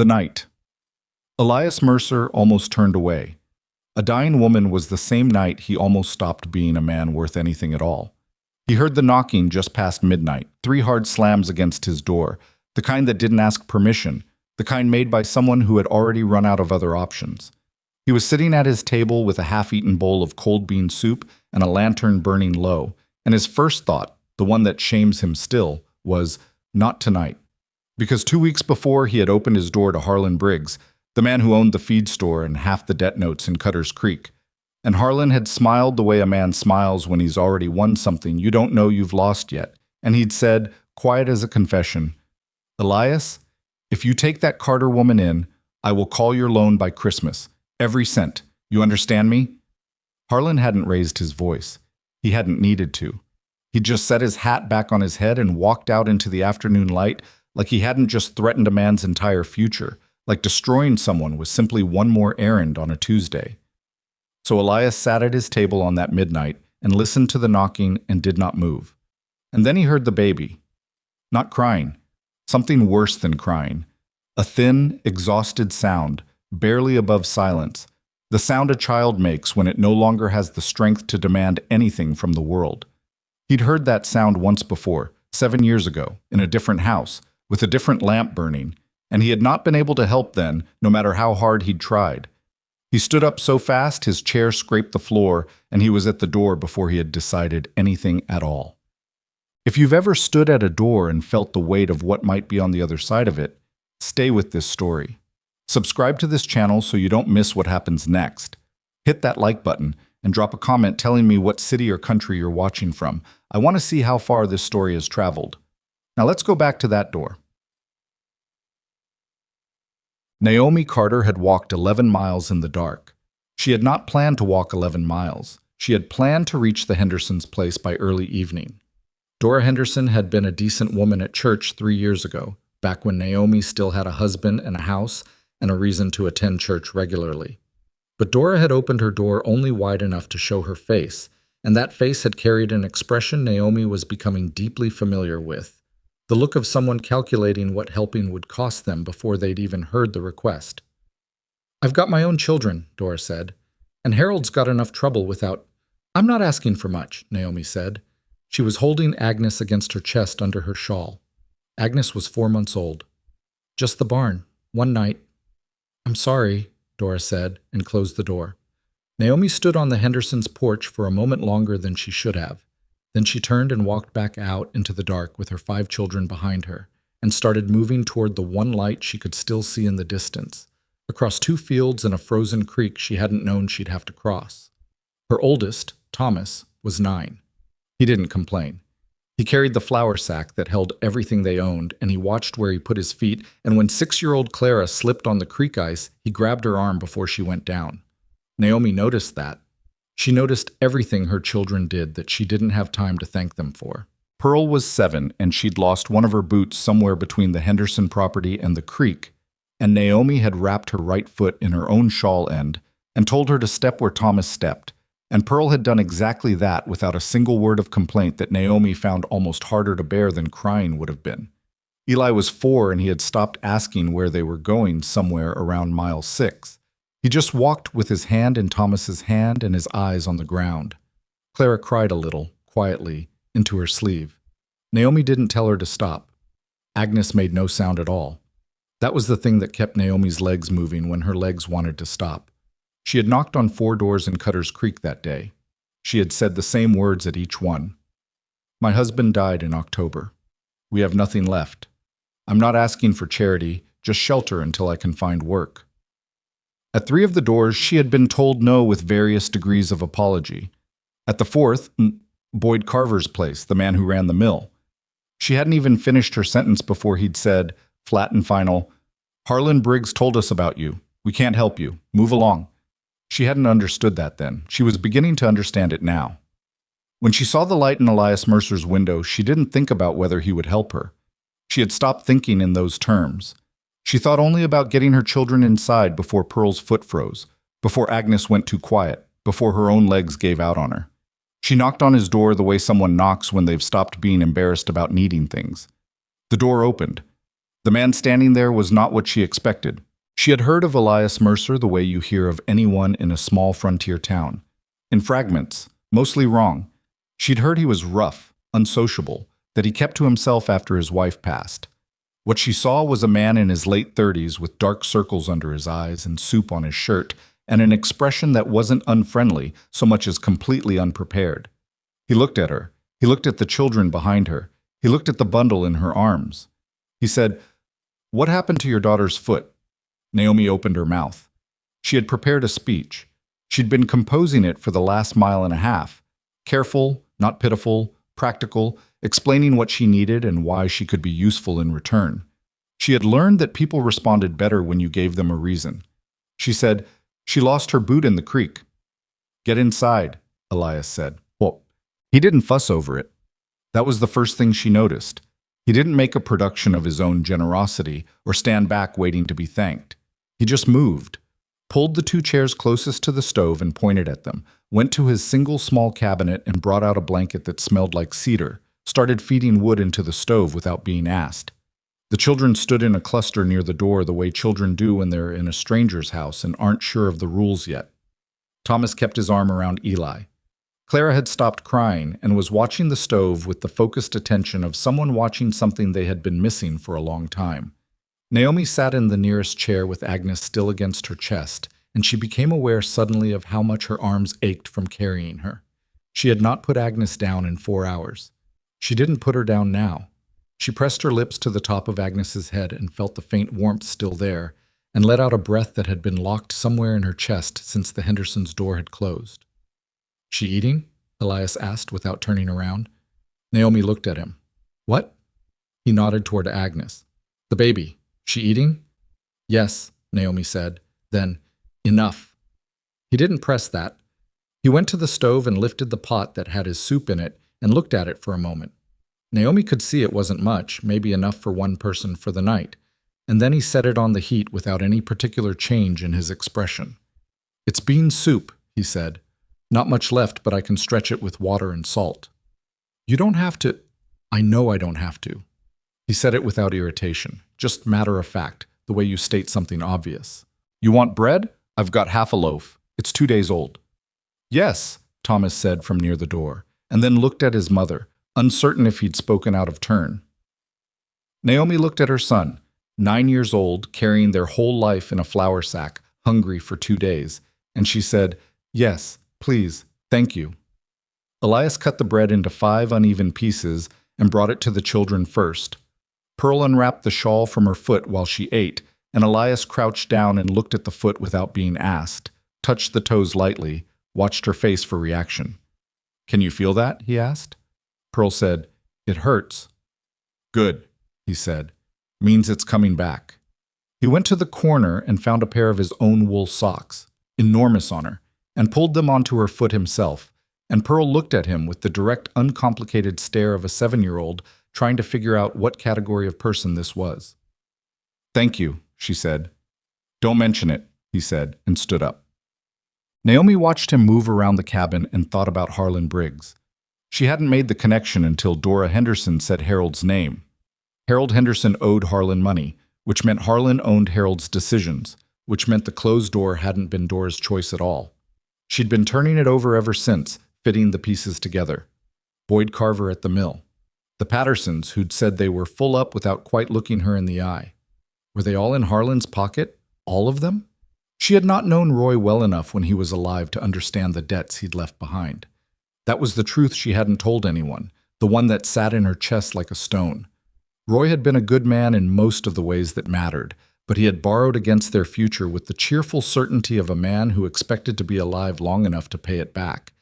The night. Elias Mercer almost turned away. A dying woman was the same night he almost stopped being a man worth anything at all. He heard the knocking just past midnight, 3 hard slams against his door, the kind that didn't ask permission, the kind made by someone who had already run out of other options. He was sitting at his table with a half-eaten bowl of cold bean soup and a lantern burning low, and his first thought, the one that shames him still, was, not tonight. Because 2 weeks before he had opened his door to Harlan Briggs, the man who owned the feed store and half the debt notes in Cutter's Creek. And Harlan had smiled the way a man smiles when he's already won something you don't know you've lost yet. And he'd said, quiet as a confession, Elias, if you take that Carter woman in, I will call your loan by Christmas. Every cent. You understand me? Harlan hadn't raised his voice. He hadn't needed to. He'd just set his hat back on his head and walked out into the afternoon light like he hadn't just threatened a man's entire future, like destroying someone was simply one more errand on a Tuesday. So Elias sat at his table on that midnight and listened to the knocking and did not move. And then he heard the baby. Not crying. Something worse than crying. A thin, exhausted sound, barely above silence. The sound a child makes when it no longer has the strength to demand anything from the world. He'd heard that sound once before, 7 years ago, in a different house, with a different lamp burning, and he had not been able to help then, no matter how hard he'd tried. He stood up so fast his chair scraped the floor, and he was at the door before he had decided anything at all. If you've ever stood at a door and felt the weight of what might be on the other side of it, stay with this story. Subscribe to this channel so you don't miss what happens next. Hit that like button and drop a comment telling me what city or country you're watching from. I want to see how far this story has traveled. Now let's go back to that door. Naomi Carter had walked 11 miles in the dark. She had not planned to walk 11 miles. She had planned to reach the Hendersons' place by early evening. Dora Henderson had been a decent woman at church 3 years ago, back when Naomi still had a husband and a house and a reason to attend church regularly. But Dora had opened her door only wide enough to show her face, and that face had carried an expression Naomi was becoming deeply familiar with. The look of someone calculating what helping would cost them before they'd even heard the request. I've got my own children, Dora said, and Harold's got enough trouble without... I'm not asking for much, Naomi said. She was holding Agnes against her chest under her shawl. Agnes was 4 months old. Just the barn, one night. I'm sorry, Dora said, and closed the door. Naomi stood on the Hendersons' porch for a moment longer than she should have. Then she turned and walked back out into the dark with her 5 children behind her, and started moving toward the one light she could still see in the distance, across 2 fields and a frozen creek she hadn't known she'd have to cross. Her oldest, Thomas, was 9. He didn't complain. He carried the flour sack that held everything they owned, and he watched where he put his feet, and when 6-year-old Clara slipped on the creek ice, he grabbed her arm before she went down. Naomi noticed that. She noticed everything her children did that she didn't have time to thank them for. Pearl was 7, and she'd lost one of her boots somewhere between the Henderson property and the creek, and Naomi had wrapped her right foot in her own shawl end and told her to step where Thomas stepped, and Pearl had done exactly that without a single word of complaint that Naomi found almost harder to bear than crying would have been. Eli was 4, and he had stopped asking where they were going somewhere around mile 6. He just walked with his hand in Thomas's hand and his eyes on the ground. Clara cried a little, quietly, into her sleeve. Naomi didn't tell her to stop. Agnes made no sound at all. That was the thing that kept Naomi's legs moving when her legs wanted to stop. She had knocked on 4 doors in Cutter's Creek that day. She had said the same words at each one. My husband died in October. We have nothing left. I'm not asking for charity, just shelter until I can find work. At 3 of the doors, she had been told no with various degrees of apology. At the 4th, Boyd Carver's place, the man who ran the mill. She hadn't even finished her sentence before he'd said, flat and final, Harlan Briggs told us about you. We can't help you. Move along. She hadn't understood that then. She was beginning to understand it now. When she saw the light in Elias Mercer's window, she didn't think about whether he would help her. She had stopped thinking in those terms. She thought only about getting her children inside before Pearl's foot froze, before Agnes went too quiet, before her own legs gave out on her. She knocked on his door the way someone knocks when they've stopped being embarrassed about needing things. The door opened. The man standing there was not what she expected. She had heard of Elias Mercer the way you hear of anyone in a small frontier town. In fragments, mostly wrong. She'd heard he was rough, unsociable, that he kept to himself after his wife passed. What she saw was a man in his late 30s with dark circles under his eyes and soup on his shirt, and an expression that wasn't unfriendly so much as completely unprepared. He looked at her. He looked at the children behind her. He looked at the bundle in her arms. He said, "What happened to your daughter's foot?" Naomi opened her mouth. She had prepared a speech. She'd been composing it for the last mile and a half. Careful, not pitiful, practical, explaining what she needed and why she could be useful in return. She had learned that people responded better when you gave them a reason. She said, "She lost her boot in the creek." "Get inside," Elias said. Well, he didn't fuss over it. That was the first thing she noticed. He didn't make a production of his own generosity or stand back waiting to be thanked. He just moved, pulled the two chairs closest to the stove and pointed at them, went to his single small cabinet and brought out a blanket that smelled like cedar, started feeding wood into the stove without being asked. The children stood in a cluster near the door the way children do when they're in a stranger's house and aren't sure of the rules yet. Thomas kept his arm around Eli. Clara had stopped crying and was watching the stove with the focused attention of someone watching something they had been missing for a long time. Naomi sat in the nearest chair with Agnes still against her chest, and she became aware suddenly of how much her arms ached from carrying her. She had not put Agnes down in 4 hours. She didn't put her down now. She pressed her lips to the top of Agnes's head and felt the faint warmth still there, and let out a breath that had been locked somewhere in her chest since the Hendersons' door had closed. "She eating?" Elias asked without turning around. Naomi looked at him. "What?" He nodded toward Agnes. "The baby. She eating?" "Yes," Naomi said. Then, "Enough." He didn't press that. He went to the stove and lifted the pot that had his soup in it and looked at it for a moment. Naomi could see it wasn't much, maybe enough for one person for the night, and then he set it on the heat without any particular change in his expression. "It's bean soup," he said. "Not much left, but I can stretch it with water and salt." "You don't have to." "I know I don't have to." He said it without irritation, just matter of fact, the way you state something obvious. "You want bread? I've got half a loaf. It's 2 days old." "Yes," Thomas said from near the door, and then looked at his mother, uncertain if he'd spoken out of turn. Naomi looked at her son, 9 years old, carrying their whole life in a flour sack, hungry for 2 days, and she said, "Yes, please, thank you." Elias cut the bread into 5 uneven pieces and brought it to the children first. Pearl unwrapped the shawl from her foot while she ate, and Elias crouched down and looked at the foot without being asked, touched the toes lightly, watched her face for reaction. "Can you feel that?" he asked. Pearl said, "It hurts." "Good," he said. "Means it's coming back." He went to the corner and found a pair of his own wool socks, enormous on her, and pulled them onto her foot himself, and Pearl looked at him with the direct, uncomplicated stare of a 7-year-old trying to figure out what category of person this was. "Thank you," she said. "Don't mention it," he said, and stood up. Naomi watched him move around the cabin and thought about Harlan Briggs. She hadn't made the connection until Dora Henderson said Harold's name. Harold Henderson owed Harlan money, which meant Harlan owned Harold's decisions, which meant the closed door hadn't been Dora's choice at all. She'd been turning it over ever since, fitting the pieces together. Boyd Carver at the mill. The Pattersons, who'd said they were full up without quite looking her in the eye. Were they all in Harlan's pocket? All of them? She had not known Roy well enough when he was alive to understand the debts he'd left behind. That was the truth she hadn't told anyone, the one that sat in her chest like a stone. Roy had been a good man in most of the ways that mattered, but he had borrowed against their future with the cheerful certainty of a man who expected to be alive long enough to pay it back.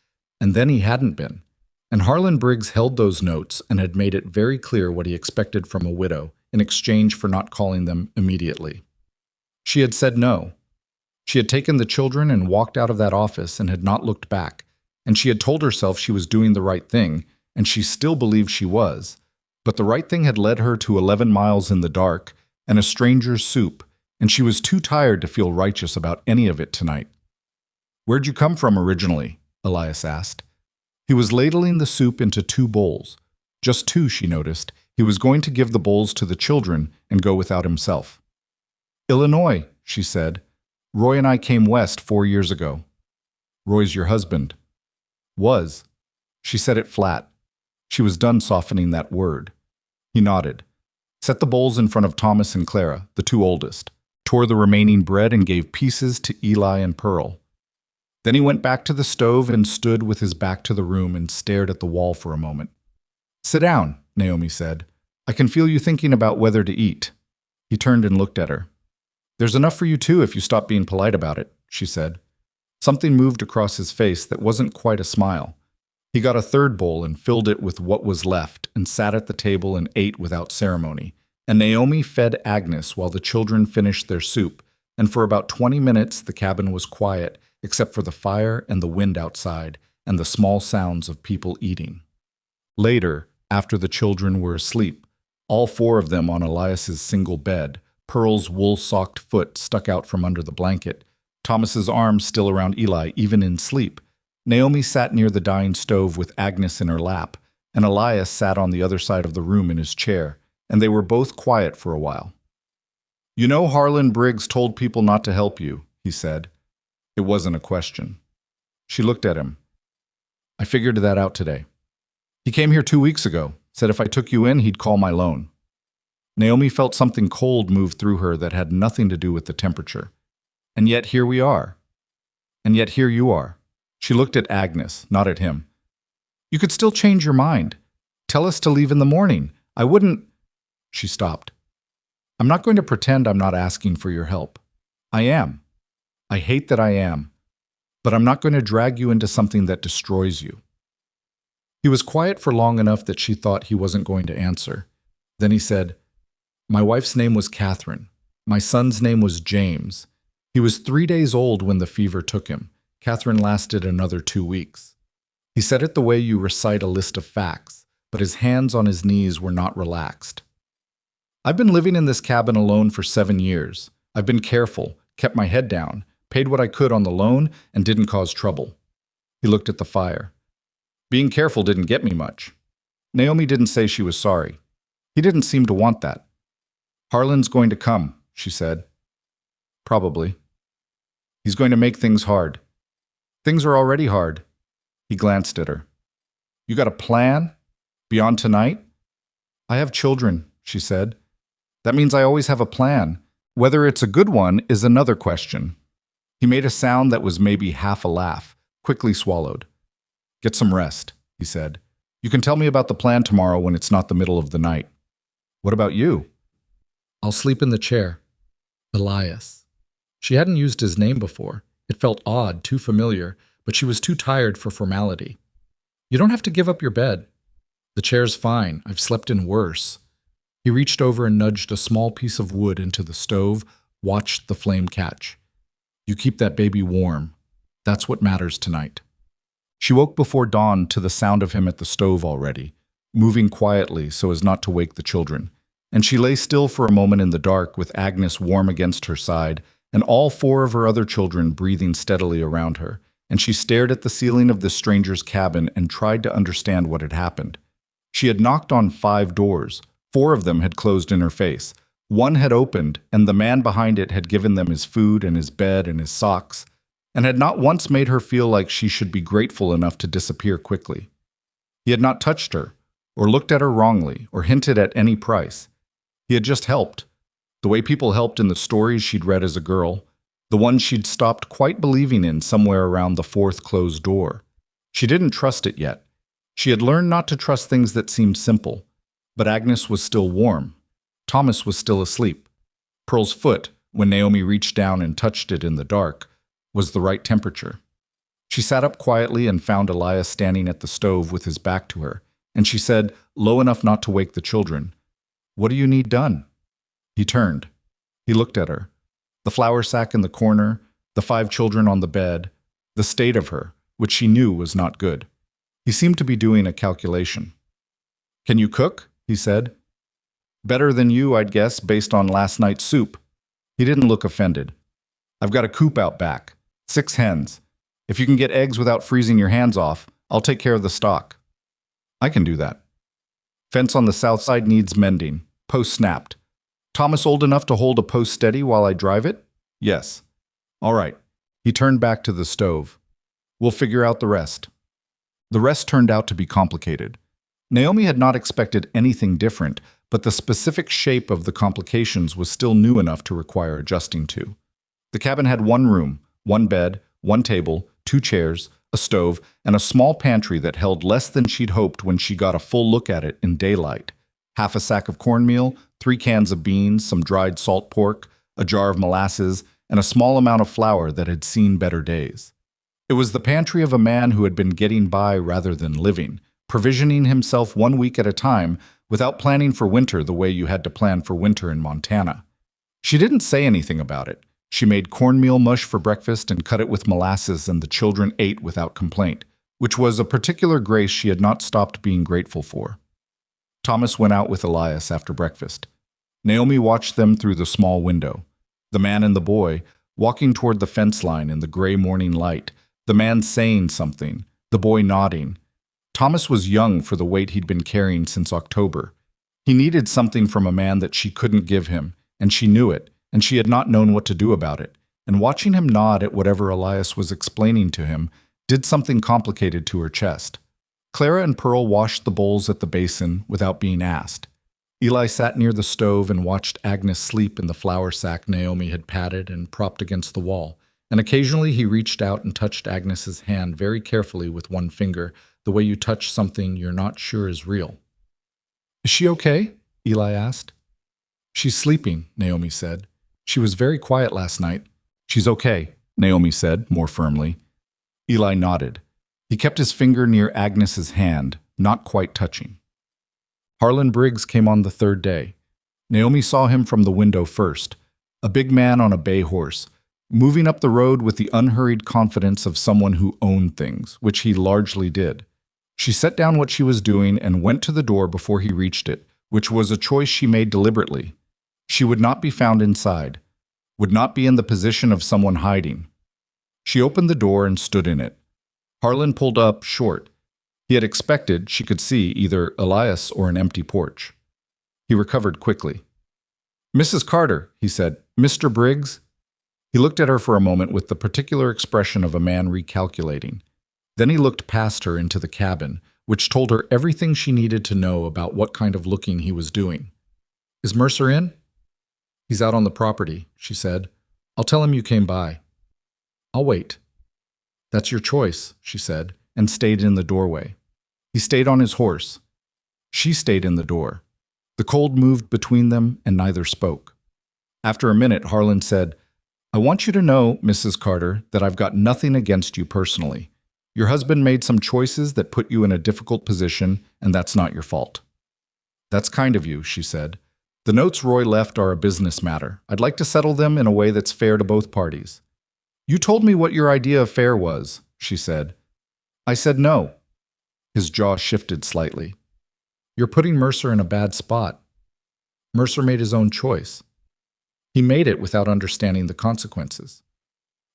And then he hadn't been. And Harlan Briggs held those notes and had made it very clear what he expected from a widow in exchange for not calling them immediately. She had said no. She had taken the children and walked out of that office and had not looked back, and she had told herself she was doing the right thing, and she still believed she was. But the right thing had led her to 11 miles in the dark and a stranger's soup, and she was too tired to feel righteous about any of it tonight. "Where'd you come from originally?" Elias asked. He was ladling the soup into 2 bowls. Just 2, she noticed. He was going to give the bowls to the children and go without himself. "Illinois," she said. "Roy and I came west 4 years ago." "Roy's your husband." "Was." She said it flat. She was done softening that word. He nodded. Set the bowls in front of Thomas and Clara, the two oldest, tore the remaining bread and gave pieces to Eli and Pearl. Then he went back to the stove and stood with his back to the room and stared at the wall for a moment. "Sit down," Naomi said. "I can feel you thinking about whether to eat." He turned and looked at her. "There's enough for you too if you stop being polite about it," she said. Something moved across his face that wasn't quite a smile. He got a third bowl and filled it with what was left and sat at the table and ate without ceremony. And Naomi fed Agnes while the children finished their soup, and for about 20 minutes the cabin was quiet except for the fire and the wind outside and the small sounds of people eating. Later, after the children were asleep, all four of them on Elias's single bed, Pearl's wool-socked foot stuck out from under the blanket, Thomas's arms still around Eli even in sleep, Naomi sat near the dying stove with Agnes in her lap, and Elias sat on the other side of the room in his chair, and they were both quiet for a while. "You know Harlan Briggs told people not to help you," he said. It wasn't a question. She looked at him. "I figured that out today. He came here 2 weeks ago, said if I took you in, he'd call my loan." Naomi felt something cold move through her that had nothing to do with the temperature. "And yet here we are. And yet here you are." She looked at Agnes, not at him. "You could still change your mind. Tell us to leave in the morning. I wouldn't—" She stopped. "I'm not going to pretend I'm not asking for your help. I am. I hate that I am. But I'm not going to drag you into something that destroys you." He was quiet for long enough that she thought he wasn't going to answer. Then he said, "My wife's name was Catherine. My son's name was James. He was 3 days old when the fever took him. Catherine lasted another 2 weeks." He said it the way you recite a list of facts, but his hands on his knees were not relaxed. "I've been living in this cabin alone for 7 years. I've been careful, kept my head down, paid what I could on the loan, and didn't cause trouble." He looked at the fire. "Being careful didn't get me much." Naomi didn't say she was sorry. He didn't seem to want that. "Harlan's going to come," she said. "Probably. He's going to make things hard. Things are already hard." He glanced at her. "You got a plan? Beyond tonight?" "I have children," she said. "That means I always have a plan. Whether it's a good one is another question." He made a sound that was maybe half a laugh, quickly swallowed. "Get some rest," he said. "You can tell me about the plan tomorrow when it's not the middle of the night." "What about you?" "I'll sleep in the chair." Elias. She hadn't used his name before. It felt odd, too familiar, but she was too tired for formality. "You don't have to give up your bed." "The chair's fine. I've slept in worse." He reached over and nudged a small piece of wood into the stove, watched the flame catch. "You keep that baby warm. That's what matters tonight." She woke before dawn to the sound of him at the stove already, moving quietly so as not to wake the children, and she lay still for a moment in the dark with Agnes warm against her side and all four of her other children breathing steadily around her, and she stared at the ceiling of the stranger's cabin and tried to understand what had happened. She had knocked on 5 doors. 4 of them had closed in her face. 1 had opened, and the man behind it had given them his food and his bed and his socks, and had not once made her feel like she should be grateful enough to disappear quickly. He had not touched her, or looked at her wrongly, or hinted at any price. He had just helped, the way people helped in the stories she'd read as a girl, the ones she'd stopped quite believing in somewhere around the 4th closed door. She didn't trust it yet. She had learned not to trust things that seemed simple. But Agnes was still warm. Thomas was still asleep. Pearl's foot, when Naomi reached down and touched it in the dark, was the right temperature. She sat up quietly and found Elias standing at the stove with his back to her, and she said, low enough not to wake the children, "What do you need done?" He turned. He looked at her. The flour sack in the corner, the 5 children on the bed, the state of her, which she knew was not good. He seemed to be doing a calculation. "Can you cook?" he said. "Better than you, I'd guess, based on last night's soup." He didn't look offended. "I've got a coop out back. 6 hens. If you can get eggs without freezing your hands off, I'll take care of the stock." "I can do that." Fence on the south side needs mending. Post snapped. Thomas old enough to hold a post steady while I drive it? Yes. All right. He turned back to the stove. We'll figure out the rest. The rest turned out to be complicated. Naomi had not expected anything different, but the specific shape of the complications was still new enough to require adjusting to. The cabin had one room, one bed, one table, two chairs, a stove, and a small pantry that held less than she'd hoped when she got a full look at it in daylight. Half a sack of cornmeal, 3 cans of beans, some dried salt pork, a jar of molasses, and a small amount of flour that had seen better days. It was the pantry of a man who had been getting by rather than living, provisioning himself 1 week at a time without planning for winter the way you had to plan for winter in Montana. She didn't say anything about it. She made cornmeal mush for breakfast and cut it with molasses, and the children ate without complaint, which was a particular grace she had not stopped being grateful for. Thomas went out with Elias after breakfast. Naomi watched them through the small window. The man and the boy, walking toward the fence line in the gray morning light, the man saying something, the boy nodding. Thomas was young for the weight he'd been carrying since October. He needed something from a man that she couldn't give him, and she knew it, and she had not known what to do about it. And watching him nod at whatever Elias was explaining to him did something complicated to her chest. Clara and Pearl washed the bowls at the basin without being asked. Eli sat near the stove and watched Agnes sleep in the flour sack Naomi had patted and propped against the wall, and occasionally he reached out and touched Agnes's hand very carefully with one finger, the way you touch something you're not sure is real. "Is she okay?" Eli asked. "She's sleeping," Naomi said. "She was very quiet last night." "She's okay," Naomi said, more firmly. Eli nodded. He kept his finger near Agnes's hand, not quite touching. Harlan Briggs came on the 3rd day. Naomi saw him from the window first, a big man on a bay horse, moving up the road with the unhurried confidence of someone who owned things, which he largely did. She set down what she was doing and went to the door before he reached it, which was a choice she made deliberately. She would not be found inside, would not be in the position of someone hiding. She opened the door and stood in it. Harlan pulled up short. He had expected she could see either Elias or an empty porch. He recovered quickly. "Mrs. Carter," he said. "Mr. Briggs?" He looked at her for a moment with the particular expression of a man recalculating. Then he looked past her into the cabin, which told her everything she needed to know about what kind of looking he was doing. "Is Mercer in?" "He's out on the property," she said. "I'll tell him you came by." "I'll wait." "That's your choice," she said, and stayed in the doorway. He stayed on his horse. She stayed in the door. The cold moved between them, and neither spoke. After a minute, Harlan said, "I want you to know, Mrs. Carter, that I've got nothing against you personally. Your husband made some choices that put you in a difficult position, and that's not your fault." "That's kind of you," she said. "The notes Roy left are a business matter. I'd like to settle them in a way that's fair to both parties." "You told me what your idea of fair was," she said. "I said no." His jaw shifted slightly. "You're putting Mercer in a bad spot. Mercer made his own choice. He made it without understanding the consequences.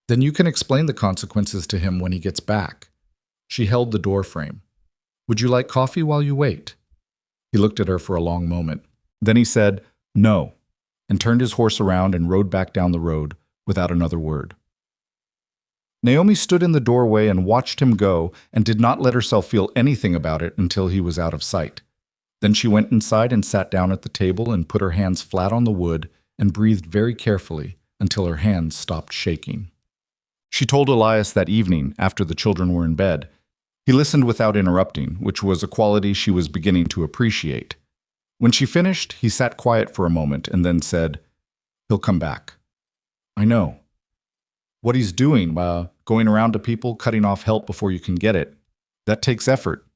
Then you can explain the consequences to him when he gets back." She held the door frame. "Would you like coffee while you wait?" He looked at her for a long moment. Then he said, "No," and turned his horse around and rode back down the road without another word. Naomi stood in the doorway and watched him go and did not let herself feel anything about it until he was out of sight. Then she went inside and sat down at the table and put her hands flat on the wood and breathed very carefully until her hands stopped shaking. She told Elias that evening, after the children were in bed. He listened without interrupting, which was a quality she was beginning to appreciate. When she finished, he sat quiet for a moment and then said, "He'll come back." "I know." "What he's doing, going around to people, cutting off help before you can get it, that takes effort.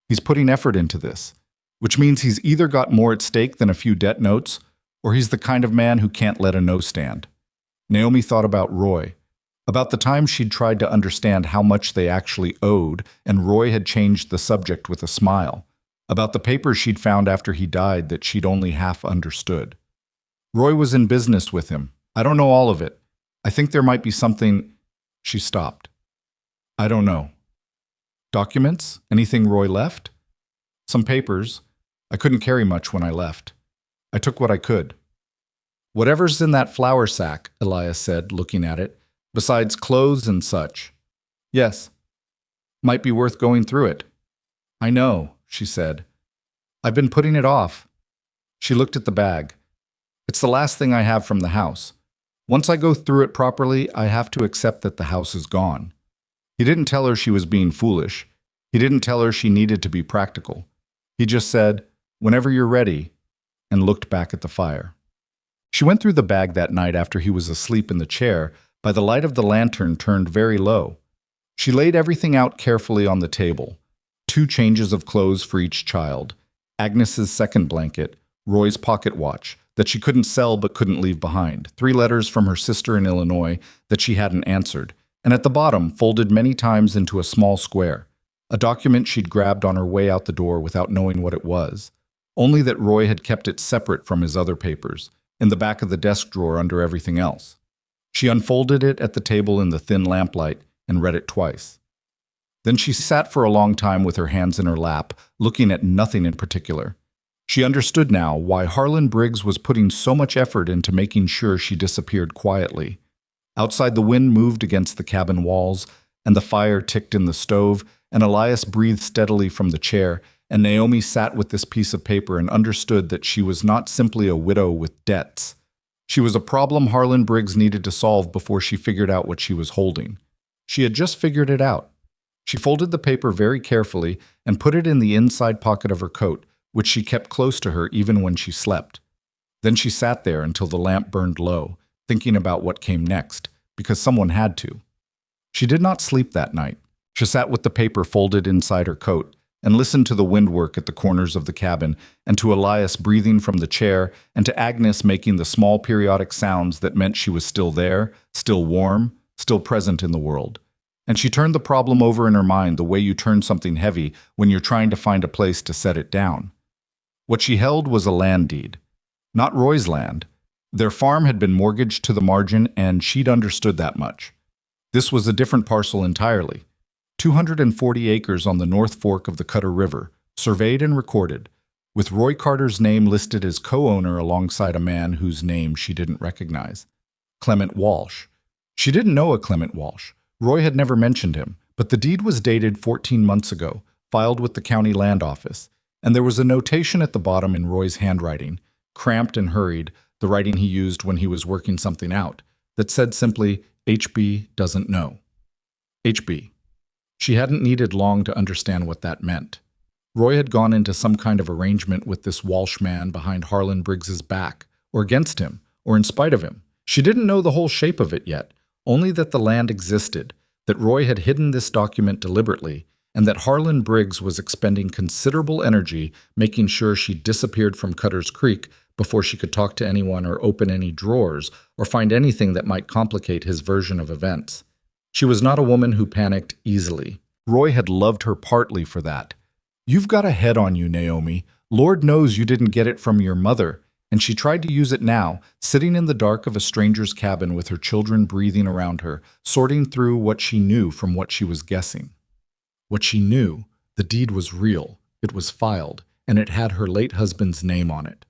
He's putting effort into this, which means he's either got more at stake than a few debt notes, or he's the kind of man who can't let a no stand." Naomi thought about Roy, about the time she'd tried to understand how much they actually owed, and Roy had changed the subject with a smile, about the papers she'd found after he died that she'd only half understood. "Roy was in business with him. I don't know all of it. I think there might be something—" She stopped. "I don't know." "Documents? Anything Roy left?" "Some papers. I couldn't carry much when I left. I took what I could. Whatever's in that flour sack, Elias said, looking at it, besides clothes and such. Yes. Might be worth going through it. I know, she said. I've been putting it off. She looked at the bag. It's the last thing I have from the house. Once I go through it properly, I have to accept that the house is gone. He didn't tell her she was being foolish. He didn't tell her she needed to be practical. He just said, "Whenever you're ready," and looked back at the fire. She went through the bag that night after he was asleep in the chair by the light of the lantern turned very low. She laid everything out carefully on the table. 2 changes of clothes for each child, Agnes's second blanket, Roy's pocket watch that she couldn't sell but couldn't leave behind, 3 letters from her sister in Illinois that she hadn't answered, and at the bottom, folded many times into a small square, a document she'd grabbed on her way out the door without knowing what it was, only that Roy had kept it separate from his other papers, in the back of the desk drawer under everything else. She unfolded it at the table in the thin lamplight and read it twice. Then she sat for a long time with her hands in her lap, looking at nothing in particular. She understood now why Harlan Briggs was putting so much effort into making sure she disappeared quietly. Outside, the wind moved against the cabin walls, and the fire ticked in the stove, and Elias breathed steadily from the chair, and Naomi sat with this piece of paper and understood that she was not simply a widow with debts. She was a problem Harlan Briggs needed to solve before she figured out what she was holding. She had just figured it out. She folded the paper very carefully and put it in the inside pocket of her coat, which she kept close to her even when she slept. Then she sat there until the lamp burned low, thinking about what came next, because someone had to. She did not sleep that night. She sat with the paper folded inside her coat and listened to the windwork at the corners of the cabin, and to Elias breathing from the chair, and to Agnes making the small periodic sounds that meant she was still there, still warm, still present in the world. And she turned the problem over in her mind the way you turn something heavy when you're trying to find a place to set it down. What she held was a land deed. Not Roy's land. Their farm had been mortgaged to the margin, and she'd understood that much. This was a different parcel entirely. 240 acres on the North Fork of the Cutter River, surveyed and recorded, with Roy Carter's name listed as co-owner alongside a man whose name she didn't recognize, Clement Walsh. She didn't know a Clement Walsh. Roy had never mentioned him, but the deed was dated 14 months ago, filed with the county land office, and there was a notation at the bottom in Roy's handwriting, cramped and hurried, the writing he used when he was working something out, that said simply, "HB doesn't know." HB. She hadn't needed long to understand what that meant. Roy had gone into some kind of arrangement with this Walsh man behind Harlan Briggs's back, or against him, or in spite of him. She didn't know the whole shape of it yet, only that the land existed, that Roy had hidden this document deliberately, and that Harlan Briggs was expending considerable energy making sure she disappeared from Cutter's Creek before she could talk to anyone or open any drawers or find anything that might complicate his version of events. She was not a woman who panicked easily. Roy had loved her partly for that. "You've got a head on you, Naomi. Lord knows you didn't get it from your mother." And she tried to use it now, sitting in the dark of a stranger's cabin with her children breathing around her, sorting through what she knew from what she was guessing. What she knew, the deed was real, it was filed, and it had her late husband's name on it.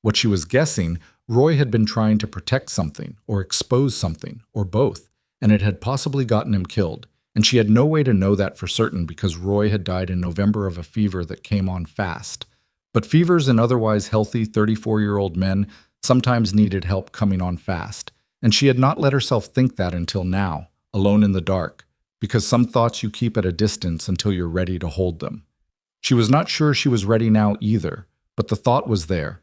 What she was guessing, Roy had been trying to protect something, or expose something, or both, and it had possibly gotten him killed, and she had no way to know that for certain because Roy had died in November of a fever that came on fast. But fevers in otherwise healthy 34-year-old men sometimes needed help coming on fast, and she had not let herself think that until now, alone in the dark, because some thoughts you keep at a distance until you're ready to hold them. She was not sure she was ready now either, but the thought was there.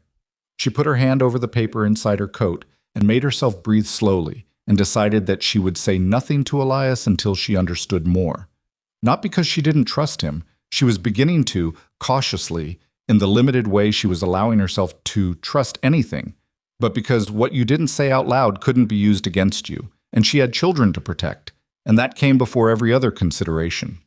She put her hand over the paper inside her coat and made herself breathe slowly, and decided that she would say nothing to Elias until she understood more. Not because she didn't trust him, she was beginning to, cautiously, in the limited way she was allowing herself to trust anything, but because what you didn't say out loud couldn't be used against you, and she had children to protect, and that came before every other consideration.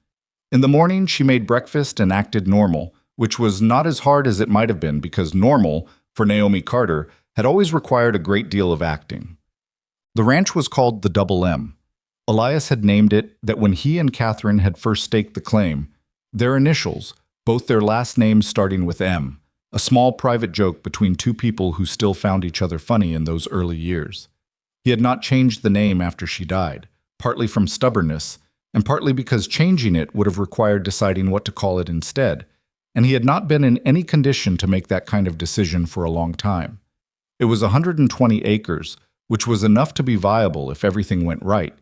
In the morning, she made breakfast and acted normal, which was not as hard as it might have been because normal, for Naomi Carter, had always required a great deal of acting. The ranch was called the Double M. Elias had named it that when he and Catherine had first staked the claim, their initials, both their last names starting with M, a small private joke between two people who still found each other funny in those early years. He had not changed the name after she died, partly from stubbornness, and partly because changing it would have required deciding what to call it instead, and he had not been in any condition to make that kind of decision for a long time. It was 120 acres, which was enough to be viable if everything went right,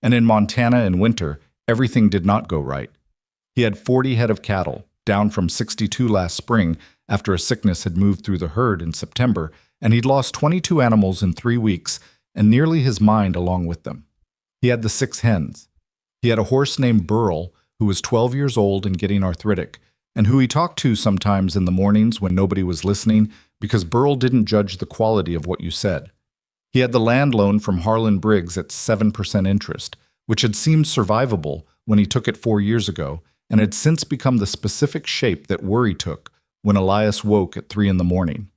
and in Montana in winter, everything did not go right. He had 40 head of cattle, down from 62 last spring after a sickness had moved through the herd in September, and he'd lost 22 animals in 3 weeks and nearly his mind along with them. He had the 6 hens. He had a horse named Burl, who was 12 years old and getting arthritic, and who he talked to sometimes in the mornings when nobody was listening because Burl didn't judge the quality of what you said. He had the land loan from Harlan Briggs at 7% interest, which had seemed survivable when he took it 4 years ago, and had since become the specific shape that worry took when Elias woke at 3 in the morning.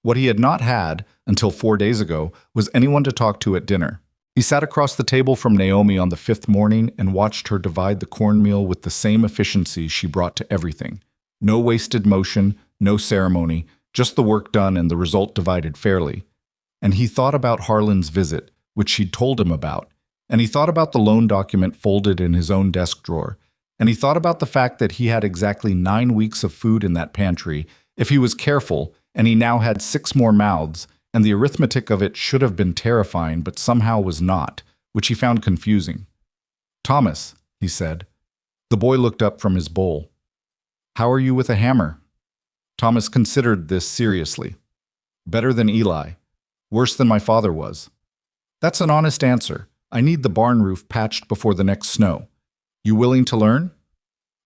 What he had not had, until 4 days ago, was anyone to talk to at dinner. He sat across the table from Naomi on the 5th morning and watched her divide the cornmeal with the same efficiency she brought to everything. No wasted motion, no ceremony, just the work done and the result divided fairly. And he thought about Harlan's visit, which she'd told him about, and he thought about the loan document folded in his own desk drawer, and he thought about the fact that he had exactly 9 weeks of food in that pantry if he was careful, and he now had 6 more mouths, and the arithmetic of it should have been terrifying but somehow was not, which he found confusing. "Thomas," he said. The boy looked up from his bowl. "How are you with a hammer?" Thomas considered this seriously. "Better than Eli. Worse than my father was." "That's an honest answer. I need the barn roof patched before the next snow. You willing to learn?"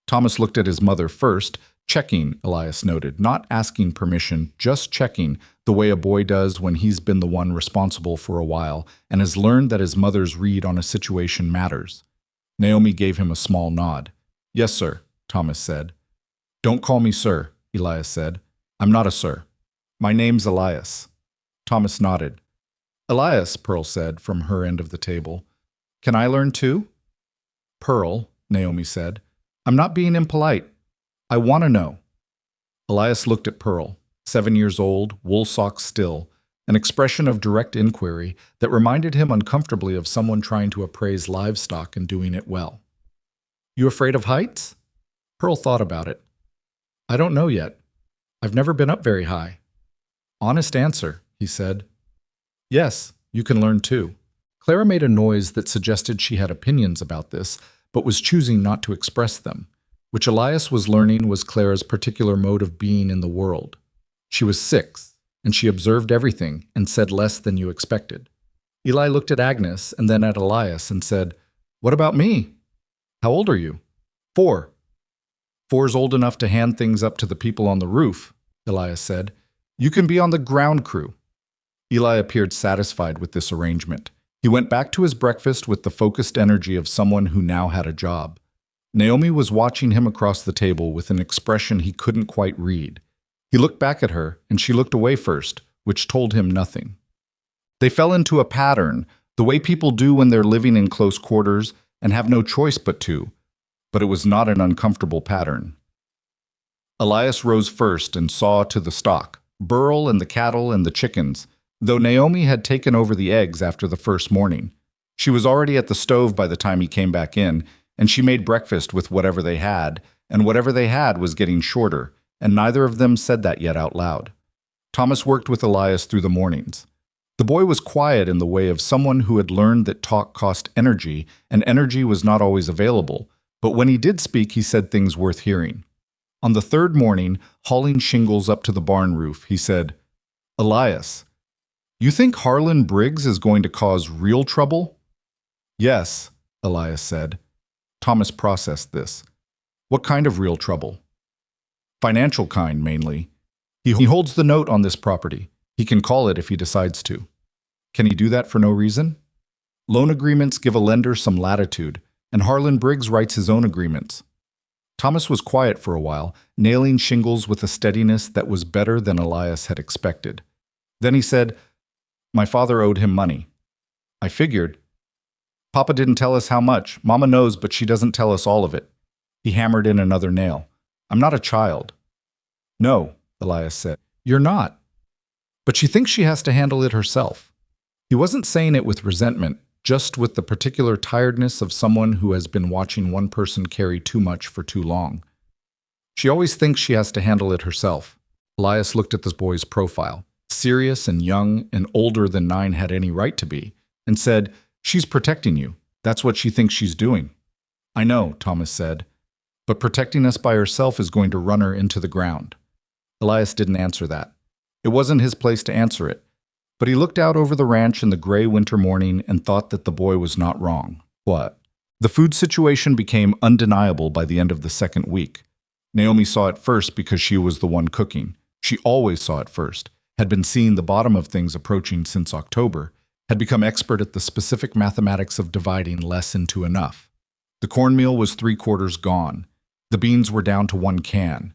Thomas looked at his mother first, checking, Elias noted, not asking permission, just checking, the way a boy does when he's been the one responsible for a while and has learned that his mother's read on a situation matters. Naomi gave him a small nod. "Yes, sir," Thomas said. "Don't call me sir," Elias said. "I'm not a sir. My name's Elias." Thomas nodded. "Elias," Pearl said from her end of the table. "Can I learn too?" "Pearl," Naomi said, "I'm not being impolite. I want to know." Elias looked at Pearl, 7 years old, wool socks still, an expression of direct inquiry that reminded him uncomfortably of someone trying to appraise livestock and doing it well. "You afraid of heights?" Pearl thought about it. "I don't know yet. I've never been up very high." "Honest answer," he said. "Yes, you can learn too." Clara made a noise that suggested she had opinions about this, but was choosing not to express them, which Elias was learning was Clara's particular mode of being in the world. She was 6, and she observed everything and said less than you expected. Eli looked at Agnes and then at Elias and said, "What about me? How old are you?" 4. 4's old enough to hand things up to the people on the roof, Elias said. "You can be on the ground crew." Eli appeared satisfied with this arrangement. He went back to his breakfast with the focused energy of someone who now had a job. Naomi was watching him across the table with an expression he couldn't quite read. He looked back at her, and she looked away first, which told him nothing. They fell into a pattern, the way people do when they're living in close quarters and have no choice but to, but it was not an uncomfortable pattern. Elias rose first and saw to the stock, Burl and the cattle and the chickens, though Naomi had taken over the eggs after the first morning. She was already at the stove by the time he came back in, and she made breakfast with whatever they had, and whatever they had was getting shorter, and neither of them said that yet out loud. Thomas worked with Elias through the mornings. The boy was quiet in the way of someone who had learned that talk cost energy, and energy was not always available, but when he did speak, he said things worth hearing. On the 3rd morning, hauling shingles up to the barn roof, he said, "Elias, you think Harlan Briggs is going to cause real trouble?" "Yes," Elias said. Thomas processed this. "What kind of real trouble?" "Financial kind, mainly. He holds the note on this property. He can call it if he decides to." "Can he do that for no reason?" "Loan agreements give a lender some latitude, and Harlan Briggs writes his own agreements." Thomas was quiet for a while, nailing shingles with a steadiness that was better than Elias had expected. Then he said, "My father owed him money." "I figured." "Papa didn't tell us how much. Mama knows, but she doesn't tell us all of it." He hammered in another nail. "I'm not a child." "No, Elias said. You're not. But she thinks she has to handle it herself. He wasn't saying it with resentment, just with the particular tiredness of someone who has been watching one person carry too much for too long. She always thinks she has to handle it herself. Elias looked at this boy's profile, serious and young and older than 9 had any right to be, and said, She's protecting you. That's what she thinks she's doing. I know, Thomas said, but protecting us by herself is going to run her into the ground. Elias didn't answer that. It wasn't his place to answer it, but he looked out over the ranch in the gray winter morning and thought that the boy was not wrong. What? The food situation became undeniable by the end of the second week. Naomi saw it first because she was the one cooking. She always saw it first, had been seeing the bottom of things approaching since October, had become expert at the specific mathematics of dividing less into enough. The cornmeal was 3/4 gone. The beans were down to 1 can.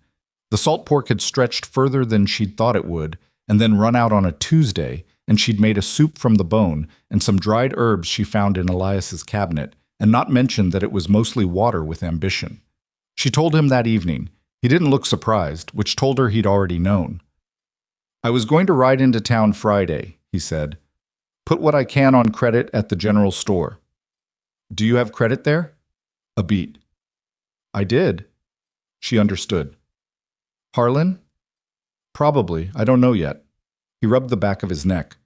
The salt pork had stretched further than she'd thought it would, and then run out on a Tuesday, and she'd made a soup from the bone and some dried herbs she found in Elias's cabinet, and not mentioned that it was mostly water with ambition. She told him that evening. He didn't look surprised, which told her he'd already known. I was going to ride into town Friday, he said. Put what I can on credit at the general store. Do you have credit there? A beat. I did. She understood. Harlan? Probably. I don't know yet. He rubbed the back of his neck.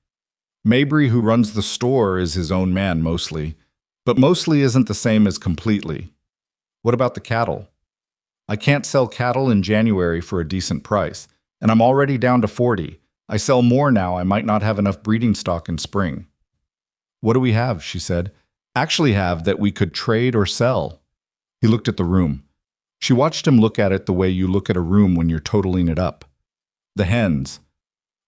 Mabry, who runs the store, is his own man mostly, but mostly isn't the same as completely. What about the cattle? I can't sell cattle in January for a decent price, and I'm already down to 40. I sell more now. I might not have enough breeding stock in spring. What do we have, she said. Actually have that we could trade or sell. He looked at the room. She watched him look at it the way you look at a room when you're totaling it up. The hens.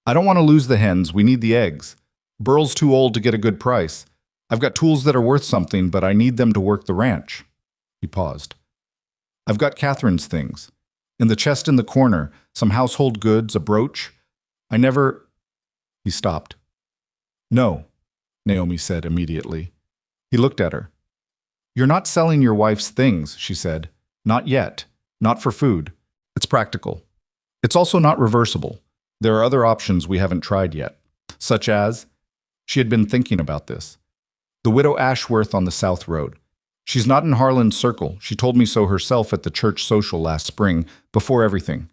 I don't want to lose the hens. We need the eggs. Burl's too old to get a good price. I've got tools that are worth something, but I need them to work the ranch. He paused. I've got Catherine's things. In the chest in the corner, some household goods, a brooch. I never... He stopped. No, Naomi said immediately. He looked at her. You're not selling your wife's things, she said. Not yet. Not for food. It's practical. It's also not reversible. There are other options we haven't tried yet. Such as... She had been thinking about this. The widow Ashworth on the South Road. She's not in Harlan's circle. She told me so herself at the church social last spring, before everything.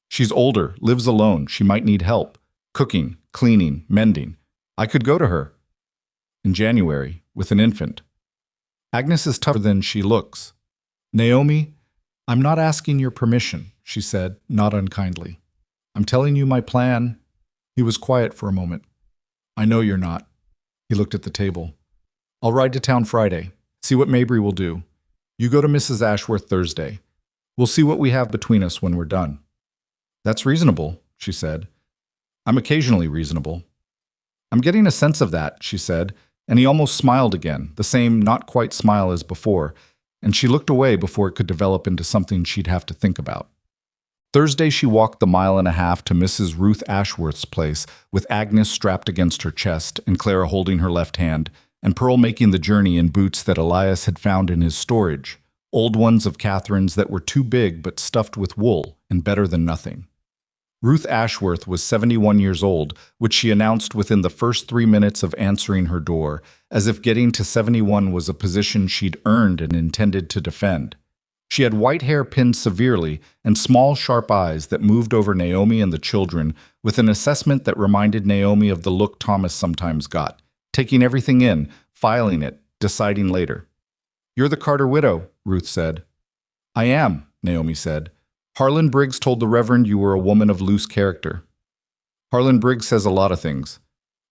She's older, lives alone. She might need help. Cooking, cleaning, mending. I could go to her. In January, with an infant. Agnes is tougher than she looks. Naomi, I'm not asking your permission, she said, not unkindly. I'm telling you my plan. He was quiet for a moment. I know you're not. He looked at the table. I'll ride to town Friday. See what Mabry will do. You go to Mrs. Ashworth Thursday. We'll see what we have between us when we're done. That's reasonable, she said. I'm occasionally reasonable. I'm getting a sense of that, she said, and he almost smiled again, the same not quite smile as before, and she looked away before it could develop into something she'd have to think about. Thursday she walked the 1.5 miles to Mrs. Ruth Ashworth's place, with Agnes strapped against her chest and Clara holding her left hand, and Pearl making the journey in boots that Elias had found in his storage, old ones of Catherine's that were too big but stuffed with wool and better than nothing. Ruth Ashworth was 71 years old, which she announced within the first 3 minutes of answering her door, as if getting to 71 was a position she'd earned and intended to defend. She had white hair pinned severely and small, sharp eyes that moved over Naomi and the children with an assessment that reminded Naomi of the look Thomas sometimes got, taking everything in, filing it, deciding later. You're the Carter widow, Ruth said. I am, Naomi said. Harlan Briggs told the Reverend you were a woman of loose character. Harlan Briggs says a lot of things.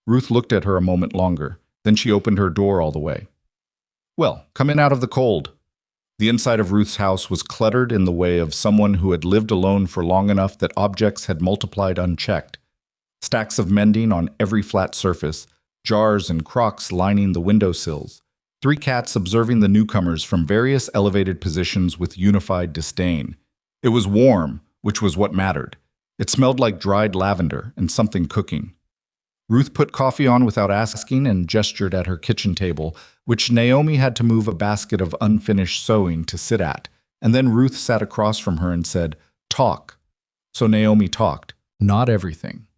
Ruth looked at her a moment longer. Then she opened her door all the way. Well, come in out of the cold. The inside of Ruth's house was cluttered in the way of someone who had lived alone for long enough that objects had multiplied unchecked. Stacks of mending on every flat surface, jars and crocks lining the windowsills, 3 cats observing the newcomers from various elevated positions with unified disdain. It was warm, which was what mattered. It smelled like dried lavender and something cooking. Ruth put coffee on without asking and gestured at her kitchen table, which Naomi had to move a basket of unfinished sewing to sit at, and then Ruth sat across from her and said, "Talk." So Naomi talked. Not everything.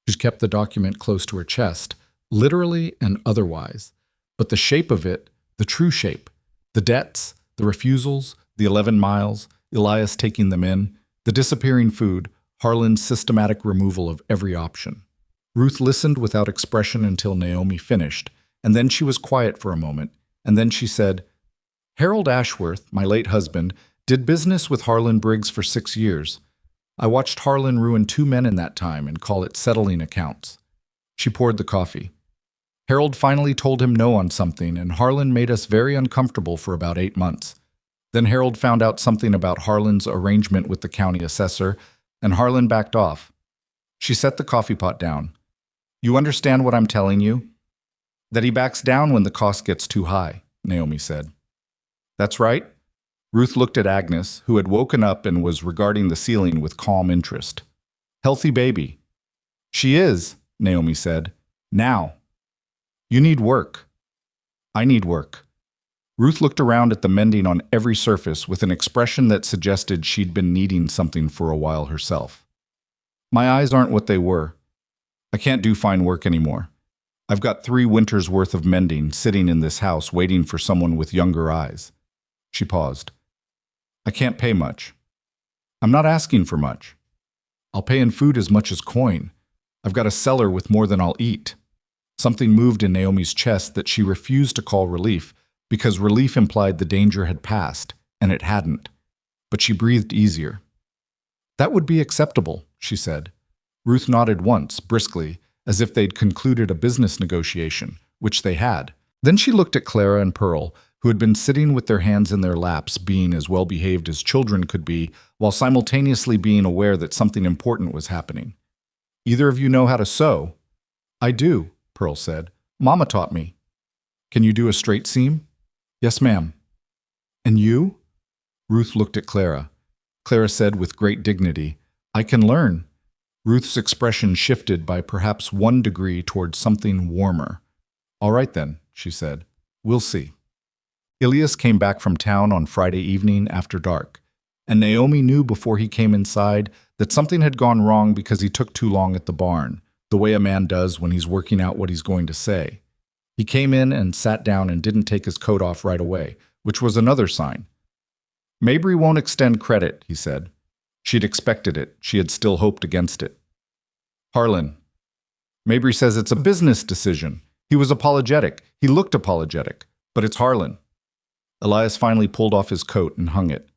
She kept the document close to her chest, literally and otherwise. But the shape of it, the true shape, the debts, the refusals, the 11 miles, Elias taking them in, the disappearing food, Harlan's systematic removal of every option. Ruth listened without expression until Naomi finished, and then she was quiet for a moment, and then she said, Harold Ashworth, my late husband, did business with Harlan Briggs for 6 years. I watched Harlan ruin 2 men in that time and call it settling accounts. She poured the coffee. Harold finally told him no on something, and Harlan made us very uncomfortable for about 8 months. Then Harold found out something about Harlan's arrangement with the county assessor, and Harlan backed off. She set the coffee pot down. You understand what I'm telling you? That he backs down when the cost gets too high, Naomi said. That's right. Ruth looked at Agnes, who had woken up and was regarding the ceiling with calm interest. Healthy baby. She is, Naomi said. Now. You need work. I need work. Ruth looked around at the mending on every surface with an expression that suggested she'd been needing something for a while herself. My eyes aren't what they were. I can't do fine work anymore. I've got 3 winters' worth of mending sitting in this house waiting for someone with younger eyes. She paused. I can't pay much. I'm not asking for much. I'll pay in food as much as coin. I've got a cellar with more than I'll eat. Something moved in Naomi's chest that she refused to call relief, because relief implied the danger had passed, and it hadn't. But she breathed easier. That would be acceptable, she said. Ruth nodded once, briskly, as if they'd concluded a business negotiation, which they had. Then she looked at Clara and Pearl, who had been sitting with their hands in their laps, being as well-behaved as children could be, while simultaneously being aware that something important was happening. Either of you know how to sew? I do, Pearl said. Mama taught me. Can you do a straight seam? Yes, ma'am. And you? Ruth looked at Clara. Clara said with great dignity, I can learn. Ruth's expression shifted by perhaps 1 degree toward something warmer. All right then, she said. We'll see. Elias came back from town on Friday evening after dark, and Naomi knew before he came inside that something had gone wrong because he took too long at the barn, the way a man does when he's working out what he's going to say. He came in and sat down and didn't take his coat off right away, which was another sign. Mabry won't extend credit, he said. She'd expected it. She had still hoped against it. Harlan. Mabry says it's a business decision. He was apologetic. He looked apologetic. But it's Harlan. Elias finally pulled off his coat and hung it.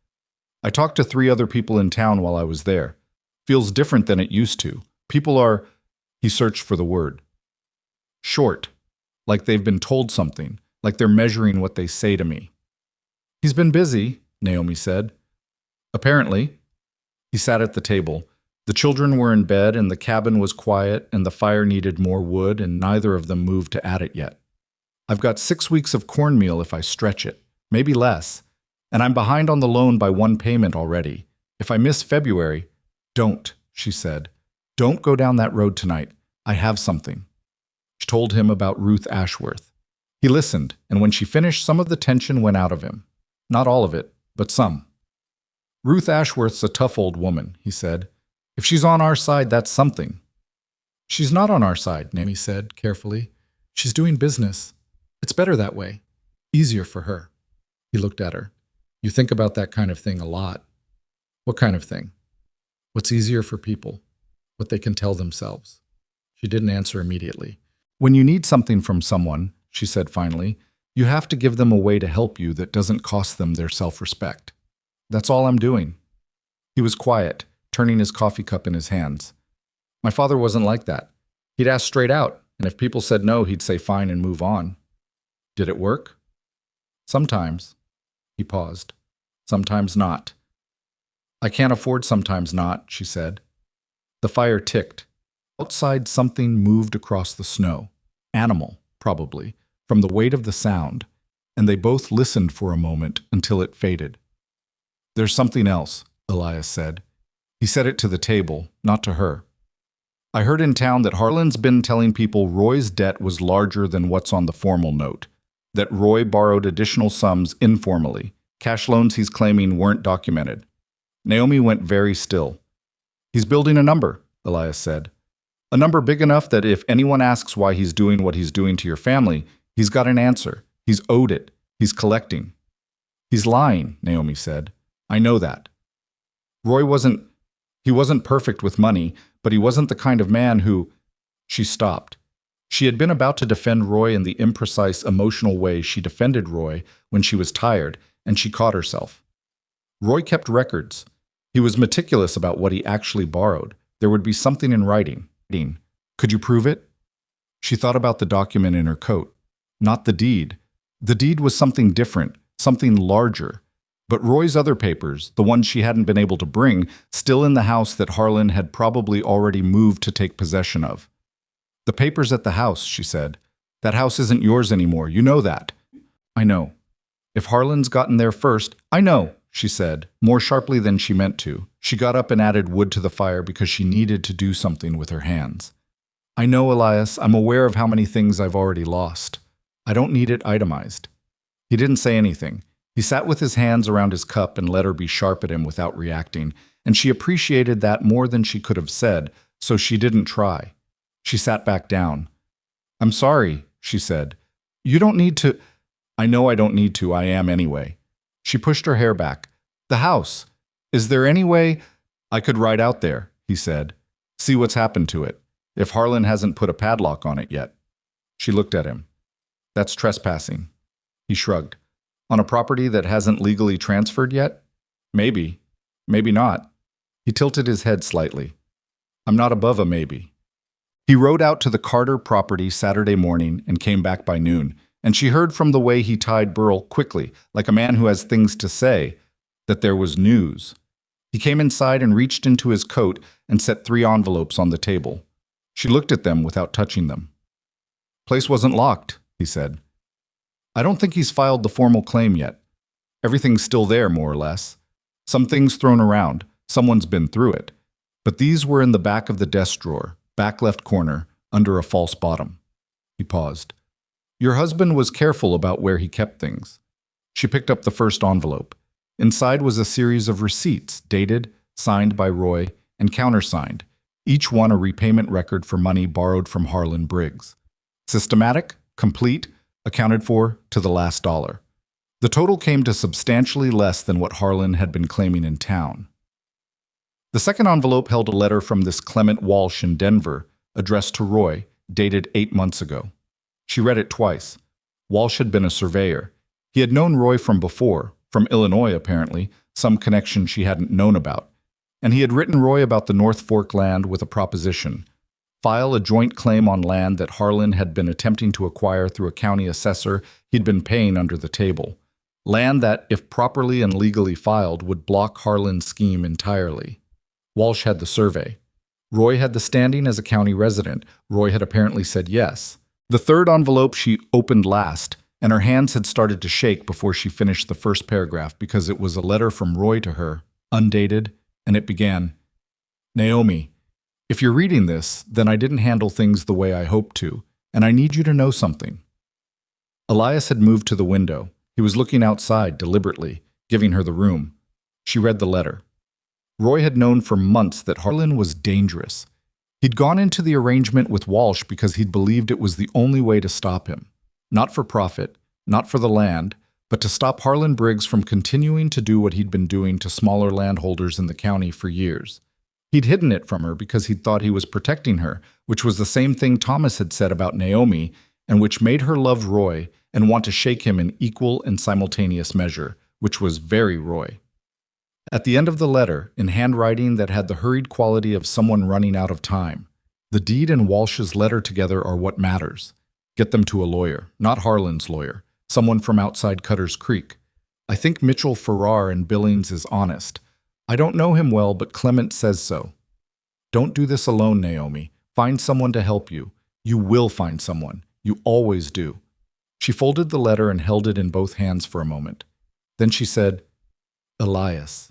I talked to 3 other people in town while I was there. Feels different than it used to. People are, he searched for the word, short, like they've been told something, like they're measuring what they say to me. He's been busy, Naomi said. Apparently. He sat at the table. The children were in bed and the cabin was quiet and the fire needed more wood and neither of them moved to add it yet. I've got 6 weeks of cornmeal if I stretch it. Maybe less. And I'm behind on the loan by 1 payment already. If I miss February, don't, she said. Don't go down that road tonight. I have something. She told him about Ruth Ashworth. He listened, and when she finished, some of the tension went out of him. Not all of it, but some. Ruth Ashworth's a tough old woman, he said. If she's on our side, that's something. She's not on our side, Naomi said carefully. She's doing business. It's better that way. Easier for her. He looked at her. You think about that kind of thing a lot. What kind of thing? What's easier for people? What they can tell themselves. She didn't answer immediately. When you need something from someone, she said finally, you have to give them a way to help you that doesn't cost them their self-respect. That's all I'm doing. He was quiet, turning his coffee cup in his hands. My father wasn't like that. He'd ask straight out, and if people said no, he'd say fine and move on. Did it work? Sometimes. He paused. Sometimes not. I can't afford sometimes not, she said. The fire ticked. Outside something moved across the snow. Animal, probably, from the weight of the sound, and they both listened for a moment until it faded. There's something else, Elias said. He said it to the table, not to her. I heard in town that Harlan's been telling people Roy's debt was larger than what's on the formal note, that Roy borrowed additional sums informally, cash loans he's claiming weren't documented. Naomi went very still. He's building a number, Elias said. A number big enough that if anyone asks why he's doing what he's doing to your family, he's got an answer. He's owed it. He's collecting. He's lying, Naomi said. I know that. Roy wasn't perfect with money, but he wasn't the kind of man who... She stopped. She had been about to defend Roy in the imprecise, emotional way she defended Roy when she was tired, and she caught herself. Roy kept records. He was meticulous about what he actually borrowed. There would be something in writing. Could you prove it? She thought about the document in her coat. Not the deed. The deed was something different, something larger. But Roy's other papers, the ones she hadn't been able to bring, still in the house that Harlan had probably already moved to take possession of. The papers at the house, she said. That house isn't yours anymore, you know that. I know. If Harlan's gotten there first, I know, she said, more sharply than she meant to. She got up and added wood to the fire because she needed to do something with her hands. I know, Elias, I'm aware of how many things I've already lost. I don't need it itemized. He didn't say anything. He sat with his hands around his cup and let her be sharp at him without reacting, and she appreciated that more than she could have said, so she didn't try. She sat back down. I'm sorry, she said. You don't need to... I know I don't need to, I am anyway. She pushed her hair back. The house. Is there any way... I could ride out there, he said. See what's happened to it. If Harlan hasn't put a padlock on it yet. She looked at him. That's trespassing. He shrugged. On a property that hasn't legally transferred yet? Maybe. Maybe not. He tilted his head slightly. I'm not above a maybe. He rode out to the Carter property Saturday morning and came back by noon, and she heard from the way he tied Burl quickly, like a man who has things to say, that there was news. He came inside and reached into his coat and set 3 envelopes on the table. She looked at them without touching them. Place wasn't locked, he said. I don't think he's filed the formal claim yet. Everything's still there, more or less. Some things thrown around. Someone's been through it. But these were in the back of the desk drawer, back left corner, under a false bottom. He paused. Your husband was careful about where he kept things. She picked up the first envelope. Inside was a series of receipts, dated, signed by Roy, and countersigned, each one a repayment record for money borrowed from Harlan Briggs. Systematic, complete, accounted for to the last dollar. The total came to substantially less than what Harlan had been claiming in town. The second envelope held a letter from this Clement Walsh in Denver, addressed to Roy, dated 8 months ago. She read it twice. Walsh had been a surveyor. He had known Roy from before, from Illinois apparently, some connection she hadn't known about. And he had written Roy about the North Fork land with a proposition. File a joint claim on land that Harlan had been attempting to acquire through a county assessor he'd been paying under the table. Land that, if properly and legally filed, would block Harlan's scheme entirely. Walsh had the survey. Roy had the standing as a county resident. Roy had apparently said yes. The third envelope she opened last, and her hands had started to shake before she finished the first paragraph because it was a letter from Roy to her, undated, and it began, Naomi, if you're reading this, then I didn't handle things the way I hoped to, and I need you to know something. Elias had moved to the window. He was looking outside deliberately, giving her the room. She read the letter. Roy had known for months that Harlan was dangerous. He'd gone into the arrangement with Walsh because he'd believed it was the only way to stop him. Not for profit, not for the land, but to stop Harlan Briggs from continuing to do what he'd been doing to smaller landholders in the county for years. He'd hidden it from her because he'd thought he was protecting her, which was the same thing Thomas had said about Naomi, and which made her love Roy and want to shake him in equal and simultaneous measure, which was very Roy. At the end of the letter, in handwriting that had the hurried quality of someone running out of time, the deed and Walsh's letter together are what matters. Get them to a lawyer, not Harlan's lawyer, someone from outside Cutter's Creek. I think Mitchell Farrar in Billings is honest. I don't know him well, but Clement says so. Don't do this alone, Naomi. Find someone to help you. You will find someone. You always do. She folded the letter and held it in both hands for a moment. Then she said, Elias.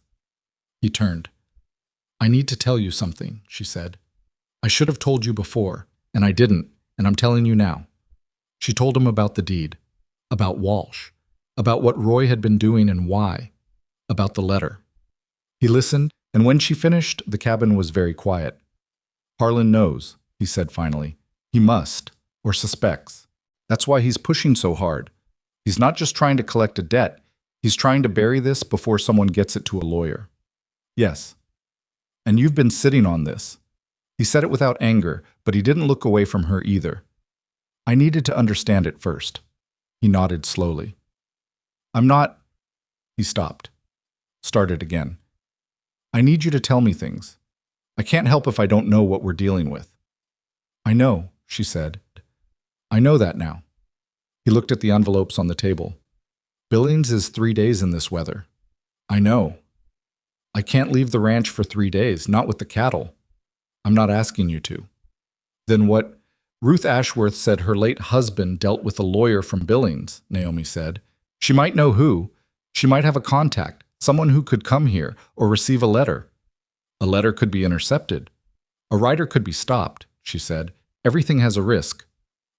He turned. I need to tell you something, she said. I should have told you before, and I didn't, and I'm telling you now. She told him about the deed, about Walsh, about what Roy had been doing and why, about the letter. He listened, and when she finished, the cabin was very quiet. Harlan knows, he said finally. He must, or suspects. That's why he's pushing so hard. He's not just trying to collect a debt, he's trying to bury this before someone gets it to a lawyer. Yes. And you've been sitting on this. He said it without anger, but he didn't look away from her either. I needed to understand it first. He nodded slowly. I'm not... He stopped. Started again. I need you to tell me things. I can't help if I don't know what we're dealing with. I know, she said. I know that now. He looked at the envelopes on the table. Billings is 3 days in this weather. I know. I can't leave the ranch for 3 days, not with the cattle. I'm not asking you to. Then what? Ruth Ashworth said her late husband dealt with a lawyer from Billings, Naomi said. She might know who. She might have a contact, someone who could come here or receive a letter. A letter could be intercepted. A writer could be stopped, she said. Everything has a risk.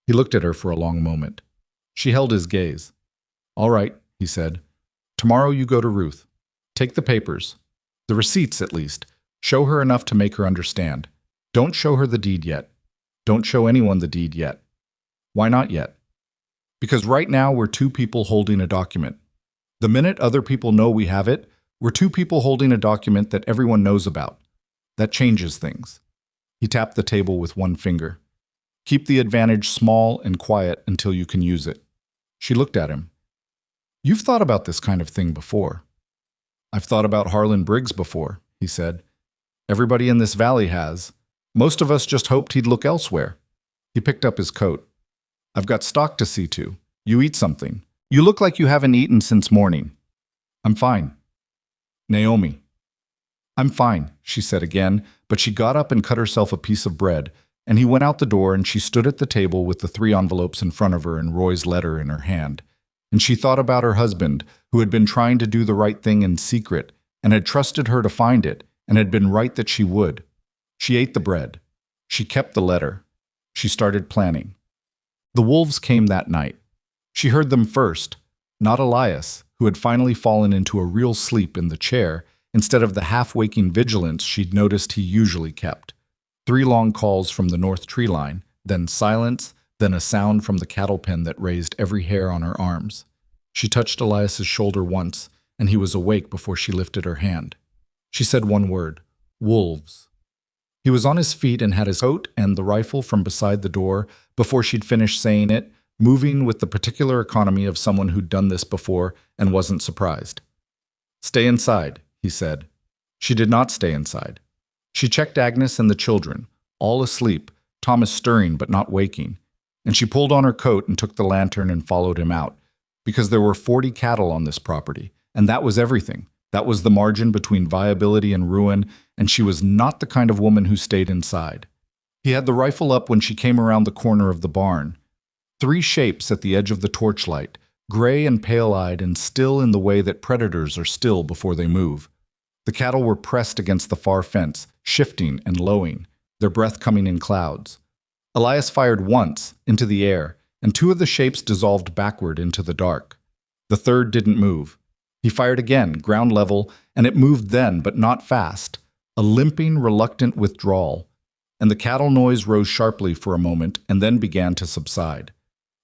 He looked at her for a long moment. She held his gaze. All right, he said. Tomorrow you go to Ruth. Take the papers. The receipts, at least. Show her enough to make her understand. Don't show her the deed yet. Don't show anyone the deed yet. Why not yet? Because right now we're two people holding a document. The minute other people know we have it, we're two people holding a document that everyone knows about. That changes things. He tapped the table with one finger. Keep the advantage small and quiet until you can use it. She looked at him. You've thought about this kind of thing before. I've thought about Harlan Briggs before, he said. Everybody in this valley has. Most of us just hoped he'd look elsewhere. He picked up his coat. I've got stock to see to. You eat something. You look like you haven't eaten since morning. I'm fine. Naomi. I'm fine, she said again, but she got up and cut herself a piece of bread, and he went out the door and she stood at the table with the 3 envelopes in front of her and Roy's letter in her hand. And she thought about her husband, who had been trying to do the right thing in secret, and had trusted her to find it, and had been right that she would. She ate the bread. She kept the letter. She started planning. The wolves came that night. She heard them first, not Elias, who had finally fallen into a real sleep in the chair, instead of the half-waking vigilance she'd noticed he usually kept. 3 long calls from the north tree line, then silence, then a sound from the cattle pen that raised every hair on her arms. She touched Elias's shoulder once, and he was awake before she lifted her hand. She said one word, wolves. He was on his feet and had his coat and the rifle from beside the door before she'd finished saying it, moving with the particular economy of someone who'd done this before and wasn't surprised. Stay inside, he said. She did not stay inside. She checked Agnes and the children, all asleep, Thomas stirring but not waking, and she pulled on her coat and took the lantern and followed him out, because there were 40 cattle on this property, and that was everything. That was the margin between viability and ruin, and she was not the kind of woman who stayed inside. He had the rifle up when she came around the corner of the barn. 3 shapes at the edge of the torchlight, gray and pale-eyed and still in the way that predators are still before they move. The cattle were pressed against the far fence, shifting and lowing, their breath coming in clouds. Elias fired once, into the air, and 2 of the shapes dissolved backward into the dark. The third didn't move. He fired again, ground level, and it moved then, but not fast, a limping, reluctant withdrawal, and the cattle noise rose sharply for a moment and then began to subside.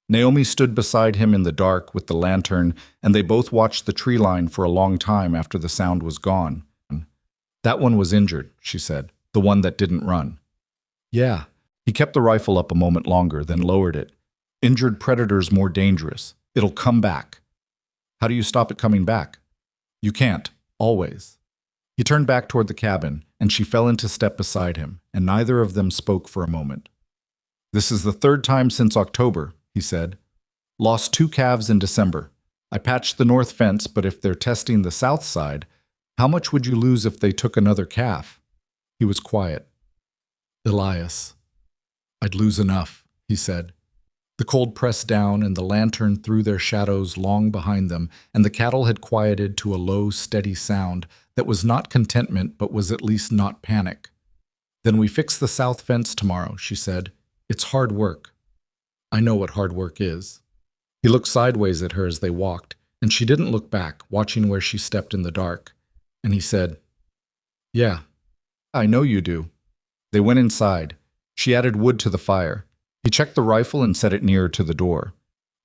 Naomi stood beside him in the dark with the lantern, and they both watched the tree line for a long time after the sound was gone. That one was injured, she said, the one that didn't run. Yeah. He kept the rifle up a moment longer, then lowered it. Injured predator's more dangerous. It'll come back. How do you stop it coming back? You can't, always. He turned back toward the cabin, and she fell into step beside him, and neither of them spoke for a moment. This is the 3rd time since October, he said. Lost 2 calves in December. I patched the north fence, but if they're testing the south side, how much would you lose if they took another calf? He was quiet. Elias. I'd lose enough, he said. The cold pressed down, and the lantern threw their shadows long behind them, and the cattle had quieted to a low, steady sound that was not contentment but was at least not panic. Then we fix the south fence tomorrow, she said. It's hard work. I know what hard work is. He looked sideways at her as they walked, and she didn't look back, watching where she stepped in the dark. And he said, Yeah, I know you do. They went inside. She added wood to the fire. He checked the rifle and set it nearer to the door.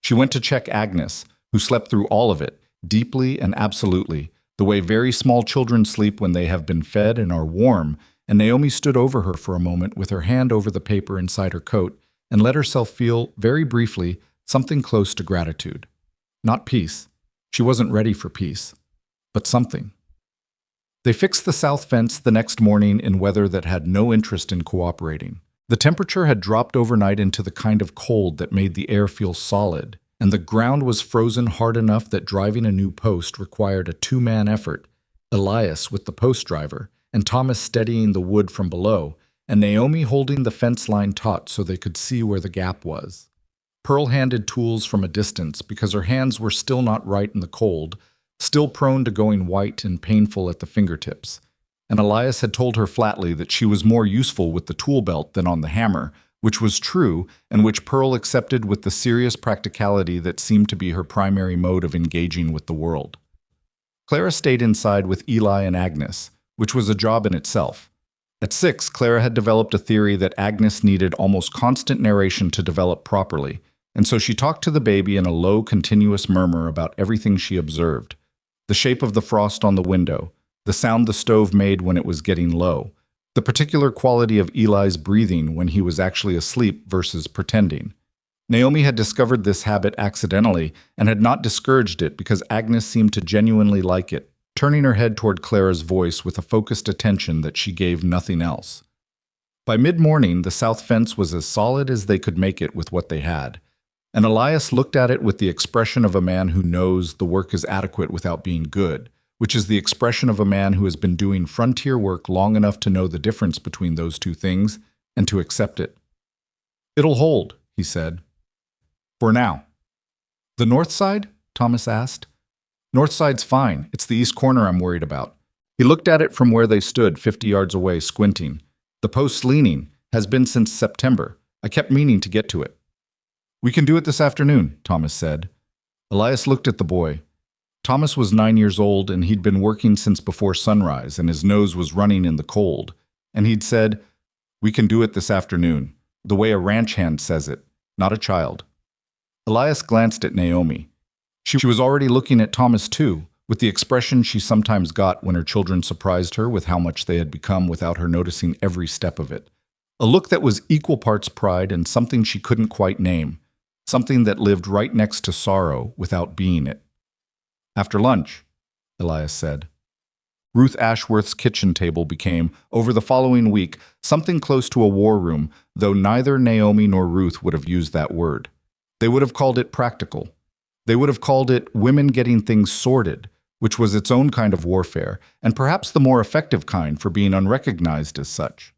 She went to check Agnes, who slept through all of it, deeply and absolutely, the way very small children sleep when they have been fed and are warm, and Naomi stood over her for a moment with her hand over the paper inside her coat and let herself feel, very briefly, something close to gratitude. Not peace. She wasn't ready for peace. But something. They fixed the south fence the next morning in weather that had no interest in cooperating. The temperature had dropped overnight into the kind of cold that made the air feel solid, and the ground was frozen hard enough that driving a new post required a two-man effort, Elias with the post driver, and Thomas steadying the wood from below, and Naomi holding the fence line taut so they could see where the gap was. Pearl handed tools from a distance because her hands were still not right in the cold, still prone to going white and painful at the fingertips. And Elias had told her flatly that she was more useful with the tool belt than on the hammer, which was true and which Pearl accepted with the serious practicality that seemed to be her primary mode of engaging with the world. Clara stayed inside with Eli and Agnes, which was a job in itself. At 6, Clara had developed a theory that Agnes needed almost constant narration to develop properly, and so she talked to the baby in a low, continuous murmur about everything she observed. The shape of the frost on the window, the sound the stove made when it was getting low, the particular quality of Eli's breathing when he was actually asleep versus pretending. Naomi had discovered this habit accidentally and had not discouraged it because Agnes seemed to genuinely like it, turning her head toward Clara's voice with a focused attention that she gave nothing else. By mid-morning, the south fence was as solid as they could make it with what they had, and Elias looked at it with the expression of a man who knows the work is adequate without being good, which is the expression of a man who has been doing frontier work long enough to know the difference between those two things and to accept it. "It'll hold," he said. "For now." "The north side?" Thomas asked. "North side's fine. It's the east corner I'm worried about." He looked at it from where they stood, 50 yards away, squinting. "The post's leaning. Has been since September. I kept meaning to get to it." "We can do it this afternoon," Thomas said. Elias looked at the boy. Thomas was 9 years old, and he'd been working since before sunrise, and his nose was running in the cold. And he'd said, "We can do it this afternoon," the way a ranch hand says it, not a child. Elias glanced at Naomi. She was already looking at Thomas too, with the expression she sometimes got when her children surprised her with how much they had become without her noticing every step of it. A look that was equal parts pride and something she couldn't quite name, something that lived right next to sorrow without being it. "After lunch," Elias said. Ruth Ashworth's kitchen table became, over the following week, something close to a war room, though neither Naomi nor Ruth would have used that word. They would have called it practical. They would have called it women getting things sorted, which was its own kind of warfare, and perhaps the more effective kind for being unrecognized as such.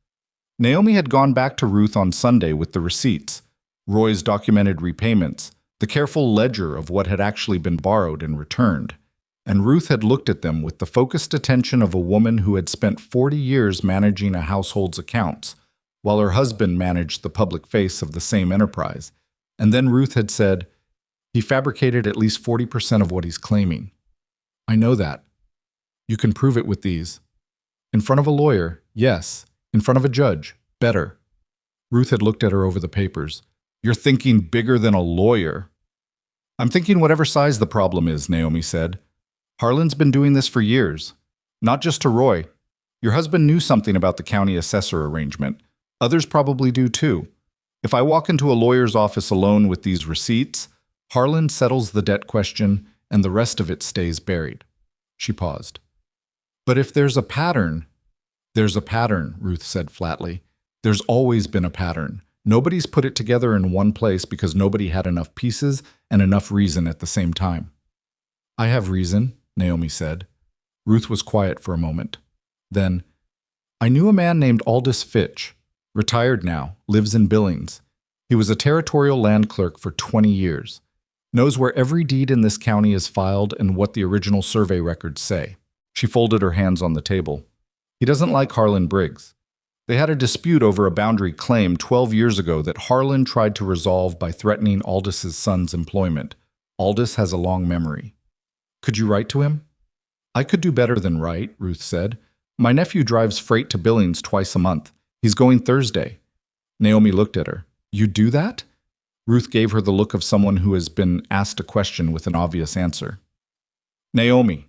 Naomi had gone back to Ruth on Sunday with the receipts, Roy's documented repayments, the careful ledger of what had actually been borrowed and returned, and Ruth had looked at them with the focused attention of a woman who had spent 40 years managing a household's accounts, while her husband managed the public face of the same enterprise. And then Ruth had said, "He fabricated at least 40% of what he's claiming." "I know that. You can prove it with these." "In front of a lawyer, yes. In front of a judge, better." Ruth had looked at her over the papers. "You're thinking bigger than a lawyer." "I'm thinking whatever size the problem is," Naomi said. "Harlan's been doing this for years. Not just to Roy. Your husband knew something about the county assessor arrangement. Others probably do too. If I walk into a lawyer's office alone with these receipts, Harlan settles the debt question and the rest of it stays buried." She paused. "But if there's a pattern..." "There's a pattern," Ruth said flatly. "There's always been a pattern. Nobody's put it together in one place because nobody had enough pieces and enough reason at the same time." "I have reason," Naomi said. Ruth was quiet for a moment. Then, "I knew a man named Aldous Fitch, retired now, lives in Billings. He was a territorial land clerk for 20 years. Knows where every deed in this county is filed and what the original survey records say." She folded her hands on the table. "He doesn't like Harlan Briggs. They had a dispute over a boundary claim 12 years ago that Harlan tried to resolve by threatening Aldous' son's employment. Aldous has a long memory." "Could you write to him?" "I could do better than write," Ruth said. "My nephew drives freight to Billings twice a month. He's going Thursday. Naomi looked at her. You do that? Ruth gave her the look of someone who has been asked a question with an obvious answer. Naomi,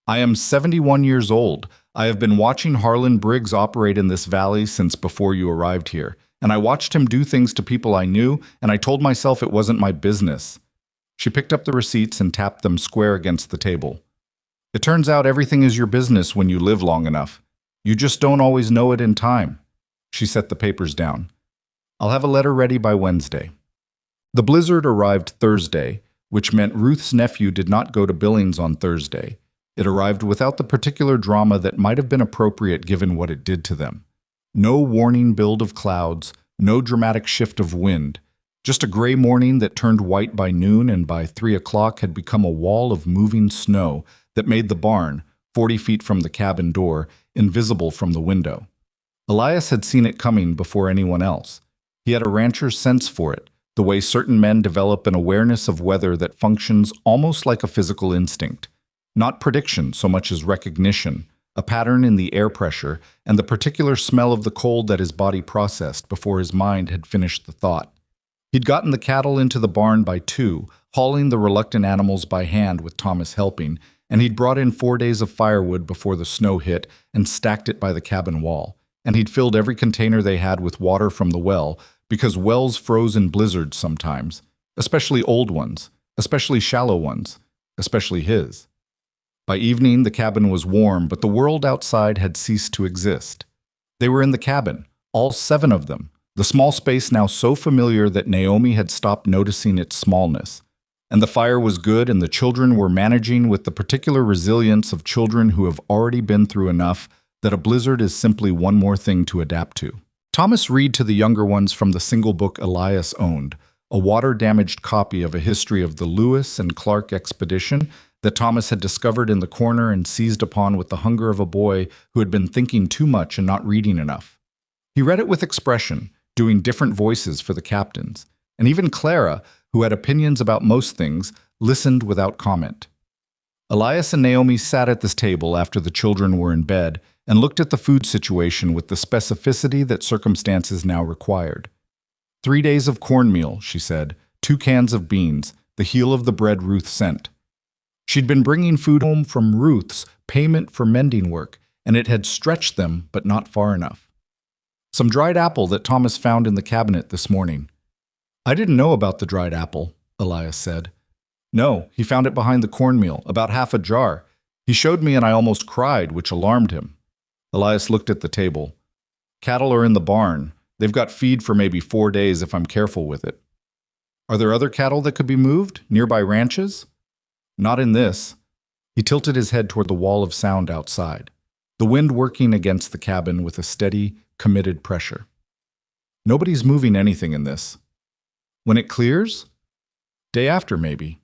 I am 71 years old. I have been watching Harlan Briggs operate in this valley since before you arrived here, and I watched him do things to people I knew, and I told myself it wasn't my business. She picked up the receipts and tapped them square against the table. It turns out everything is your business when you live long enough. You just don't always know it in time. She set the papers down. I'll have a letter ready by Wednesday. The blizzard arrived Thursday, which meant Ruth's nephew did not go to Billings on Thursday. It arrived without the particular drama that might have been appropriate given what it did to them. No warning build of clouds, no dramatic shift of wind. Just a gray morning that turned white by noon and by 3 o'clock had become a wall of moving snow that made the barn, 40 feet from the cabin door, invisible from the window. Elias had seen it coming before anyone else. He had a rancher's sense for it, the way certain men develop an awareness of weather that functions almost like a physical instinct. Not prediction so much as recognition, a pattern in the air pressure, and the particular smell of the cold that his body processed before his mind had finished the thought. He'd gotten the cattle into the barn by 2, hauling the reluctant animals by hand with Thomas helping, and he'd brought in 4 days of firewood before the snow hit and stacked it by the cabin wall, and he'd filled every container they had with water from the well, because wells froze in blizzards sometimes, especially old ones, especially shallow ones, especially his. By evening, the cabin was warm, but the world outside had ceased to exist. They were in the cabin, all 7 of them, the small space now so familiar that Naomi had stopped noticing its smallness. And the fire was good, and the children were managing with the particular resilience of children who have already been through enough that a blizzard is simply one more thing to adapt to. Thomas read to the younger ones from the single book Elias owned, a water-damaged copy of a history of the Lewis and Clark expedition that Thomas had discovered in the corner and seized upon with the hunger of a boy who had been thinking too much and not reading enough. He read it with expression, doing different voices for the captains, and even Clara, who had opinions about most things, listened without comment. Elias and Naomi sat at this table after the children were in bed and looked at the food situation with the specificity that circumstances now required. 3 days of cornmeal, she said, 2 cans of beans, the heel of the bread Ruth sent. She'd been bringing food home from Ruth's payment for mending work, and it had stretched them, but not far enough. Some dried apple that Thomas found in the cabinet this morning. I didn't know about the dried apple, Elias said. No, he found it behind the cornmeal, about half a jar. He showed me and I almost cried, which alarmed him. Elias looked at the table. Cattle are in the barn. They've got feed for maybe 4 days if I'm careful with it. Are there other cattle that could be moved, nearby ranches? Not in this. He tilted his head toward the wall of sound outside, the wind working against the cabin with a steady, committed pressure. Nobody's moving anything in this. When it clears? Day after, maybe.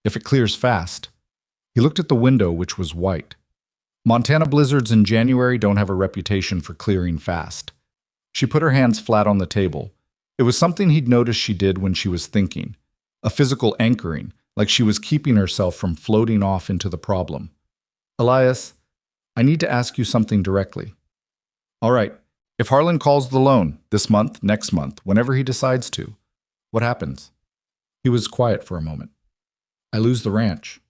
If it clears fast. He looked at the window, which was white. Montana blizzards in January don't have a reputation for clearing fast. She put her hands flat on the table. It was something he'd noticed she did when she was thinking. A physical anchoring, like she was keeping herself from floating off into the problem. Elias, I need to ask you something directly. All right, if Harlan calls the loan, this month, next month, whenever he decides to, what happens? He was quiet for a moment. I lose the ranch.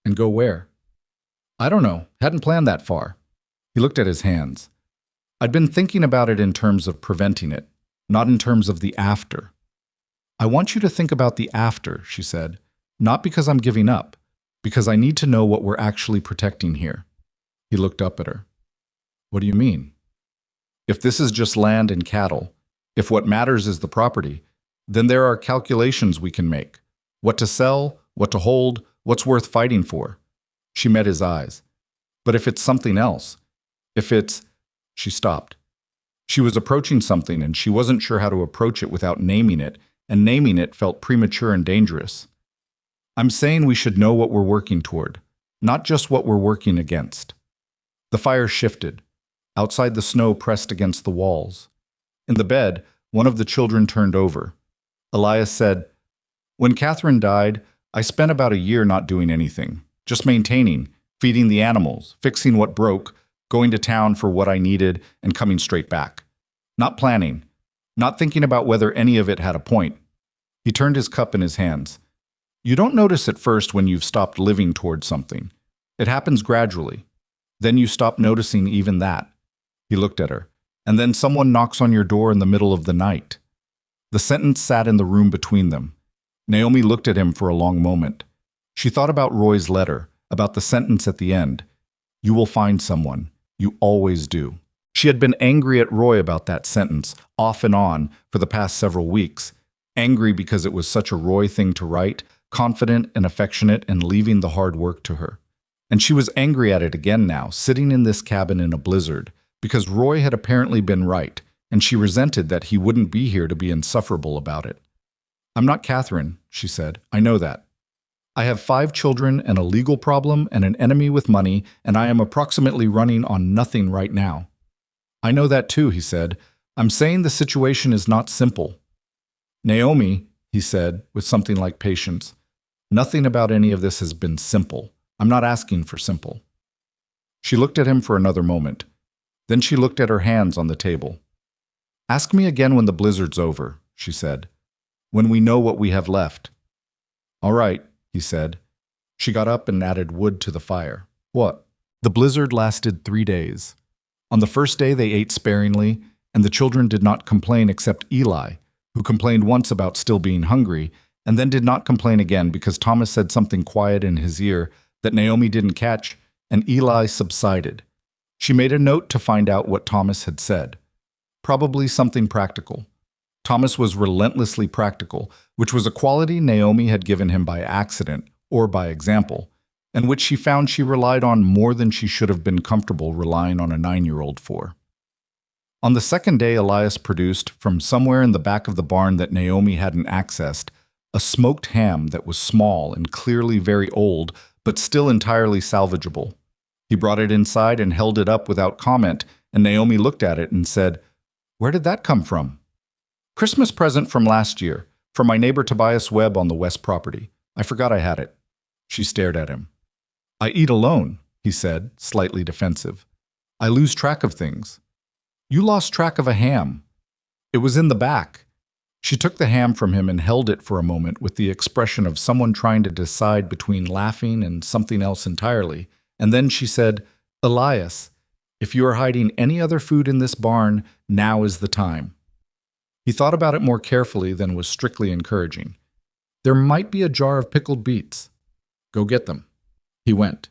And go where? I don't know. Hadn't planned that far. He looked at his hands. I'd been thinking about it in terms of preventing it, not in terms of the after. I want you to think about the after, she said, not because I'm giving up, because I need to know what we're actually protecting here. He looked up at her. What do you mean? If this is just land and cattle, if what matters is the property, then there are calculations we can make. What to sell, what to hold, what's worth fighting for. She met his eyes. But if it's something else, if it's... She stopped. She was approaching something and she wasn't sure how to approach it without naming it, and naming it felt premature and dangerous. I'm saying we should know what we're working toward, not just what we're working against. The fire shifted. Outside, the snow pressed against the walls. In the bed, one of the children turned over. Elias said, When Catherine died, I spent about a year not doing anything, just maintaining, feeding the animals, fixing what broke, going to town for what I needed, and coming straight back. Not planning, not thinking about whether any of it had a point. He turned his cup in his hands. You don't notice at first when you've stopped living towards something. It happens gradually. Then you stop noticing even that. He looked at her. And then someone knocks on your door in the middle of the night. The sentence sat in the room between them. Naomi looked at him for a long moment. She thought about Roy's letter, about the sentence at the end. You will find someone. You always do. She had been angry at Roy about that sentence, off and on, for the past several weeks. Angry because it was such a Roy thing to write, confident and affectionate and leaving the hard work to her. And she was angry at it again now, sitting in this cabin in a blizzard, because Roy had apparently been right, and she resented that he wouldn't be here to be insufferable about it. I'm not Catherine, she said. I know that. I have 5 children and a legal problem and an enemy with money, and I am approximately running on nothing right now. I know that too, he said. I'm saying the situation is not simple. Naomi, he said, with something like patience, nothing about any of this has been simple. I'm not asking for simple. She looked at him for another moment. Then she looked at her hands on the table. Ask me again when the blizzard's over, she said, when we know what we have left. All right, he said. She got up and added wood to the fire. What? The blizzard lasted 3 days. On the first day they ate sparingly, and the children did not complain except Eli, who complained once about still being hungry, and then did not complain again because Thomas said something quiet in his ear that Naomi didn't catch, and Eli subsided. She made a note to find out what Thomas had said. Probably something practical. Thomas was relentlessly practical, which was a quality Naomi had given him by accident or by example, and which she found she relied on more than she should have been comfortable relying on a 9-year-old for. On the second day, Elias produced, from somewhere in the back of the barn that Naomi hadn't accessed, a smoked ham that was small and clearly very old, but still entirely salvageable. He brought it inside and held it up without comment, and Naomi looked at it and said, Where did that come from? Christmas present from last year, from my neighbor Tobias Webb on the west property. I forgot I had it. She stared at him. I eat alone, he said, slightly defensive. I lose track of things. You lost track of a ham. It was in the back. She took the ham from him and held it for a moment with the expression of someone trying to decide between laughing and something else entirely, and then she said, Elias, if you are hiding any other food in this barn, now is the time. He thought about it more carefully than was strictly encouraging. There might be a jar of pickled beets. Go get them. He went.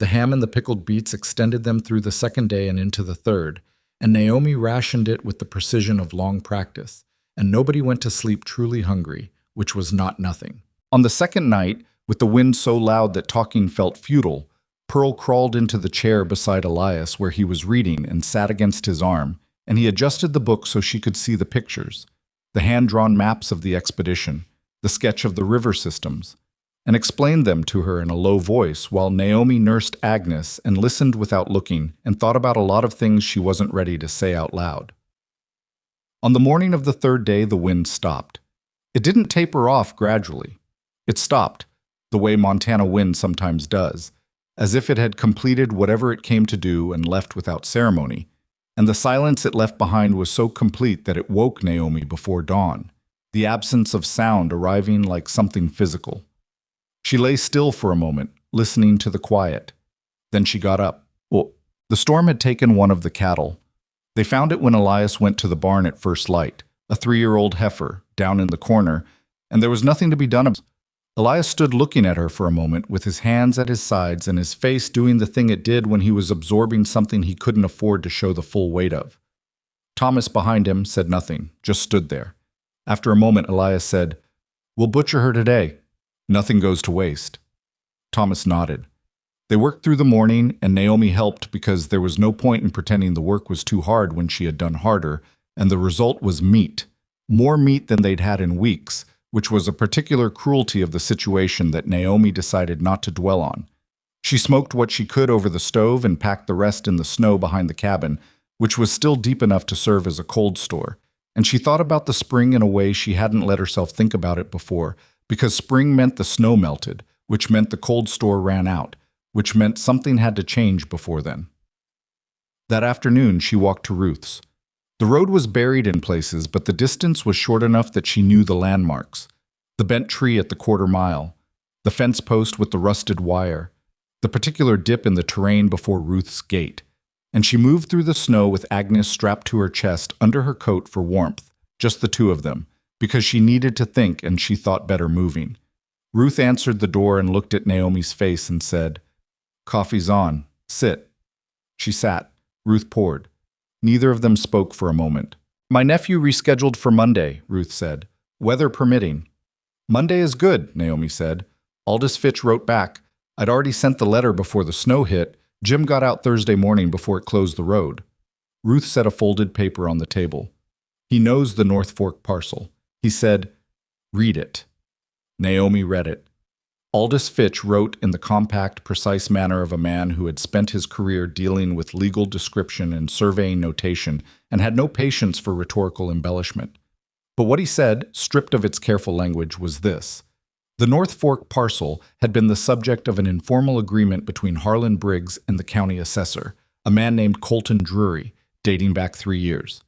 The ham and the pickled beets extended them through the second day and into the third, and Naomi rationed it with the precision of long practice, and nobody went to sleep truly hungry, which was not nothing. On the second night, with the wind so loud that talking felt futile, Pearl crawled into the chair beside Elias where he was reading and sat against his arm, and he adjusted the book so she could see the pictures, the hand-drawn maps of the expedition, the sketch of the river systems, and explained them to her in a low voice while Naomi nursed Agnes and listened without looking and thought about a lot of things she wasn't ready to say out loud. On the morning of the third day, the wind stopped. It didn't taper off gradually. It stopped, the way Montana wind sometimes does, as if it had completed whatever it came to do and left without ceremony, and the silence it left behind was so complete that it woke Naomi before dawn, the absence of sound arriving like something physical. She lay still for a moment, listening to the quiet. Then she got up. The storm had taken one of the cattle. They found it when Elias went to the barn at first light, a 3-year-old heifer, down in the corner, and there was nothing to be done about it. Elias stood looking at her for a moment with his hands at his sides and his face doing the thing it did when he was absorbing something he couldn't afford to show the full weight of. Thomas behind him said nothing, just stood there. After a moment, Elias said, We'll butcher her today. Nothing goes to waste. Thomas nodded. They worked through the morning, and Naomi helped because there was no point in pretending the work was too hard when she had done harder, and the result was meat. More meat than they'd had in weeks, which was a particular cruelty of the situation that Naomi decided not to dwell on. She smoked what she could over the stove and packed the rest in the snow behind the cabin, which was still deep enough to serve as a cold store. And she thought about the spring in a way she hadn't let herself think about it before, because spring meant the snow melted, which meant the cold store ran out, which meant something had to change before then. That afternoon, she walked to Ruth's. The road was buried in places, but the distance was short enough that she knew the landmarks. The bent tree at the quarter mile, the fence post with the rusted wire, the particular dip in the terrain before Ruth's gate. And she moved through the snow with Agnes strapped to her chest under her coat for warmth, just the two of them, because she needed to think and she thought better moving. Ruth answered the door and looked at Naomi's face and said, "Coffee's on. Sit." She sat. Ruth poured. Neither of them spoke for a moment. "My nephew rescheduled for Monday," Ruth said. "Weather permitting." "Monday is good," Naomi said. Aldous Fitch wrote back, "I'd already sent the letter before the snow hit. Jim got out Thursday morning before it closed the road." Ruth set a folded paper on the table. "He knows the North Fork parcel." He said, "Read it." Naomi read it. Aldous Fitch wrote in the compact, precise manner of a man who had spent his career dealing with legal description and surveying notation and had no patience for rhetorical embellishment. But what he said, stripped of its careful language, was this. The North Fork parcel had been the subject of an informal agreement between Harlan Briggs and the county assessor, a man named Colton Drury, dating back 3 years.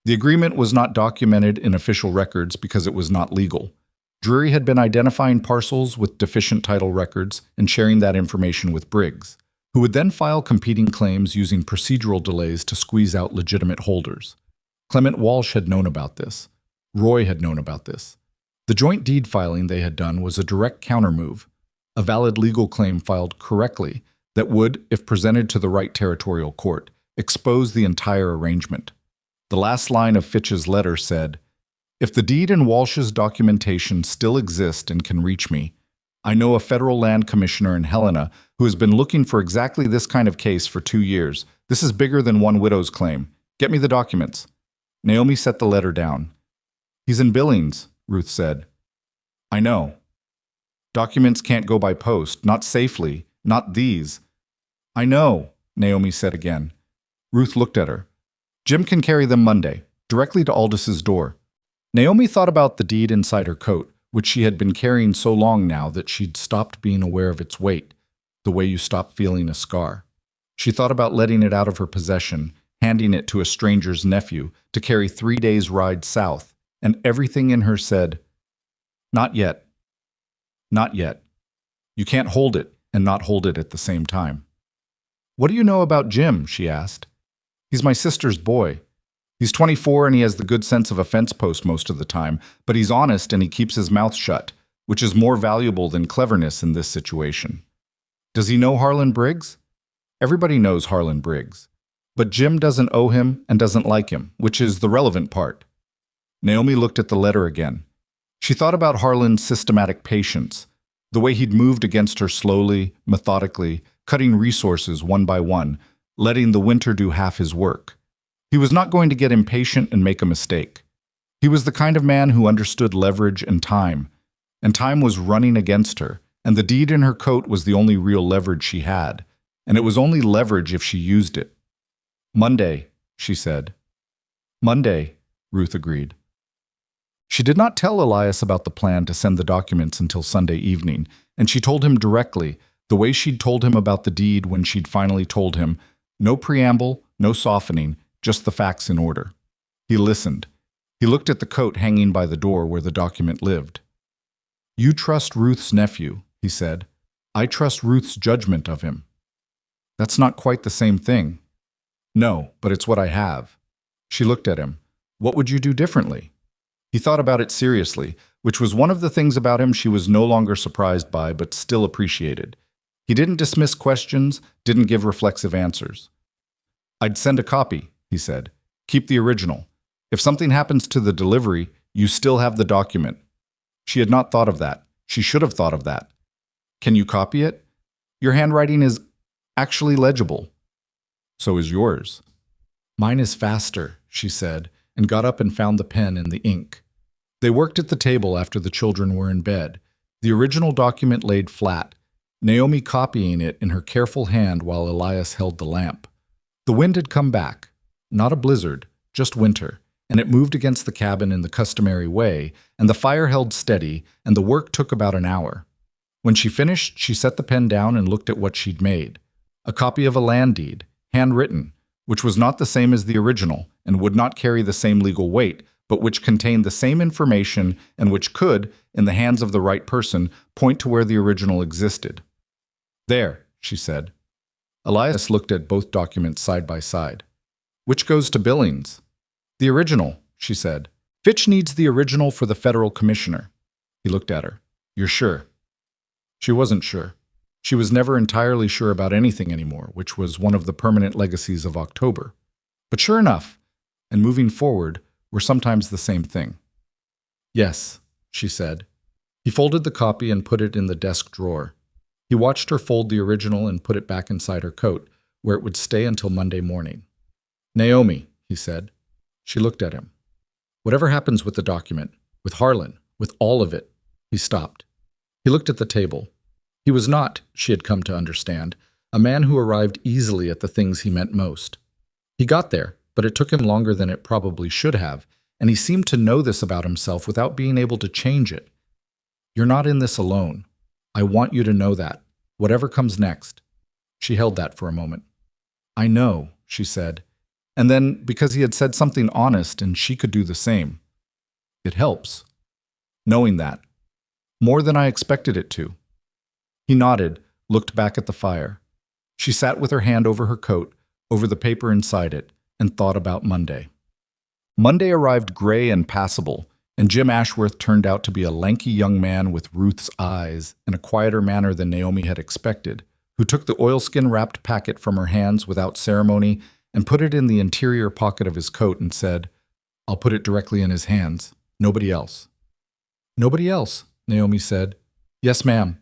The agreement was not documented in official records because it was not legal. Drury had been identifying parcels with deficient title records and sharing that information with Briggs, who would then file competing claims using procedural delays to squeeze out legitimate holders. Clement Walsh had known about this. Roy had known about this. The joint deed filing they had done was a direct countermove, a valid legal claim filed correctly that would, if presented to the right territorial court, expose the entire arrangement. The last line of Fitch's letter said, "If the deed and Walsh's documentation still exist and can reach me, I know a federal land commissioner in Helena who has been looking for exactly this kind of case for 2 years. This is bigger than one widow's claim. Get me the documents." Naomi set the letter down. "He's in Billings," Ruth said. "I know. Documents can't go by post, not safely, not these." "I know," Naomi said again. Ruth looked at her. "Jim can carry them Monday, directly to Aldis's door." Naomi thought about the deed inside her coat, which she had been carrying so long now that she'd stopped being aware of its weight, the way you stop feeling a scar. She thought about letting it out of her possession, handing it to a stranger's nephew to carry 3 days' ride south, and everything in her said, "Not yet. Not yet. You can't hold it and not hold it at the same time." "What do you know about Jim?" she asked. "He's my sister's boy. He's 24 and he has the good sense of a fence post most of the time, but he's honest and he keeps his mouth shut, which is more valuable than cleverness in this situation." "Does he know Harlan Briggs?" "Everybody knows Harlan Briggs. But Jim doesn't owe him and doesn't like him, which is the relevant part." Naomi looked at the letter again. She thought about Harlan's systematic patience, the way he'd moved against her slowly, methodically, cutting resources one by one, letting the winter do half his work. He was not going to get impatient and make a mistake. He was the kind of man who understood leverage and time was running against her, and the deed in her coat was the only real leverage she had, and it was only leverage if she used it. "Monday," she said. "Monday," Ruth agreed. She did not tell Elias about the plan to send the documents until Sunday evening, and she told him directly, the way she'd told him about the deed when she'd finally told him, no preamble, no softening, just the facts in order. He listened. He looked at the coat hanging by the door where the document lived. "You trust Ruth's nephew," he said. "I trust Ruth's judgment of him." "That's not quite the same thing." "No, but it's what I have." She looked at him. "What would you do differently?" He thought about it seriously, which was one of the things about him she was no longer surprised by but still appreciated. He didn't dismiss questions, didn't give reflexive answers. "I'd send a copy," he said. "Keep the original. If something happens to the delivery, you still have the document." She had not thought of that. She should have thought of that. "Can you copy it? Your handwriting is actually legible." "So is yours." "Mine is faster," she said, and got up and found the pen and the ink. They worked at the table after the children were in bed. The original document laid flat, Naomi copying it in her careful hand while Elias held the lamp. The wind had come back. Not a blizzard, just winter, and it moved against the cabin in the customary way, and the fire held steady, and the work took about an hour. When she finished, she set the pen down and looked at what she'd made. A copy of a land deed, handwritten, which was not the same as the original and would not carry the same legal weight, but which contained the same information and which could, in the hands of the right person, point to where the original existed. "There," she said. Elias looked at both documents side by side. "Which goes to Billings?" "The original," she said. "Fitch needs the original for the federal commissioner." He looked at her. "You're sure?" She wasn't sure. She was never entirely sure about anything anymore, which was one of the permanent legacies of October. But sure enough, and moving forward, were sometimes the same thing. "Yes," she said. He folded the copy and put it in the desk drawer. He watched her fold the original and put it back inside her coat, where it would stay until Monday morning. "Naomi," he said. She looked at him. "Whatever happens with the document, with Harlan, with all of it," he stopped. He looked at the table. He was not, she had come to understand, a man who arrived easily at the things he meant most. He got there, but it took him longer than it probably should have, and he seemed to know this about himself without being able to change it. "You're not in this alone. I want you to know that, whatever comes next." She held that for a moment. "I know," she said, and then, because he had said something honest and she could do the same. "It helps. Knowing that. More than I expected it to." He nodded, looked back at the fire. She sat with her hand over her coat, over the paper inside it, and thought about Monday. Monday arrived gray and passable, and Jim Ashworth turned out to be a lanky young man with Ruth's eyes in a quieter manner than Naomi had expected, who took the oilskin-wrapped packet from her hands without ceremony and put it in the interior pocket of his coat and said, "I'll put it directly in his hands. Nobody else." "Nobody else," Naomi said. "Yes, ma'am."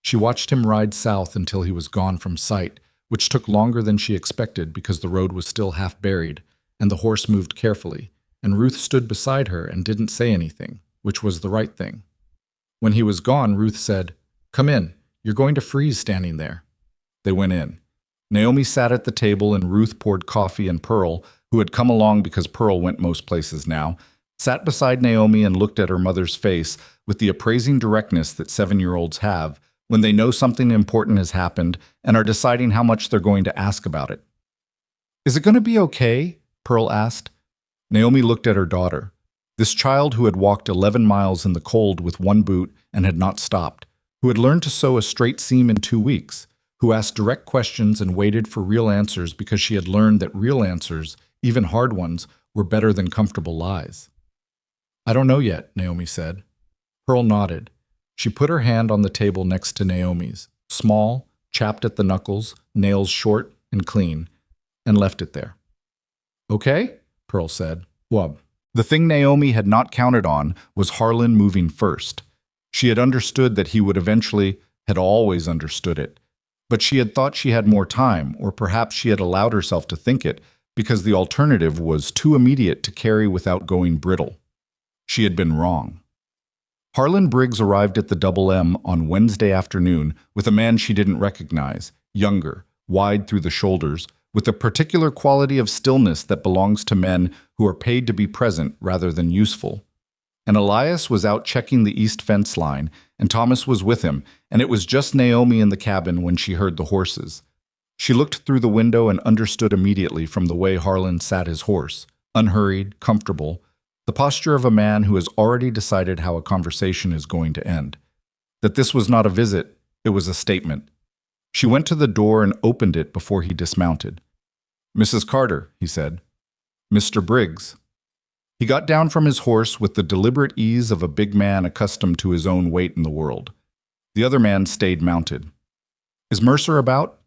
She watched him ride south until he was gone from sight, which took longer than she expected because the road was still half buried, and the horse moved carefully, and Ruth stood beside her and didn't say anything, which was the right thing. When he was gone, Ruth said, "Come in. You're going to freeze standing there." They went in. Naomi sat at the table and Ruth poured coffee, and Pearl, who had come along because Pearl went most places now, sat beside Naomi and looked at her mother's face with the appraising directness that 7-year-olds have when they know something important has happened and are deciding how much they're going to ask about it. "Is it going to be okay?" Pearl asked. Naomi looked at her daughter, this child who had walked 11 miles in the cold with one boot and had not stopped, who had learned to sew a straight seam in 2 weeks, who asked direct questions and waited for real answers because she had learned that real answers, even hard ones, were better than comfortable lies. "I don't know yet," Naomi said. Pearl nodded. She put her hand on the table next to Naomi's, small, chapped at the knuckles, nails short and clean, and left it there. "Okay?" Pearl said. "Wub." The thing Naomi had not counted on was Harlan moving first. She had understood that he would eventually, had always understood it, but she had thought she had more time, or perhaps she had allowed herself to think it, because the alternative was too immediate to carry without going brittle. She had been wrong. Harlan Briggs arrived at the Double M on Wednesday afternoon with a man she didn't recognize, younger, wide through the shoulders, with a particular quality of stillness that belongs to men who are paid to be present rather than useful. And Elias was out checking the east fence line, and Thomas was with him, and it was just Naomi in the cabin when she heard the horses. She looked through the window and understood immediately from the way Harlan sat his horse, unhurried, comfortable, the posture of a man who has already decided how a conversation is going to end. That this was not a visit, it was a statement. She went to the door and opened it before he dismounted. "Mrs. Carter," he said. "Mr. Briggs." He got down from his horse with the deliberate ease of a big man accustomed to his own weight in the world. The other man stayed mounted. "Is Mercer about?"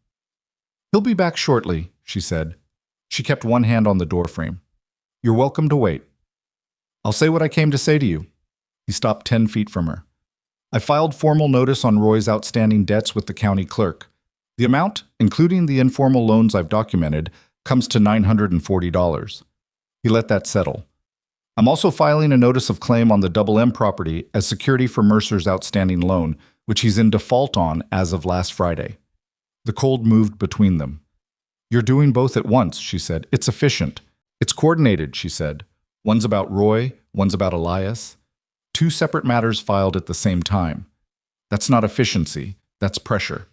"He'll be back shortly," she said. She kept one hand on the doorframe. "You're welcome to wait." "I'll say what I came to say to you." He stopped 10 feet from her. "I filed formal notice on Roy's outstanding debts with the county clerk. The amount, including the informal loans I've documented, comes to $940. He let that settle. "I'm also filing a notice of claim on the Double M property as security for Mercer's outstanding loan, which he's in default on as of last Friday." The cold moved between them. "You're doing both at once," she said. "It's efficient. It's coordinated," she said. "One's about Roy, one's about Elias. 2 separate matters filed at the same time. That's not efficiency, that's pressure."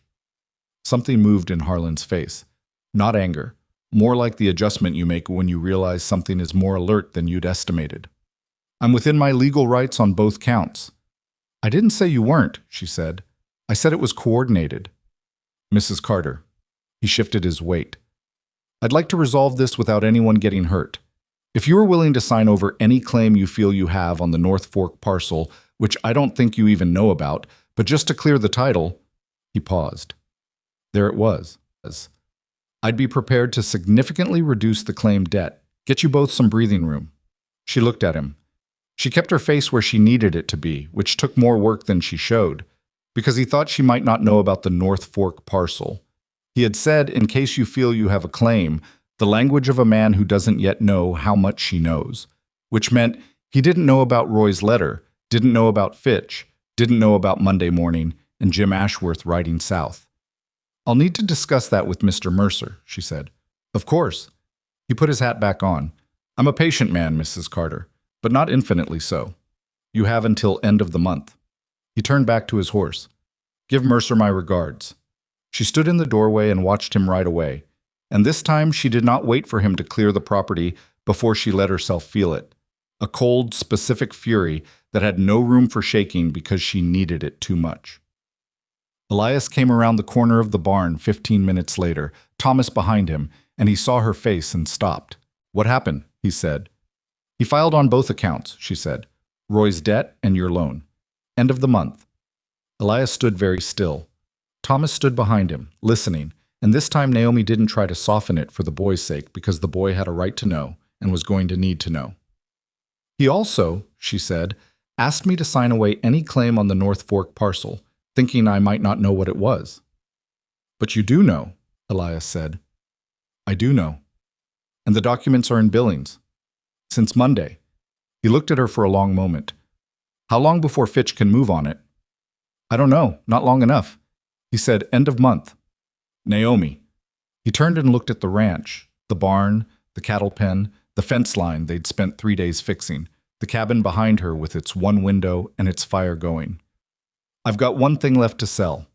Something moved in Harlan's face. Not anger, more like the adjustment you make when you realize something is more alert than you'd estimated. I'm within my legal rights on both counts. I didn't say you weren't, she said. I said it was coordinated. Mrs. Carter. He shifted his weight. I'd like to resolve this without anyone getting hurt. If you are willing to sign over any claim you feel you have on the North Fork parcel, which I don't think you even know about, but just to clear the title, he paused. There it was. I'd be prepared to significantly reduce the claim debt, get you both some breathing room. She looked at him. She kept her face where she needed it to be, which took more work than she showed, because he thought she might not know about the North Fork parcel. He had said, in case you feel you have a claim, the language of a man who doesn't yet know how much she knows, which meant he didn't know about Roy's letter, didn't know about Fitch, didn't know about Monday morning, and Jim Ashworth riding south. I'll need to discuss that with Mr. Mercer, she said. Of course. He put his hat back on. I'm a patient man, Mrs. Carter, but not infinitely so. You have until end of the month. He turned back to his horse. Give Mercer my regards. She stood in the doorway and watched him ride away, and this time she did not wait for him to clear the property before she let herself feel it. A cold, specific fury that had no room for shaking because she needed it too much. Elias came around the corner of the barn 15 minutes later, Thomas behind him, and he saw her face and stopped. What happened? He said. He filed on both accounts, she said. Roy's debt and your loan. End of the month. Elias stood very still. Thomas stood behind him, listening, and this time Naomi didn't try to soften it for the boy's sake because the boy had a right to know and was going to need to know. He also, she said, asked me to sign away any claim on the North Fork parcel, thinking I might not know what it was. But you do know, Elias said. I do know. And the documents are in Billings. Since Monday. He looked at her for a long moment. How long before Fitch can move on it? I don't know, not long enough. He said, end of month. Naomi. He turned and looked at the ranch, the barn, the cattle pen, the fence line they'd spent 3 days fixing, the cabin behind her with its one window and its fire going. I've got one thing left to sell.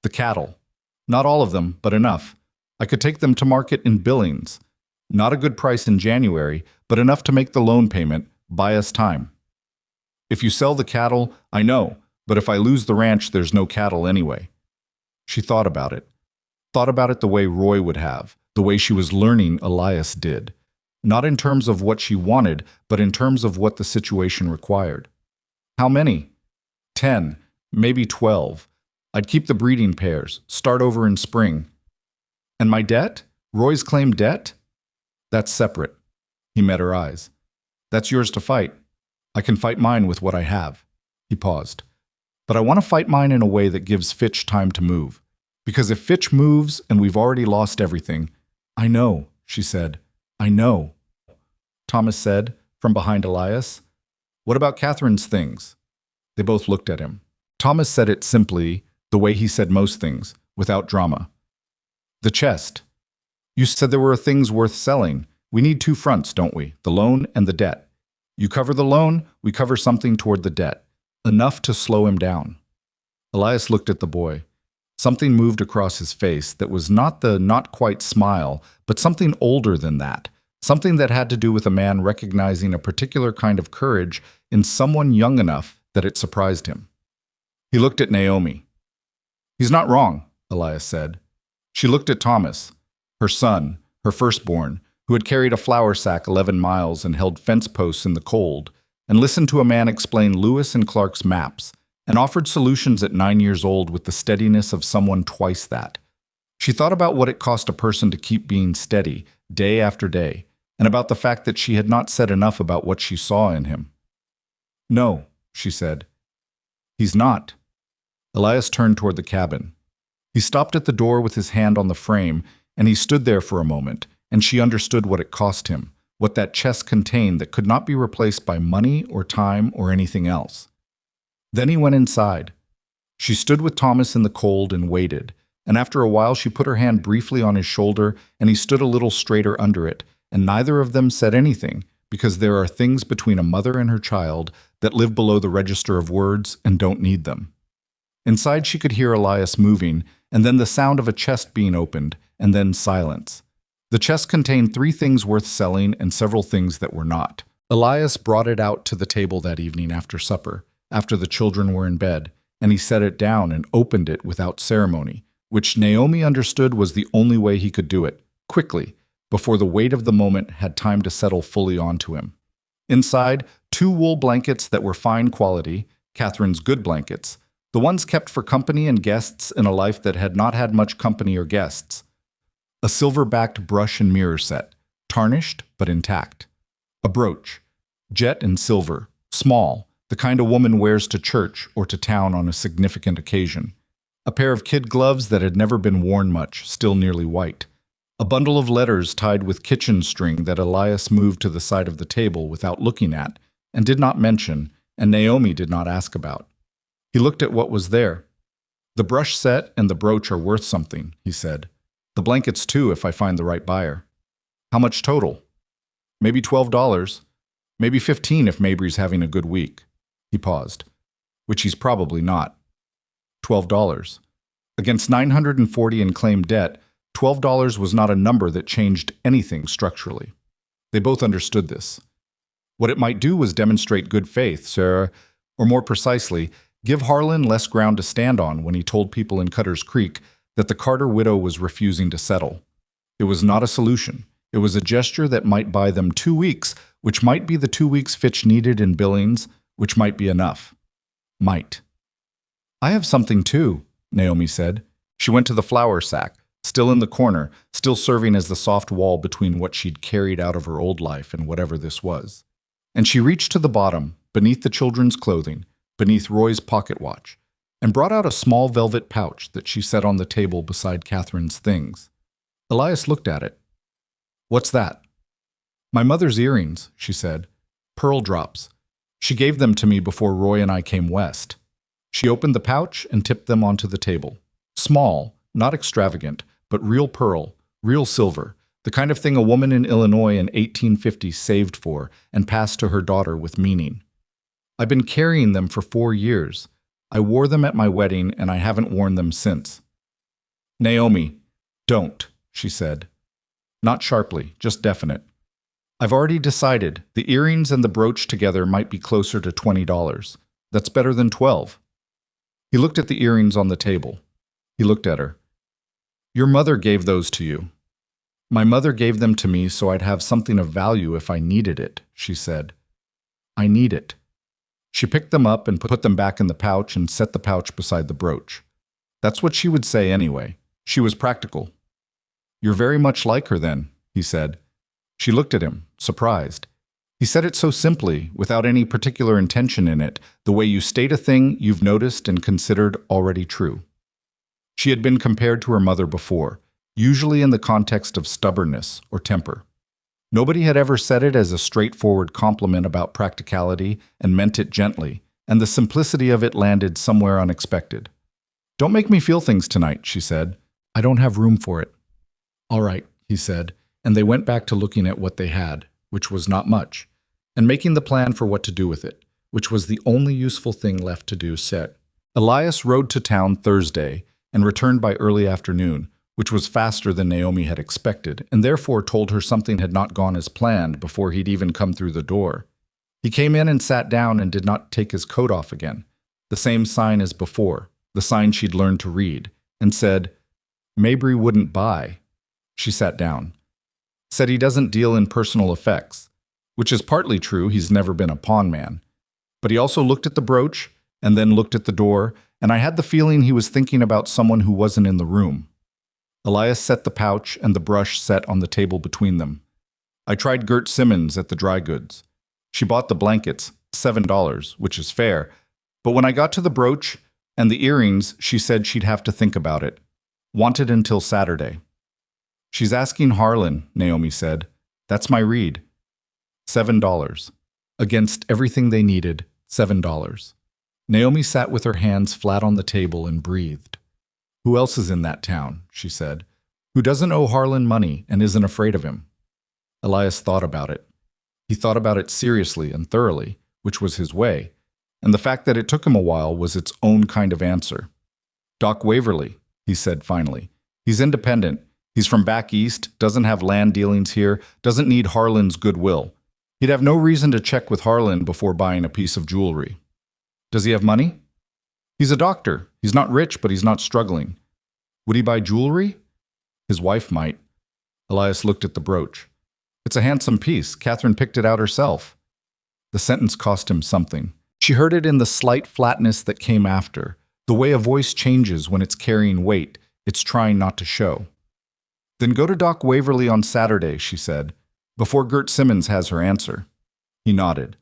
The cattle. Not all of them, but enough. I could take them to market in Billings. Not a good price in January, but enough to make the loan payment, buy us time. If you sell the cattle, I know, but if I lose the ranch, there's no cattle anyway. She thought about it. Thought about it the way Roy would have, the way she was learning Elias did. Not in terms of what she wanted, but in terms of what the situation required. How many? 10, maybe 12. I'd keep the breeding pairs, start over in spring. And my debt? Roy's claimed debt? That's separate. He met her eyes. That's yours to fight. I can fight mine with what I have. He paused. But I want to fight mine in a way that gives Fitch time to move. Because if Fitch moves and we've already lost everything, I know, she said. I know. Thomas said, from behind Elias. What about Catherine's things? They both looked at him. Thomas said it simply, the way he said most things, without drama. The chest. You said there were things worth selling. We need two fronts, don't we? The loan and the debt. You cover the loan, we cover something toward the debt. Enough to slow him down. Elias looked at the boy. Something moved across his face that was not the not-quite smile, but something older than that. Something that had to do with a man recognizing a particular kind of courage in someone young enough that it surprised him. He looked at Naomi. He's not wrong, Elias said. She looked at Thomas, her son, her firstborn, who had carried a flour sack 11 miles and held fence posts in the cold, and listened to a man explain Lewis and Clark's maps, and offered solutions at 9 years old with the steadiness of someone twice that. She thought about what it cost a person to keep being steady, day after day, and about the fact that she had not said enough about what she saw in him. No, she said. He's not. Elias turned toward the cabin. He stopped at the door with his hand on the frame, and he stood there for a moment, and she understood what it cost him, what that chest contained that could not be replaced by money or time or anything else. Then he went inside. She stood with Thomas in the cold and waited, and after a while she put her hand briefly on his shoulder, and he stood a little straighter under it, and neither of them said anything, because there are things between a mother and her child that live below the register of words and don't need them. Inside she could hear Elias moving, and then the sound of a chest being opened, and then silence. The chest contained 3 things worth selling and several things that were not. Elias brought it out to the table that evening after supper, after the children were in bed, and he set it down and opened it without ceremony, which Naomi understood was the only way he could do it, quickly, before the weight of the moment had time to settle fully onto him. Inside, 2 wool blankets that were fine quality, Catherine's good blankets, the ones kept for company and guests in a life that had not had much company or guests. A silver-backed brush and mirror set, tarnished but intact. A brooch, jet and silver, small, the kind a woman wears to church or to town on a significant occasion. A pair of kid gloves that had never been worn much, still nearly white. A bundle of letters tied with kitchen string that Elias moved to the side of the table without looking at, and did not mention, and Naomi did not ask about. He looked at what was there. "The brush set and the brooch are worth something," he said. "The blankets too, if I find the right buyer." "How much total?" "Maybe $12. Maybe 15 if Mabry's having a good week." He paused. "Which he's probably not." $12. Against 940 in claimed debt, $12 was not a number that changed anything structurally. They both understood this. What it might do was demonstrate good faith, sir, or more precisely, give Harlan less ground to stand on when he told people in Cutter's Creek that the Carter widow was refusing to settle. It was not a solution. It was a gesture that might buy them 2 weeks, which might be the 2 weeks Fitch needed in Billings, which might be enough. Might. "I have something too," Naomi said. She went to the flour sack, still in the corner, still serving as the soft wall between what she'd carried out of her old life and whatever this was. And she reached to the bottom, beneath the children's clothing, beneath Roy's pocket watch, and brought out a small velvet pouch that she set on the table beside Catherine's things. Elias looked at it. "What's that?" "My mother's earrings," she said. "Pearl drops. She gave them to me before Roy and I came west." She opened the pouch and tipped them onto the table. Small, not extravagant, but real pearl, real silver, the kind of thing a woman in Illinois in 1850 saved for and passed to her daughter with meaning. "I've been carrying them for 4 years. I wore them at my wedding and I haven't worn them since." "Naomi, don't," she said. Not sharply, just definite. "I've already decided the earrings and the brooch together might be closer to $20. That's better than 12. He looked at the earrings on the table. He looked at her. "Your mother gave those to you." "My mother gave them to me so I'd have something of value if I needed it," she said. "I need it." She picked them up and put them back in the pouch and set the pouch beside the brooch. That's what she would say anyway. She was practical. "You're very much like her then," he said. She looked at him, surprised. He said it so simply, without any particular intention in it, the way you state a thing you've noticed and considered already true. She had been compared to her mother before, usually in the context of stubbornness or temper. Nobody had ever said it as a straightforward compliment about practicality and meant it gently, and the simplicity of it landed somewhere unexpected. "Don't make me feel things tonight," she said. "I don't have room for it." "All right," he said, and they went back to looking at what they had, which was not much, and making the plan for what to do with it, which was the only useful thing left to do set. Elias rode to town Thursday and returned by early afternoon, which was faster than Naomi had expected, and therefore told her something had not gone as planned before he'd even come through the door. He came in and sat down and did not take his coat off again, the same sign as before, the sign she'd learned to read, and said, "Mabry wouldn't buy." She sat down. "Said he doesn't deal in personal effects," which is partly true, he's never been a pawn man. But he also looked at the brooch, and then looked at the door, and I had the feeling he was thinking about someone who wasn't in the room. Elias set the pouch and the brush set on the table between them. "I tried Gert Simmons at the dry goods. She bought the blankets, $7, which is fair, but when I got to the brooch and the earrings, she said she'd have to think about it. Wanted until Saturday." "She's asking Harlan," Naomi said. "That's my read." $7. Against everything they needed, $7. Naomi sat with her hands flat on the table and breathed. "Who else is in that town?" she said. "Who doesn't owe Harlan money and isn't afraid of him?" Elias thought about it. He thought about it seriously and thoroughly, which was his way, and the fact that it took him a while was its own kind of answer. "Doc Waverly," he said finally. "He's independent. He's from back east, doesn't have land dealings here, doesn't need Harlan's goodwill. He'd have no reason to check with Harlan before buying a piece of jewelry. Does he have money? He's a doctor. He's not rich, but he's not struggling. Would he buy jewelry? His wife might. Elias looked at the brooch. It's a handsome piece. Catherine picked it out herself. The sentence cost him something. She heard it in the slight flatness that came after, the way a voice changes when it's carrying weight, it's trying not to show. Then go to Doc Waverly on Saturday, she said, before Gert Simmons has her answer. He nodded.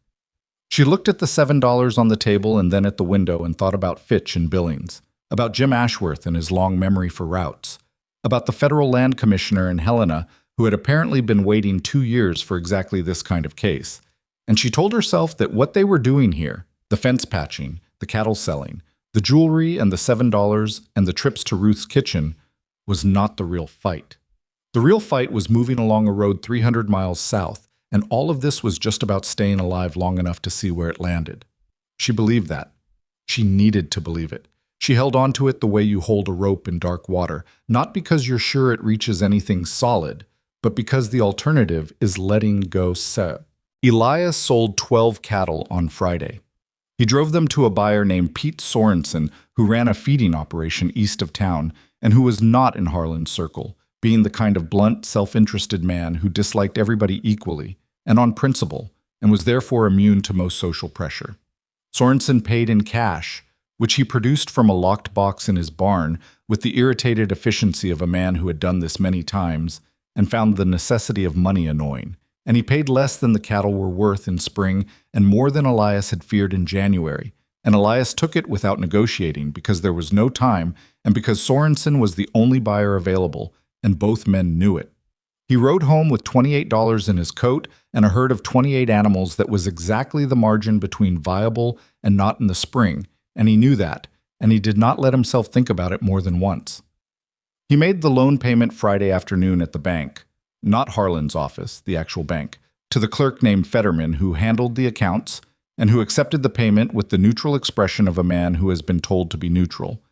She looked at the $7 on the table and then at the window and thought about Fitch and Billings, about Jim Ashworth and his long memory for routes, about the federal land commissioner and Helena, who had apparently been waiting 2 years for exactly this kind of case. And she told herself that what they were doing here, the fence patching, the cattle selling, the jewelry and the $7 and the trips to Ruth's kitchen, was not the real fight. The real fight was moving along a road 300 miles south, and all of this was just about staying alive long enough to see where it landed. She believed that. She needed to believe it. She held on to it the way you hold a rope in dark water, not because you're sure it reaches anything solid, but because the alternative is letting go. Elias sold 12 cattle on Friday. He drove them to a buyer named Pete Sorensen, who ran a feeding operation east of town and who was not in Harlan's circle, being the kind of blunt, self-interested man who disliked everybody equally and on principle, and was therefore immune to most social pressure. Sorensen paid in cash, which he produced from a locked box in his barn with the irritated efficiency of a man who had done this many times and found the necessity of money annoying. And he paid less than the cattle were worth in spring and more than Elias had feared in January. And Elias took it without negotiating because there was no time and because Sorensen was the only buyer available, and both men knew it. He rode home with $28 in his coat and a herd of 28 animals that was exactly the margin between viable and not in the spring, and he knew that, and he did not let himself think about it more than once. He made the loan payment Friday afternoon at the bank, not Harlan's office, the actual bank, to the clerk named Fetterman who handled the accounts and who accepted the payment with the neutral expression of a man who has been told to be neutral.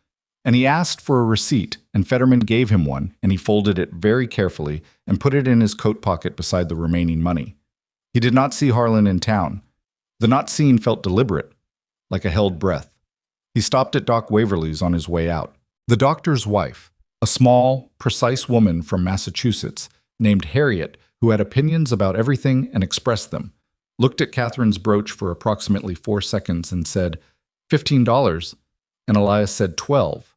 And he asked for a receipt, and Fetterman gave him one, and he folded it very carefully and put it in his coat pocket beside the remaining money. He did not see Harlan in town. The not seeing felt deliberate, like a held breath. He stopped at Doc Waverly's on his way out. The doctor's wife, a small, precise woman from Massachusetts, named Harriet, who had opinions about everything and expressed them, looked at Catherine's brooch for approximately 4 seconds and said, $15, and Elias said 12.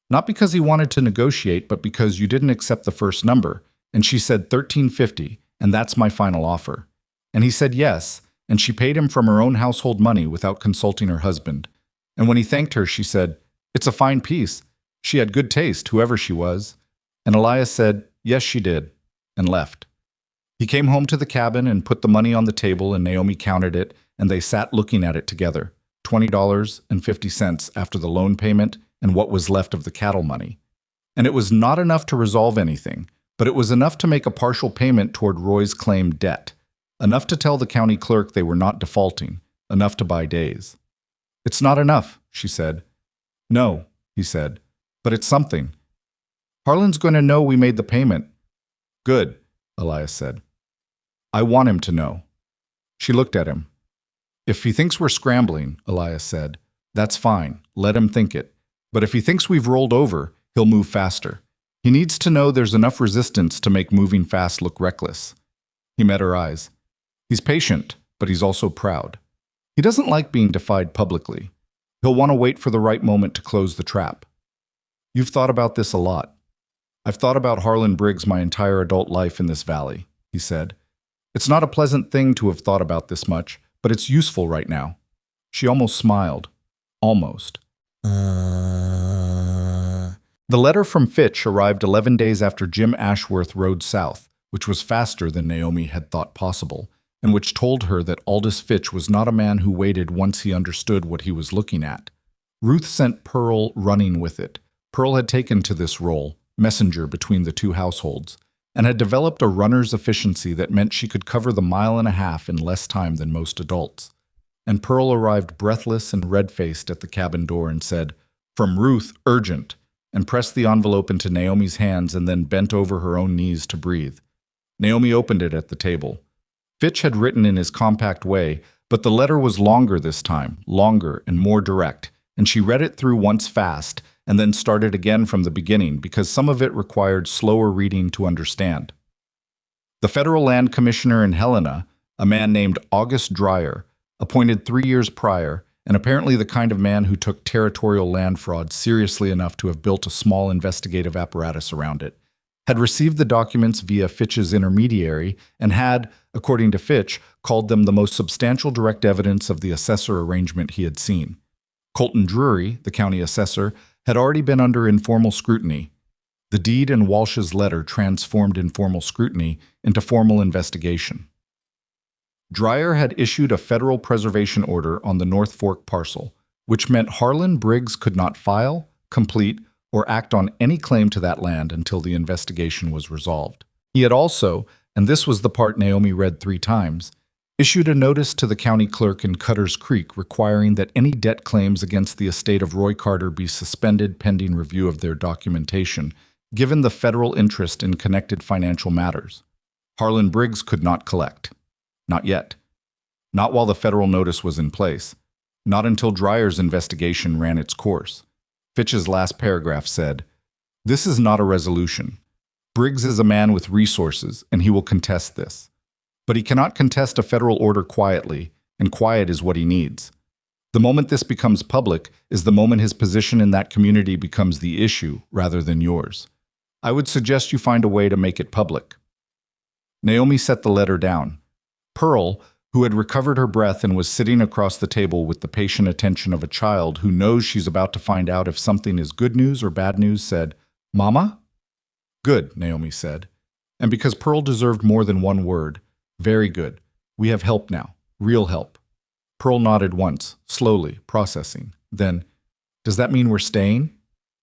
Not because he wanted to negotiate, but because you didn't accept the first number, and she said $13.50, and that's my final offer. And he said yes, and she paid him from her own household money without consulting her husband. And when he thanked her, she said, "It's a fine piece. She had good taste, whoever she was." And Elias said, "Yes, she did," and left. He came home to the cabin and put the money on the table, and Naomi counted it, and they sat looking at it together, $20.50 after the loan payment and what was left of the cattle money. And it was not enough to resolve anything, but it was enough to make a partial payment toward Roy's claimed debt, enough to tell the county clerk they were not defaulting, enough to buy days. "It's not enough," she said. "No," he said, "but it's something. Harlan's going to know we made the payment." "Good," Elias said. "I want him to know." She looked at him. "If he thinks we're scrambling," Elias said, "that's fine. Let him think it. But if he thinks we've rolled over, he'll move faster. He needs to know there's enough resistance to make moving fast look reckless." He met her eyes. He's patient, but he's also proud. He doesn't like being defied publicly. He'll want to wait for the right moment to close the trap. "You've thought about this a lot." "I've thought about Harlan Briggs my entire adult life in this valley," he said. "It's not a pleasant thing to have thought about this much, but it's useful right now." She almost smiled. Almost. The letter from Fitch arrived 11 days after Jim Ashworth rode south, which was faster than Naomi had thought possible, and which told her that Aldous Fitch was not a man who waited once he understood what he was looking at. Ruth sent Pearl running with it. Pearl had taken to this role, messenger between the two households, and had developed a runner's efficiency that meant she could cover the 1.5 miles in less time than most adults. And Pearl arrived breathless and red-faced at the cabin door and said, "From Ruth, urgent." and pressed the envelope into Naomi's hands and then bent over her own knees to breathe. Naomi opened it at the table. Fitch had written in his compact way, but the letter was longer this time, longer and more direct, and she read it through once fast and then started again from the beginning because some of it required slower reading to understand. The federal land commissioner in Helena, a man named August Dreyer, appointed 3 years prior, and apparently the kind of man who took territorial land fraud seriously enough to have built a small investigative apparatus around it, had received the documents via Fitch's intermediary and had, according to Fitch, called them the most substantial direct evidence of the assessor arrangement he had seen. Colton Drury, the county assessor, had already been under informal scrutiny. The deed in Walsh's letter transformed informal scrutiny into formal investigation. Dreyer had issued a federal preservation order on the North Fork parcel, which meant Harlan Briggs could not file, complete, or act on any claim to that land until the investigation was resolved. He had also, and this was the part Naomi read 3 times, issued a notice to the county clerk in Cutter's Creek requiring that any debt claims against the estate of Roy Carter be suspended pending review of their documentation, given the federal interest in connected financial matters. Harlan Briggs could not collect. Not yet. Not while the federal notice was in place. Not until Dreyer's investigation ran its course. Fitch's last paragraph said, "This is not a resolution. Briggs is a man with resources, and he will contest this. But he cannot contest a federal order quietly, and quiet is what he needs. The moment this becomes public is the moment his position in that community becomes the issue rather than yours. I would suggest you find a way to make it public." Naomi set the letter down. Pearl, who had recovered her breath and was sitting across the table with the patient attention of a child who knows she's about to find out if something is good news or bad news, said, "Mama?" "Good," Naomi said. And because Pearl deserved more than one word, "Very good. We have help now. Real help." Pearl nodded once, slowly, processing. Then, "Does that mean we're staying?"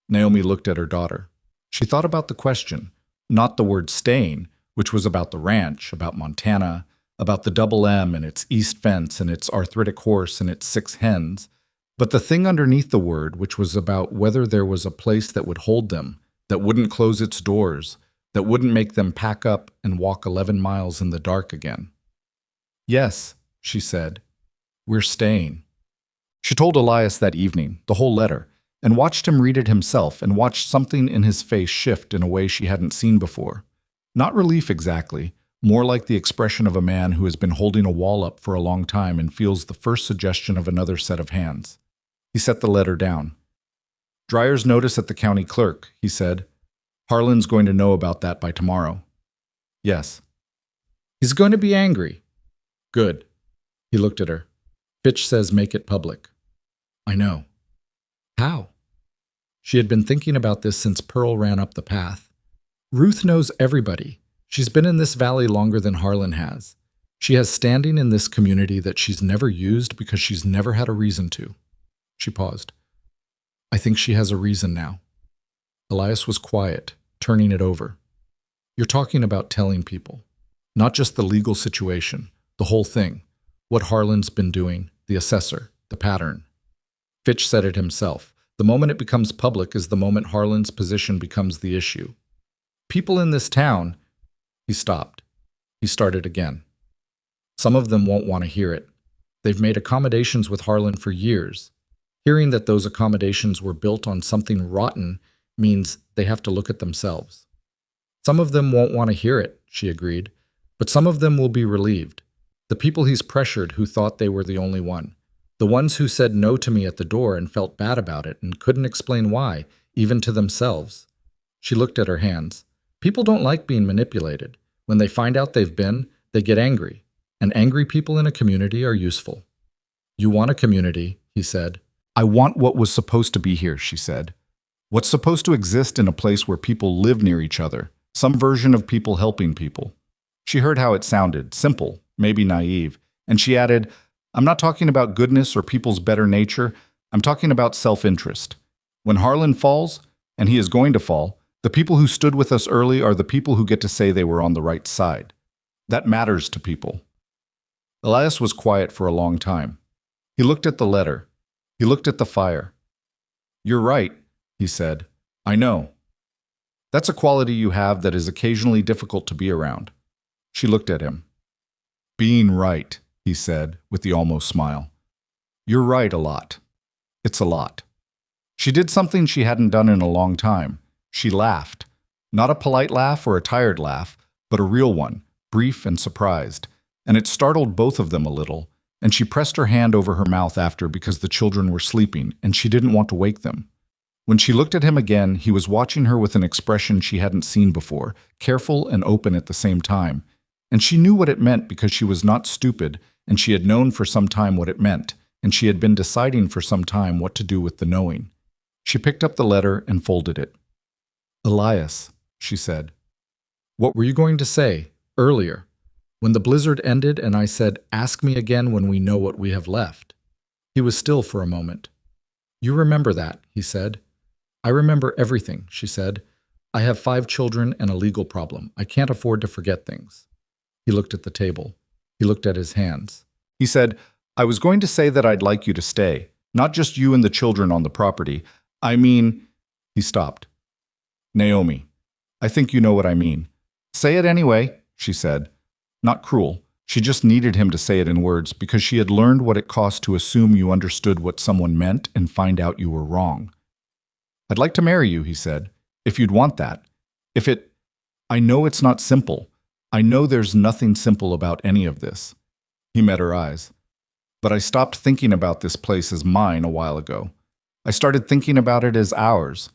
Naomi looked at her daughter. She thought about the question, not the word staying, which was about the ranch, about Montana, about the Double M and its east fence and its arthritic horse and its 6 hens, but the thing underneath the word, which was about whether there was a place that would hold them, that wouldn't close its doors, that wouldn't make them pack up and walk 11 miles in the dark again. "Yes," she said, "we're staying." She told Elias that evening, the whole letter, and watched him read it himself and watched something in his face shift in a way she hadn't seen before. Not relief exactly, more like the expression of a man who has been holding a wall up for a long time and feels the first suggestion of another set of hands. He set the letter down. "Dreyer's notice at the county clerk," he said. "Harlan's going to know about that by tomorrow." "Yes." "He's going to be angry." "Good." He looked at her. "Fitch says make it public." "I know." "How?" She had been thinking about this since Pearl ran up the path. "Ruth knows everybody. She's been in this valley longer than Harlan has. She has standing in this community that she's never used because she's never had a reason to." She paused. "I think she has a reason now." Elias was quiet, turning it over. "You're talking about telling people. Not just the legal situation, the whole thing. What Harlan's been doing, the assessor, the pattern." Fitch said it himself. The moment it becomes public is the moment Harlan's position becomes the issue. "People in this town..." He stopped. He started again. "Some of them won't want to hear it. They've made accommodations with Harlan for years. Hearing that those accommodations were built on something rotten means they have to look at themselves." "Some of them won't want to hear it," she agreed, "but some of them will be relieved. The people he's pressured who thought they were the only one. The ones who said no to me at the door and felt bad about it and couldn't explain why, even to themselves." She looked at her hands. "People don't like being manipulated. When they find out they've been, they get angry. And angry people in a community are useful." "You want a community," he said. "I want what was supposed to be here," she said. "What's supposed to exist in a place where people live near each other. Some version of people helping people." She heard how it sounded, simple, maybe naive, and she added, "I'm not talking about goodness or people's better nature. I'm talking about self-interest. When Harlan falls, and he is going to fall, the people who stood with us early are the people who get to say they were on the right side. That matters to people." Elias was quiet for a long time. He looked at the letter. He looked at the fire. "You're right," he said. I know. That's a quality you have that is occasionally difficult to be around. She looked at him. Being right, he said, with the almost smile. You're right a lot. It's a lot. She did something she hadn't done in a long time. She laughed. Not a polite laugh or a tired laugh, but a real one, brief and surprised. And it startled both of them a little, and she pressed her hand over her mouth after because the children were sleeping, and she didn't want to wake them. When she looked at him again, he was watching her with an expression she hadn't seen before, careful and open at the same time. And she knew what it meant because she was not stupid, and she had known for some time what it meant, and she had been deciding for some time what to do with the knowing. She picked up the letter and folded it. Elias, she said. What were you going to say earlier, when the blizzard ended and I said, ask me again when we know what we have left? He was still for a moment. You remember that, he said. I remember everything, she said. I have 5 children and a legal problem. I can't afford to forget things. He looked at the table. He looked at his hands. He said, I was going to say that I'd like you to stay, not just you and the children on the property. I mean, he stopped. Naomi, I think you know what I mean. Say it anyway, she said. Not cruel. She just needed him to say it in words because she had learned what it cost to assume you understood what someone meant and find out you were wrong. I'd like to marry you, he said, if you'd want that. I know it's not simple. I know there's nothing simple about any of this. He met her eyes. But I stopped thinking about this place as mine a while ago. I started thinking about it as ours.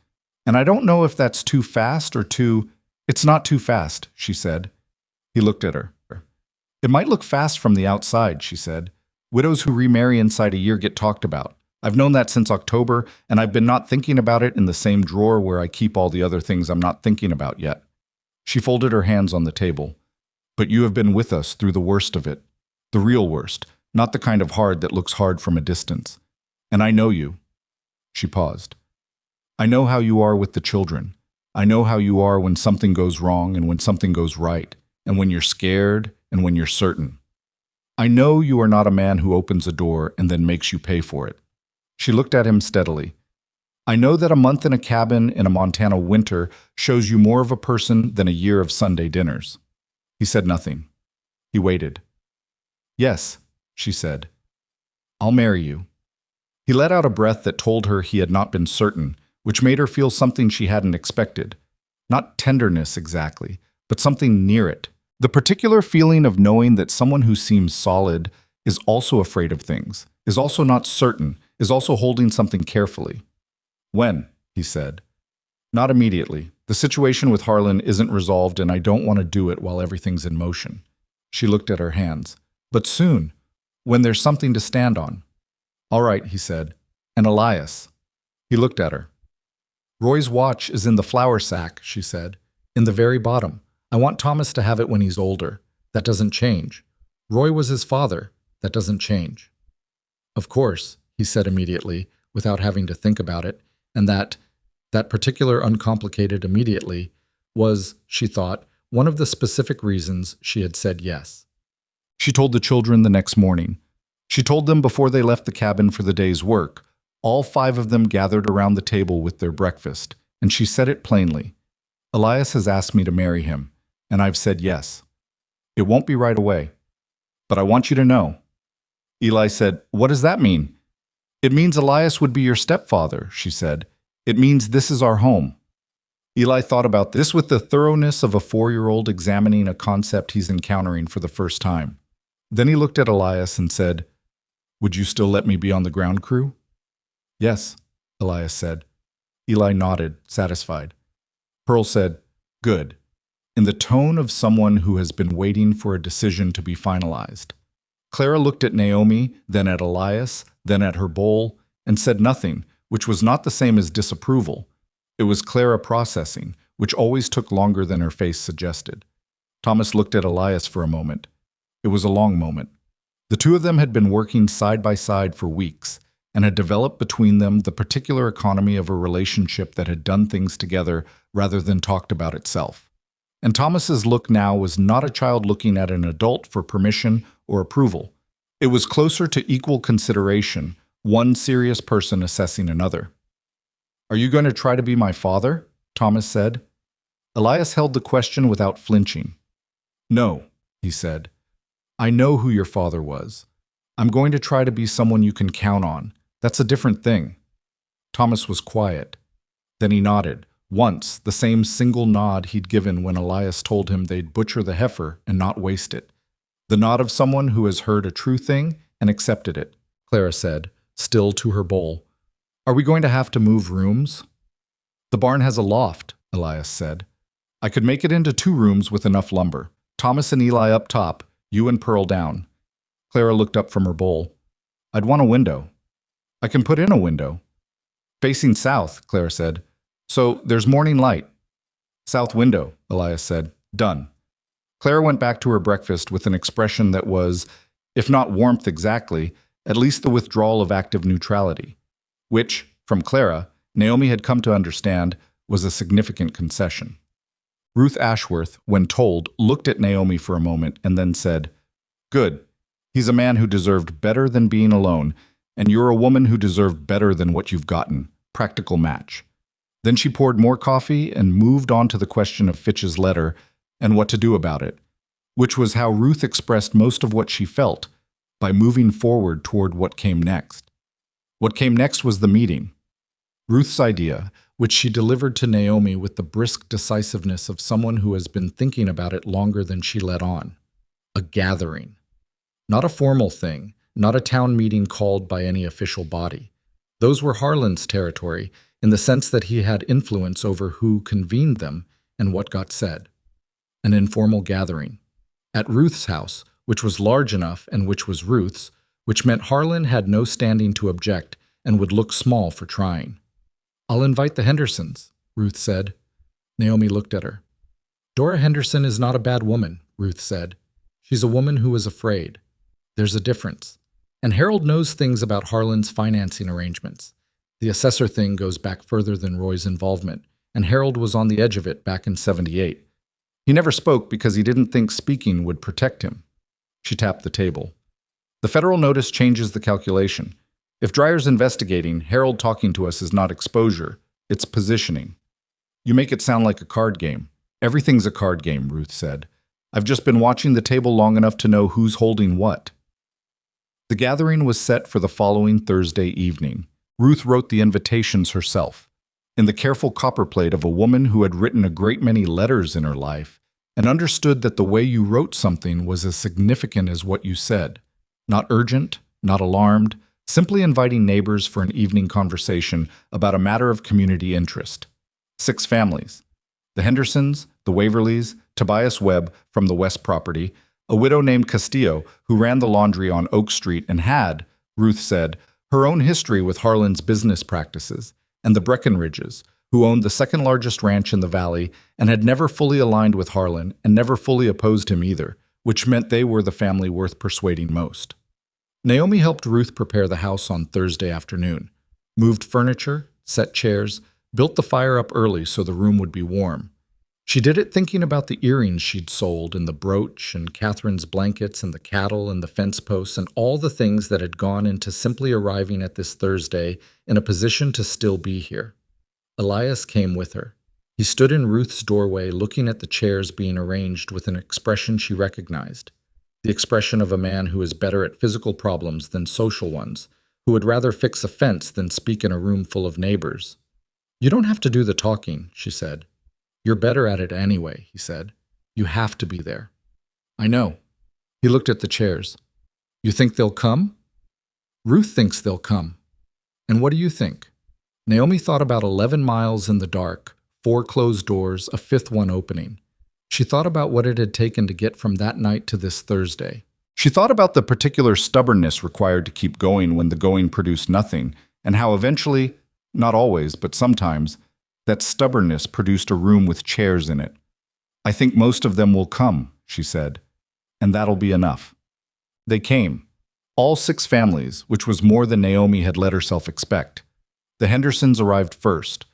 And I don't know if that's too fast or too... It's not too fast, she said. He looked at her. It might look fast from the outside, she said. Widows who remarry inside a year get talked about. I've known that since October, and I've been not thinking about it in the same drawer where I keep all the other things I'm not thinking about yet. She folded her hands on the table. But you have been with us through the worst of it. The real worst, not the kind of hard that looks hard from a distance. And I know you. She paused. I know how you are with the children. I know how you are when something goes wrong and when something goes right, and when you're scared and when you're certain. I know you are not a man who opens a door and then makes you pay for it. She looked at him steadily. I know that a month in a cabin in a Montana winter shows you more of a person than a year of Sunday dinners. He said nothing. He waited. Yes, she said. I'll marry you. He let out a breath that told her he had not been certain, which made her feel something she hadn't expected. Not tenderness exactly, but something near it. The particular feeling of knowing that someone who seems solid is also afraid of things, is also not certain, is also holding something carefully. When? He said. Not immediately. The situation with Harlan isn't resolved and I don't want to do it while everything's in motion. She looked at her hands. But soon, when there's something to stand on. All right, he said. And Elias. He looked at her. Roy's watch is in the flour sack, she said. In the very bottom. I want Thomas to have it when he's older. That doesn't change. Roy was his father. That doesn't change. Of course, he said immediately, without having to think about it, and that particular uncomplicated immediately was, she thought, one of the specific reasons she had said yes. She told the children the next morning. She told them before they left the cabin for the day's work. All 5 of them gathered around the table with their breakfast, and she said it plainly. Elias has asked me to marry him, and I've said yes. It won't be right away, but I want you to know. Eli said, What does that mean? It means Elias would be your stepfather, she said. It means this is our home. Eli thought about this with the thoroughness of a 4-year-old examining a concept he's encountering for the first time. Then he looked at Elias and said, Would you still let me be on the ground crew? Yes, Elias said. Eli nodded, satisfied. Pearl said, Good, in the tone of someone who has been waiting for a decision to be finalized. Clara looked at Naomi, then at Elias, then at her bowl, and said nothing, which was not the same as disapproval. It was Clara processing, which always took longer than her face suggested. Thomas looked at Elias for a moment. It was a long moment. The 2 of them had been working side by side for weeks, and had developed between them the particular economy of a relationship that had done things together rather than talked about itself. And Thomas's look now was not a child looking at an adult for permission or approval. It was closer to equal consideration, one serious person assessing another. Are you going to try to be my father? Thomas said. Elias held the question without flinching. No, he said. I know who your father was. I'm going to try to be someone you can count on. That's a different thing. Thomas was quiet. Then he nodded, once the same single nod he'd given when Elias told him they'd butcher the heifer and not waste it. The nod of someone who has heard a true thing and accepted it, Clara said, still to her bowl. Are we going to have to move rooms? The barn has a loft, Elias said. I could make it into 2 rooms with enough lumber. Thomas and Eli up top, you and Pearl down. Clara looked up from her bowl. I'd want a window. I can put in a window. Facing south, Clara said. So there's morning light. South window, Elias said. Done. Clara went back to her breakfast with an expression that was, if not warmth exactly, at least the withdrawal of active neutrality, which, from Clara, Naomi had come to understand was a significant concession. Ruth Ashworth, when told, looked at Naomi for a moment and then said, Good. He's a man who deserved better than being alone, and you're a woman who deserved better than what you've gotten. Practical match. Then she poured more coffee and moved on to the question of Fitch's letter and what to do about it, which was how Ruth expressed most of what she felt, by moving forward toward what came next. What came next was the meeting. Ruth's idea, which she delivered to Naomi with the brisk decisiveness of someone who has been thinking about it longer than she let on. A gathering. Not a formal thing, not a town meeting called by any official body. Those were Harlan's territory, in the sense that he had influence over who convened them and what got said. An informal gathering. At Ruth's house, which was large enough and which was Ruth's, which meant Harlan had no standing to object and would look small for trying. I'll invite the Hendersons, Ruth said. Naomi looked at her. Dora Henderson is not a bad woman, Ruth said. She's a woman who is afraid. There's a difference. And Harold knows things about Harlan's financing arrangements. The assessor thing goes back further than Roy's involvement, and Harold was on the edge of it back in '78. He never spoke because he didn't think speaking would protect him. She tapped the table. The federal notice changes the calculation. If Dreyer's investigating, Harold talking to us is not exposure, it's positioning. You make it sound like a card game. Everything's a card game, Ruth said. I've just been watching the table long enough to know who's holding what. The gathering was set for the following Thursday evening. Ruth wrote the invitations herself, in the careful copperplate of a woman who had written a great many letters in her life and understood that the way you wrote something was as significant as what you said. Not urgent, not alarmed, simply inviting neighbors for an evening conversation about a matter of community interest. 6 families. The Hendersons, the Waverleys, Tobias Webb from the West property, a widow named Castillo who ran the laundry on Oak Street and had, Ruth said, her own history with Harlan's business practices, and the Breckenridges, who owned the second largest ranch in the valley and had never fully aligned with Harlan and never fully opposed him either, which meant they were the family worth persuading most. Naomi helped Ruth prepare the house on Thursday afternoon, moved furniture, set chairs, built the fire up early so the room would be warm. She did it thinking about the earrings she'd sold and the brooch and Catherine's blankets and the cattle and the fence posts and all the things that had gone into simply arriving at this Thursday in a position to still be here. Elias came with her. He stood in Ruth's doorway looking at the chairs being arranged with an expression she recognized. The expression of a man who is better at physical problems than social ones, who would rather fix a fence than speak in a room full of neighbors. You don't have to do the talking, she said. You're better at it anyway, he said. You have to be there. I know. He looked at the chairs. You think they'll come? Ruth thinks they'll come. And what do you think? Naomi thought about 11 miles in the dark, 4 closed doors, a 5th one opening. She thought about what it had taken to get from that night to this Thursday. She thought about the particular stubbornness required to keep going when the going produced nothing, and how eventually, not always, but sometimes, that stubbornness produced a room with chairs in it. I think most of them will come, she said, and that'll be enough. They came. All 6 families, which was more than Naomi had let herself expect. The Hendersons arrived first,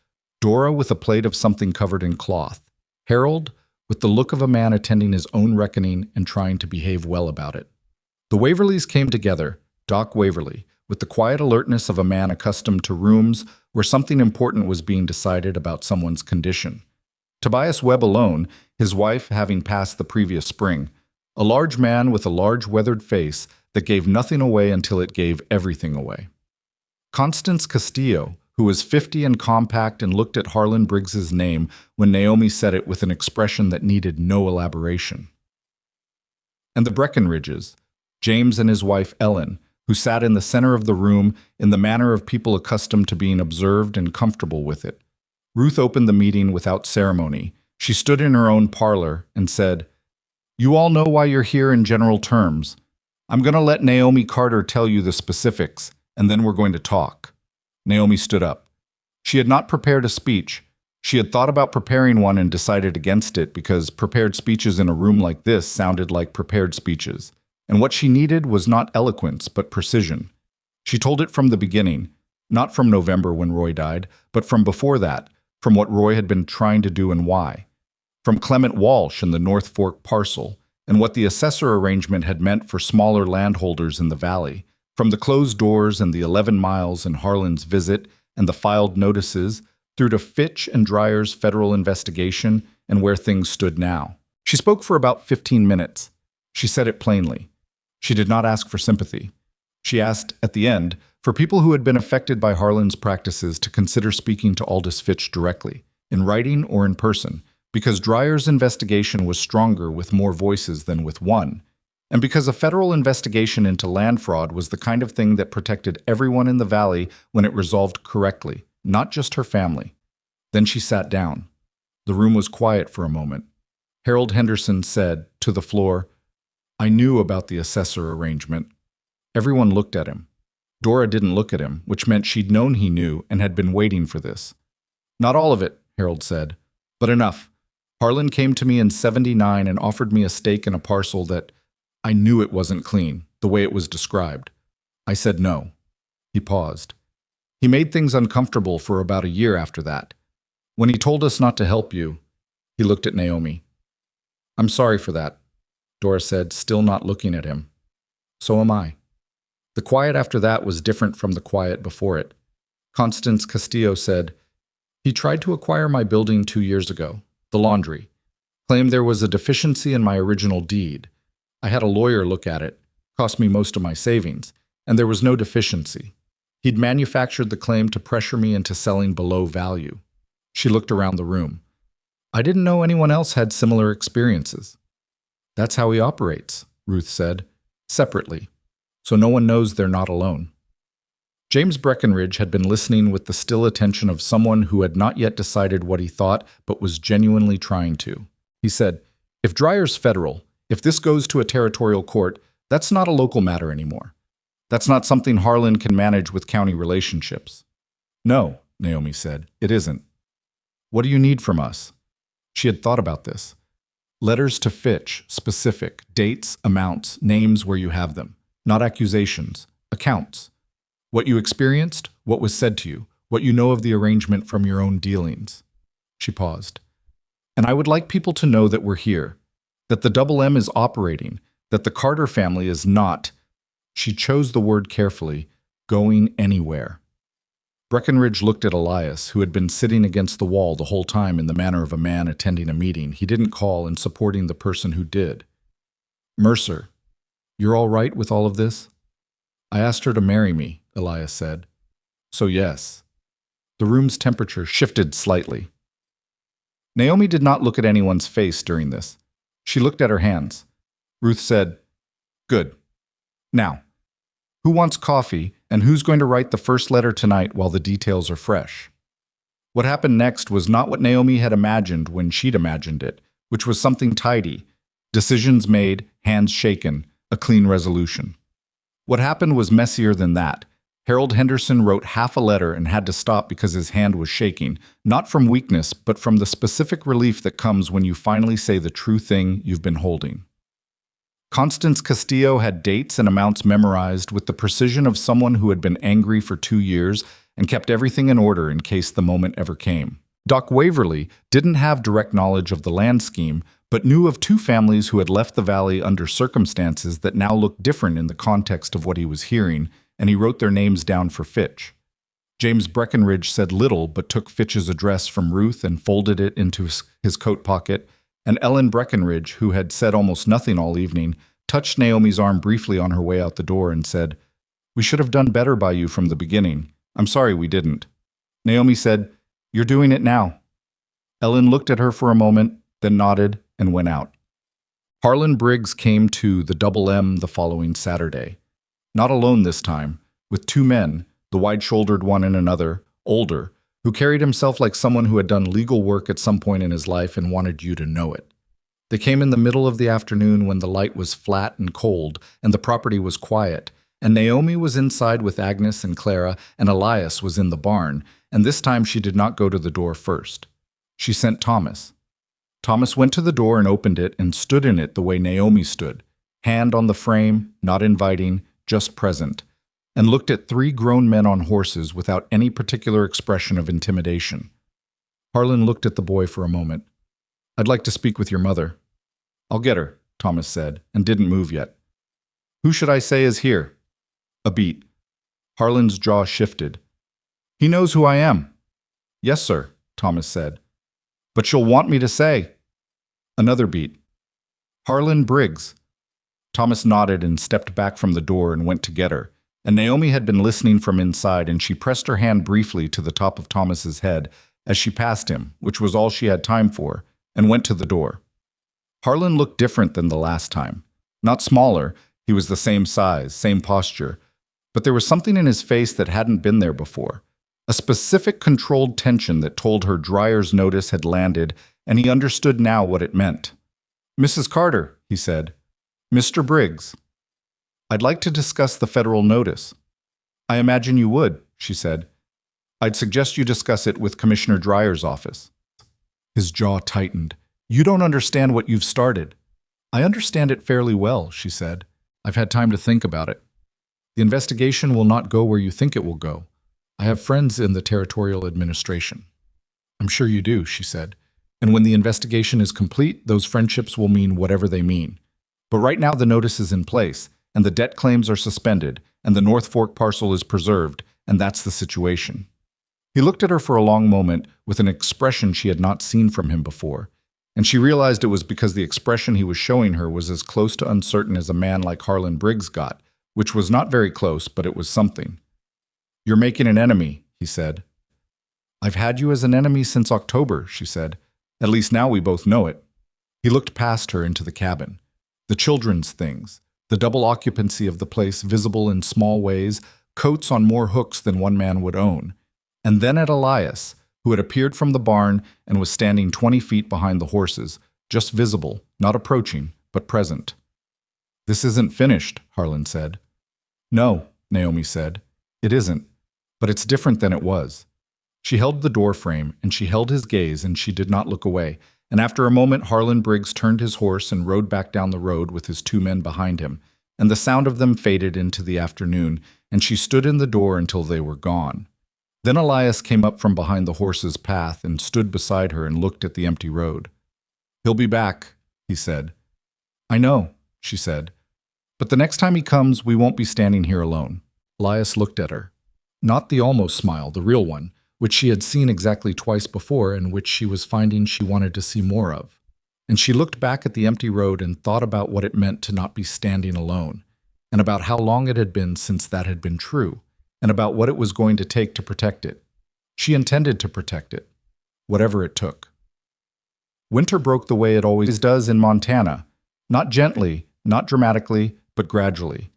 Dora with a plate of something covered in cloth, Harold with the look of a man attending his own reckoning and trying to behave well about it. The Waverleys came together, Doc Waverley, with the quiet alertness of a man accustomed to rooms where something important was being decided about someone's condition. Tobias Webb alone, his wife having passed the previous spring, a large man with a large weathered face that gave nothing away until it gave everything away. Constance Castillo, who was 50 and compact and looked at Harlan Briggs's name when Naomi said it with an expression that needed no elaboration. And the Breckenridges, James and his wife Ellen, who sat in the center of the room in the manner of people accustomed to being observed and comfortable with it. Ruth opened the meeting without ceremony. She stood in her own parlor and said, "You all know why you're here in general terms. I'm going to let Naomi Carter tell you the specifics, and then we're going to talk." Naomi stood up. She had not prepared a speech. She had thought about preparing one and decided against it because prepared speeches in a room like this sounded like prepared speeches. And what she needed was not eloquence, but precision. She told it from the beginning, not from November when Roy died, but from before that, from what Roy had been trying to do and why. From Clement Walsh and the North Fork parcel, and what the assessor arrangement had meant for smaller landholders in the valley. From the closed doors and the 11 miles and Harlan's visit and the filed notices, through to Fitch and Dreyer's federal investigation and where things stood now. She spoke for about 15 minutes. She said it plainly. She did not ask for sympathy. She asked, at the end, for people who had been affected by Harlan's practices to consider speaking to Aldous Fitch directly, in writing or in person, because Dreyer's investigation was stronger with more voices than with one, and because a federal investigation into land fraud was the kind of thing that protected everyone in the valley when it resolved correctly, not just her family. Then she sat down. The room was quiet for a moment. Harold Henderson said, to the floor, "I knew about the assessor arrangement." Everyone looked at him. Dora didn't look at him, which meant she'd known he knew and had been waiting for this. "Not all of it," Harold said, "but enough. Harlan came to me in '79 and offered me a stake in a parcel that I knew it wasn't clean, the way it was described. I said no." He paused. "He made things uncomfortable for about a year after that. When he told us not to help you," he looked at Naomi. "I'm sorry for that," Dora said, still not looking at him. "So am I." The quiet after that was different from the quiet before it. Constance Castillo said, "He tried to acquire my building 2 years ago, the laundry. Claimed there was a deficiency in my original deed. I had a lawyer look at it, cost me most of my savings, and there was no deficiency. He'd manufactured the claim to pressure me into selling below value." She looked around the room. "I didn't know anyone else had similar experiences." "That's how he operates," Ruth said, "separately, so no one knows they're not alone." James Breckenridge had been listening with the still attention of someone who had not yet decided what he thought but was genuinely trying to. He said, "If Dreyer's federal, if this goes to a territorial court, that's not a local matter anymore. That's not something Harlan can manage with county relationships." "No," Naomi said, "it isn't." "What do you need from us?" She had thought about this. Letters to Fitch, specific, dates, amounts, names where you have them. Not accusations, accounts. What you experienced, what was said to you, what you know of the arrangement from your own dealings. She paused. "And I would like people to know that we're here, that the Double M is operating, that the Carter family is not," she chose the word carefully, "going anywhere." Breckenridge looked at Elias, who had been sitting against the wall the whole time in the manner of a man attending a meeting he didn't call and supporting the person who did. "Mercer, you're all right with all of this?" "I asked her to marry me," Elias said. "So yes." The room's temperature shifted slightly. Naomi did not look at anyone's face during this. She looked at her hands. Ruth said, "Good. Now, who wants coffee, and who's going to write the first letter tonight while the details are fresh?" What happened next was not what Naomi had imagined when she'd imagined it, which was something tidy. Decisions made, hands shaken, a clean resolution. What happened was messier than that. Harold Henderson wrote half a letter and had to stop because his hand was shaking, not from weakness, but from the specific relief that comes when you finally say the true thing you've been holding. Constance Castillo had dates and amounts memorized with the precision of someone who had been angry for 2 years and kept everything in order in case the moment ever came. Doc Waverly didn't have direct knowledge of the land scheme, but knew of 2 families who had left the valley under circumstances that now looked different in the context of what he was hearing, and he wrote their names down for Fitch. James Breckenridge said little but took Fitch's address from Ruth and folded it into his coat pocket, and Ellen Breckenridge, who had said almost nothing all evening, touched Naomi's arm briefly on her way out the door and said, "We should have done better by you from the beginning. I'm sorry we didn't." Naomi said, "You're doing it now." Ellen looked at her for a moment, then nodded and went out. Harlan Briggs came to the Double M the following Saturday. Not alone this time, with two men, the wide-shouldered one and another, older, who carried himself like someone who had done legal work at some point in his life and wanted you to know it. They came in the middle of the afternoon when the light was flat and cold and the property was quiet, and Naomi was inside with Agnes and Clara, and Elias was in the barn, and this time she did not go to the door first. She sent Thomas. Thomas went to the door and opened it and stood in it the way Naomi stood, hand on the frame, not inviting, just present, and looked at three grown men on horses without any particular expression of intimidation. Harlan looked at the boy for a moment. "I'd like to speak with your mother." "I'll get her," Thomas said, and didn't move yet. "Who should I say is here?" A beat. Harlan's jaw shifted. "He knows who I am." "Yes, sir," Thomas said. "But she'll want me to say." Another beat. "Harlan Briggs." Thomas nodded and stepped back from the door and went to get her, and Naomi had been listening from inside, and she pressed her hand briefly to the top of Thomas's head as she passed him, which was all she had time for, and went to the door. Harlan looked different than the last time. Not smaller, he was the same size, same posture, but there was something in his face that hadn't been there before. A specific controlled tension that told her Dreyer's notice had landed, and he understood now what it meant. "Mrs. Carter," he said. "Mr. Briggs." "I'd like to discuss the federal notice." "I imagine you would," she said. "I'd suggest you discuss it with Commissioner Dreyer's office." His jaw tightened. "You don't understand what you've started." "I understand it fairly well," she said. "I've had time to think about it. The investigation will not go where you think it will go. I have friends in the Territorial Administration." "I'm sure you do," she said. "And when the investigation is complete, those friendships will mean whatever they mean. But right now the notice is in place, and the debt claims are suspended, and the North Fork parcel is preserved, and that's the situation." He looked at her for a long moment with an expression she had not seen from him before, and she realized it was because the expression he was showing her was as close to uncertain as a man like Harlan Briggs got, which was not very close, but it was something. "You're making an enemy," he said. "I've had you as an enemy since October," she said. "At least now we both know it." He looked past her into the cabin. The children's things, the double occupancy of the place visible in small ways, coats on more hooks than one man would own. And then at Elias, who had appeared from the barn and was standing 20 feet behind the horses, just visible, not approaching, but present. "This isn't finished," Harlan said. "No," Naomi said. "It isn't. But it's different than it was." She held the door frame, and she held his gaze, and she did not look away. And after a moment, Harlan Briggs turned his horse and rode back down the road with his two men behind him, and the sound of them faded into the afternoon, and she stood in the door until they were gone. Then Elias came up from behind the horse's path and stood beside her and looked at the empty road. "He'll be back," he said. "I know," she said. "But the next time he comes, we won't be standing here alone." Elias looked at her. Not the almost smile, the real one, which she had seen exactly twice before and which she was finding she wanted to see more of. And she looked back at the empty road and thought about what it meant to not be standing alone, and about how long it had been since that had been true, and about what it was going to take to protect it. She intended to protect it, whatever it took. Winter broke the way it always does in Montana, not gently, not dramatically, but gradually.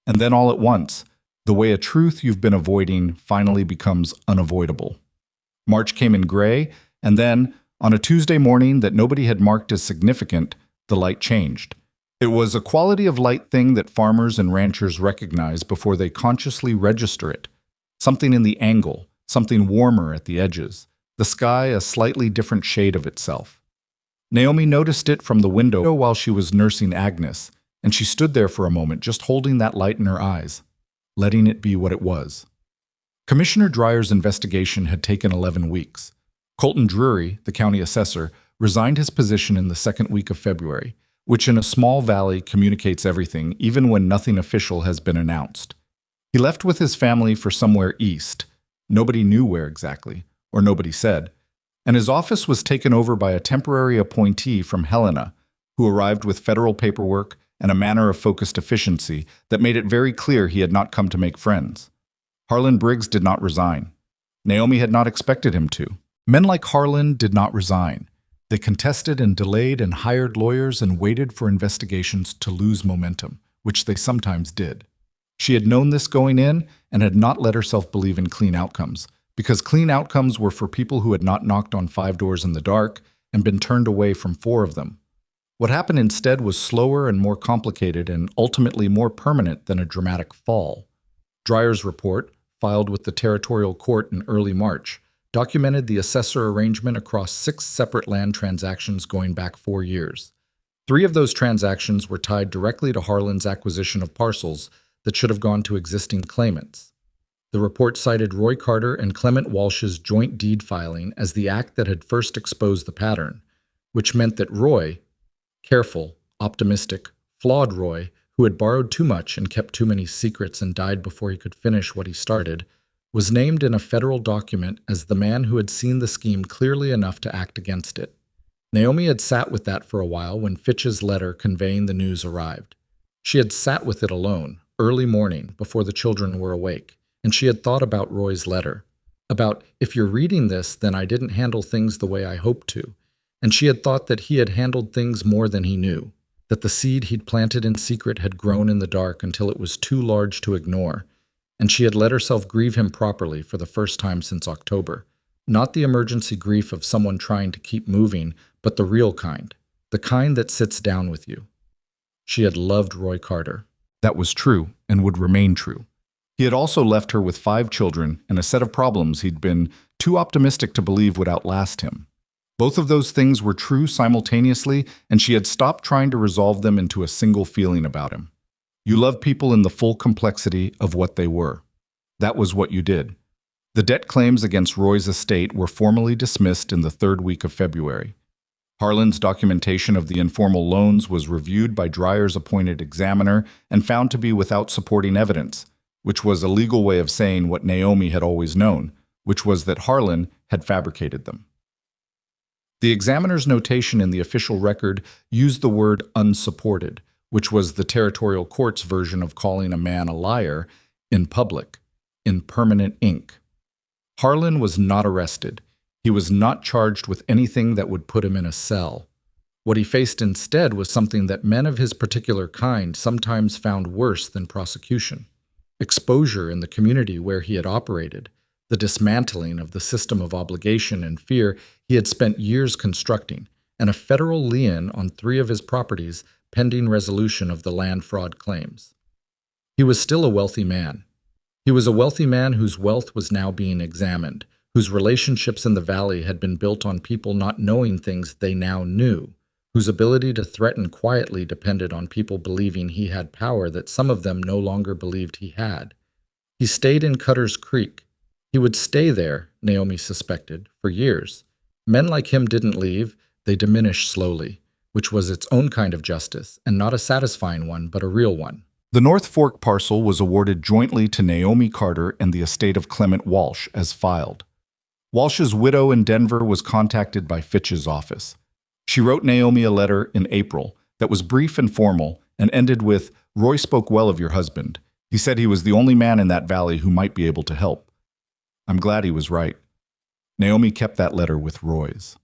And then all at once, the way a truth you've been avoiding finally becomes unavoidable. March came in gray, and then, on a Tuesday morning that nobody had marked as significant, the light changed. It was a quality of light thing that farmers and ranchers recognize before they consciously register it. Something in the angle, something warmer at the edges, the sky a slightly different shade of itself. Naomi noticed it from the window while she was nursing Agnes, and she stood there for a moment just holding that light in her eyes, letting it be what it was. Commissioner Dreyer's investigation had taken 11 weeks. Colton Drury, the county assessor, resigned his position in the second week of February, which in a small valley communicates everything, even when nothing official has been announced. He left with his family for somewhere east. Nobody knew where exactly, or nobody said, and his office was taken over by a temporary appointee from Helena, who arrived with federal paperwork and a manner of focused efficiency that made it very clear he had not come to make friends. Harlan Briggs did not resign. Naomi had not expected him to. Men like Harlan did not resign. They contested and delayed and hired lawyers and waited for investigations to lose momentum, which they sometimes did. She had known this going in and had not let herself believe in clean outcomes, because clean outcomes were for people who had not knocked on 5 doors in the dark and been turned away from 4 of them. What happened instead was slower and more complicated and ultimately more permanent than a dramatic fall. Dreyer's report, filed with the territorial court in early March, documented the assessor arrangement across 6 separate land transactions going back 4 years. 3 of those transactions were tied directly to Harlan's acquisition of parcels that should have gone to existing claimants. The report cited Roy Carter and Clement Walsh's joint deed filing as the act that had first exposed the pattern, which meant that Roy, careful, optimistic, flawed Roy, who had borrowed too much and kept too many secrets and died before he could finish what he started, was named in a federal document as the man who had seen the scheme clearly enough to act against it. Naomi had sat with that for a while when Fitch's letter conveying the news arrived. She had sat with it alone, early morning, before the children were awake, and she had thought about Roy's letter, about, if you're reading this, then I didn't handle things the way I hoped to, and she had thought that he had handled things more than he knew, that the seed he'd planted in secret had grown in the dark until it was too large to ignore, and she had let herself grieve him properly for the first time since October. Not the emergency grief of someone trying to keep moving, but the real kind, the kind that sits down with you. She had loved Roy Carter. That was true and would remain true. He had also left her with 5 children and a set of problems he'd been too optimistic to believe would outlast him. Both of those things were true simultaneously, and she had stopped trying to resolve them into a single feeling about him. You love people in the full complexity of what they were. That was what you did. The debt claims against Roy's estate were formally dismissed in the 3rd week of February. Harlan's documentation of the informal loans was reviewed by Dreyer's appointed examiner and found to be without supporting evidence, which was a legal way of saying what Naomi had always known, which was that Harlan had fabricated them. The examiner's notation in the official record used the word unsupported, which was the territorial court's version of calling a man a liar in public, in permanent ink. Harlan was not arrested. He was not charged with anything that would put him in a cell. What he faced instead was something that men of his particular kind sometimes found worse than prosecution: exposure in the community where he had operated, the dismantling of the system of obligation and fear he had spent years constructing, and a federal lien on 3 of his properties pending resolution of the land fraud claims. He was still a wealthy man. He was a wealthy man whose wealth was now being examined, whose relationships in the valley had been built on people not knowing things they now knew, whose ability to threaten quietly depended on people believing he had power that some of them no longer believed he had. He stayed in Cutter's Creek. He would stay there, Naomi suspected, for years. Men like him didn't leave, they diminished slowly, which was its own kind of justice, and not a satisfying one, but a real one. The North Fork parcel was awarded jointly to Naomi Carter and the estate of Clement Walsh, as filed. Walsh's widow in Denver was contacted by Fitch's office. She wrote Naomi a letter in April that was brief and formal and ended with, "Roy spoke well of your husband. He said he was the only man in that valley who might be able to help." I'm glad he was right. Naomi kept that letter with Roy's.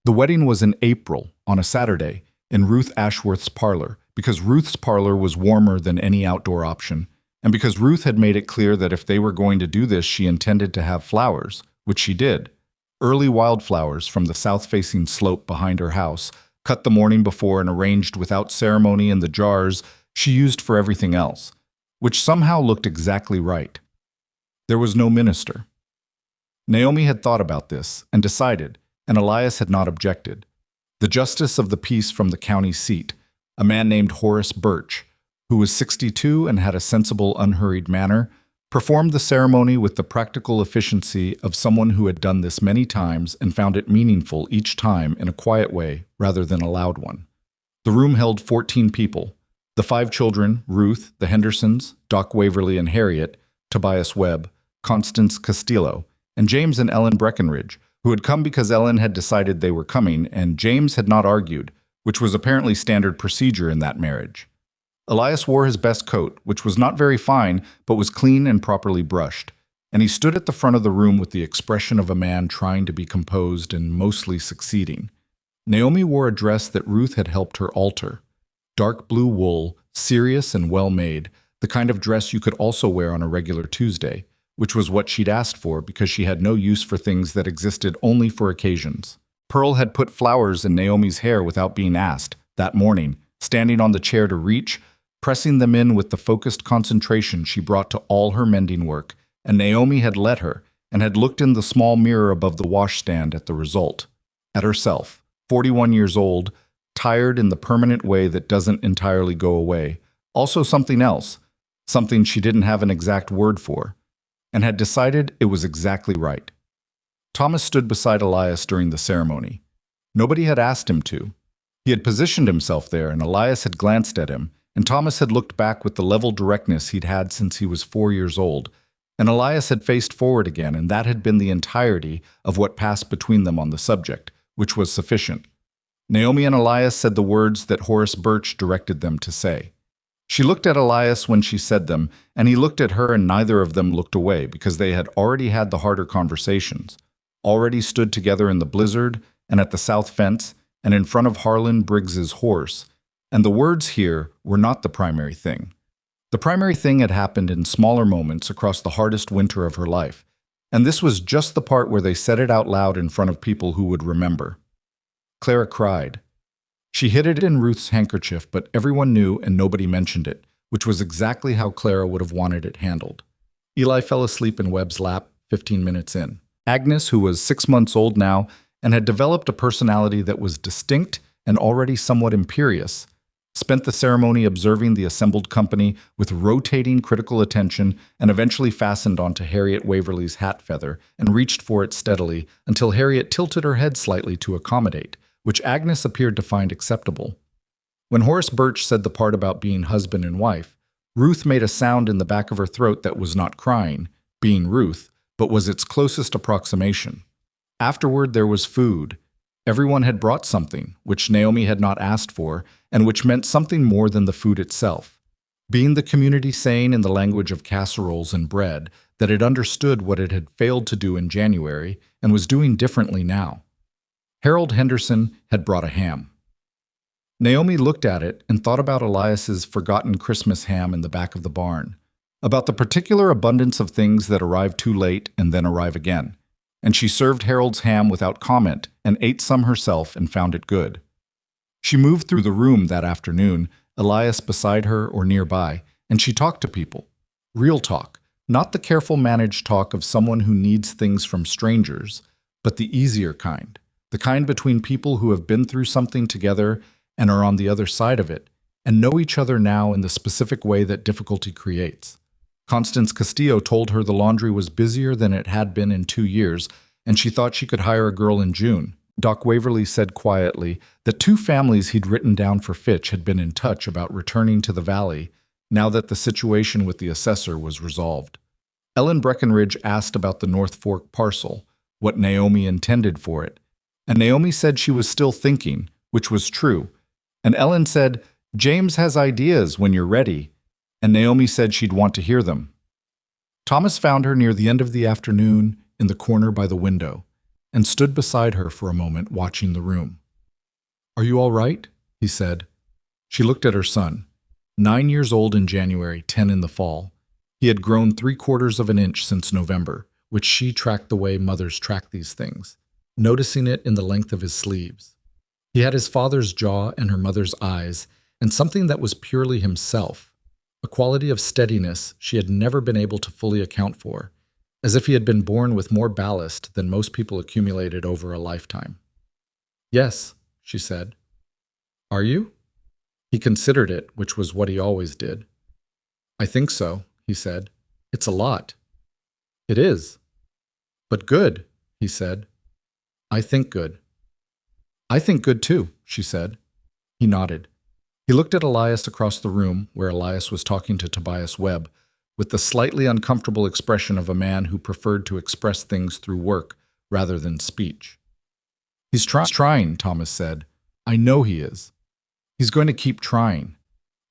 The wedding was in April, on a Saturday, in Ruth Ashworth's parlor, because Ruth's parlor was warmer than any outdoor option, and because Ruth had made it clear that if they were going to do this, she intended to have flowers, which she did. Early wildflowers from the south-facing slope behind her house, cut the morning before and arranged without ceremony in the jars she used for everything else, which somehow looked exactly right. There was no minister. Naomi had thought about this and decided, and Elias had not objected. The justice of the peace from the county seat, a man named Horace Birch, who was 62 and had a sensible, unhurried manner, performed the ceremony with the practical efficiency of someone who had done this many times and found it meaningful each time in a quiet way rather than a loud one. The room held 14 people, The 5 children, Ruth, the Hendersons, Doc Waverly and Harriet, Tobias Webb, Constance Castillo, and James and Ellen Breckenridge, who had come because Ellen had decided they were coming and James had not argued, which was apparently standard procedure in that marriage. Elias wore his best coat, which was not very fine, but was clean and properly brushed, and he stood at the front of the room with the expression of a man trying to be composed and mostly succeeding. Naomi wore a dress that Ruth had helped her alter. Dark blue wool, serious and well-made, the kind of dress you could also wear on a regular Tuesday, which was what she'd asked for because she had no use for things that existed only for occasions. Pearl had put flowers in Naomi's hair without being asked, that morning, standing on the chair to reach, pressing them in with the focused concentration she brought to all her mending work, and Naomi had let her, and had looked in the small mirror above the washstand at the result. At herself, 41 years old, tired in the permanent way that doesn't entirely go away, also something else, something she didn't have an exact word for, and had decided it was exactly right. Thomas stood beside Elias during the ceremony. Nobody had asked him to. He had positioned himself there, and Elias had glanced at him, and Thomas had looked back with the level directness he'd had since he was 4 years old, and Elias had faced forward again, and that had been the entirety of what passed between them on the subject, which was sufficient. Naomi and Elias said the words that Horace Birch directed them to say. She looked at Elias when she said them, and he looked at her, and neither of them looked away because they had already had the harder conversations, already stood together in the blizzard and at the south fence and in front of Harlan Briggs's horse, and the words here were not the primary thing. The primary thing had happened in smaller moments across the hardest winter of her life, and this was just the part where they said it out loud in front of people who would remember. Clara cried. She hid it in Ruth's handkerchief, but everyone knew and nobody mentioned it, which was exactly how Clara would have wanted it handled. Eli fell asleep in Webb's lap 15 minutes in. Agnes, who was 6 months old now and had developed a personality that was distinct and already somewhat imperious, spent the ceremony observing the assembled company with rotating critical attention and eventually fastened onto Harriet Waverly's hat feather and reached for it steadily until Harriet tilted her head slightly to accommodate, which Agnes appeared to find acceptable. When Horace Birch said the part about being husband and wife, Ruth made a sound in the back of her throat that was not crying, being Ruth, but was its closest approximation. Afterward there was food. Everyone had brought something, which Naomi had not asked for, and which meant something more than the food itself. Being the community saying in the language of casseroles and bread that it understood what it had failed to do in January and was doing differently now. Harold Henderson had brought a ham. Naomi looked at it and thought about Elias's forgotten Christmas ham in the back of the barn, about the particular abundance of things that arrive too late and then arrive again, and she served Harold's ham without comment and ate some herself and found it good. She moved through the room that afternoon, Elias beside her or nearby, and she talked to people. Real talk, not the careful managed talk of someone who needs things from strangers, but the easier kind. The kind between people who have been through something together and are on the other side of it, and know each other now in the specific way that difficulty creates. Constance Castillo told her the laundry was busier than it had been in 2 years, and she thought she could hire a girl in June. Doc Waverly said quietly that 2 families he'd written down for Fitch had been in touch about returning to the valley now that the situation with the assessor was resolved. Ellen Breckenridge asked about the North Fork parcel, what Naomi intended for it, and Naomi said she was still thinking, which was true, and Ellen said, "James has ideas when you're ready," and Naomi said she'd want to hear them. Thomas found her near the end of the afternoon in the corner by the window and stood beside her for a moment watching the room. "Are you all right?" he said. She looked at her son, 9 years old in January, 10 in the fall. He had grown 3/4 of an inch since November, which she tracked the way mothers track these things, noticing it in the length of his sleeves. He had his father's jaw and her mother's eyes, and something that was purely himself, a quality of steadiness she had never been able to fully account for, as if he had been born with more ballast than most people accumulated over a lifetime. "Yes," she said. "Are you?" He considered it, which was what he always did. "I think so," he said. "It's a lot." "It is." "But good," he said. "I think good." "I think good too," she said. He nodded. He looked at Elias across the room, where Elias was talking to Tobias Webb, with the slightly uncomfortable expression of a man who preferred to express things through work rather than speech. He's trying, Thomas said. I know he is. He's going to keep trying.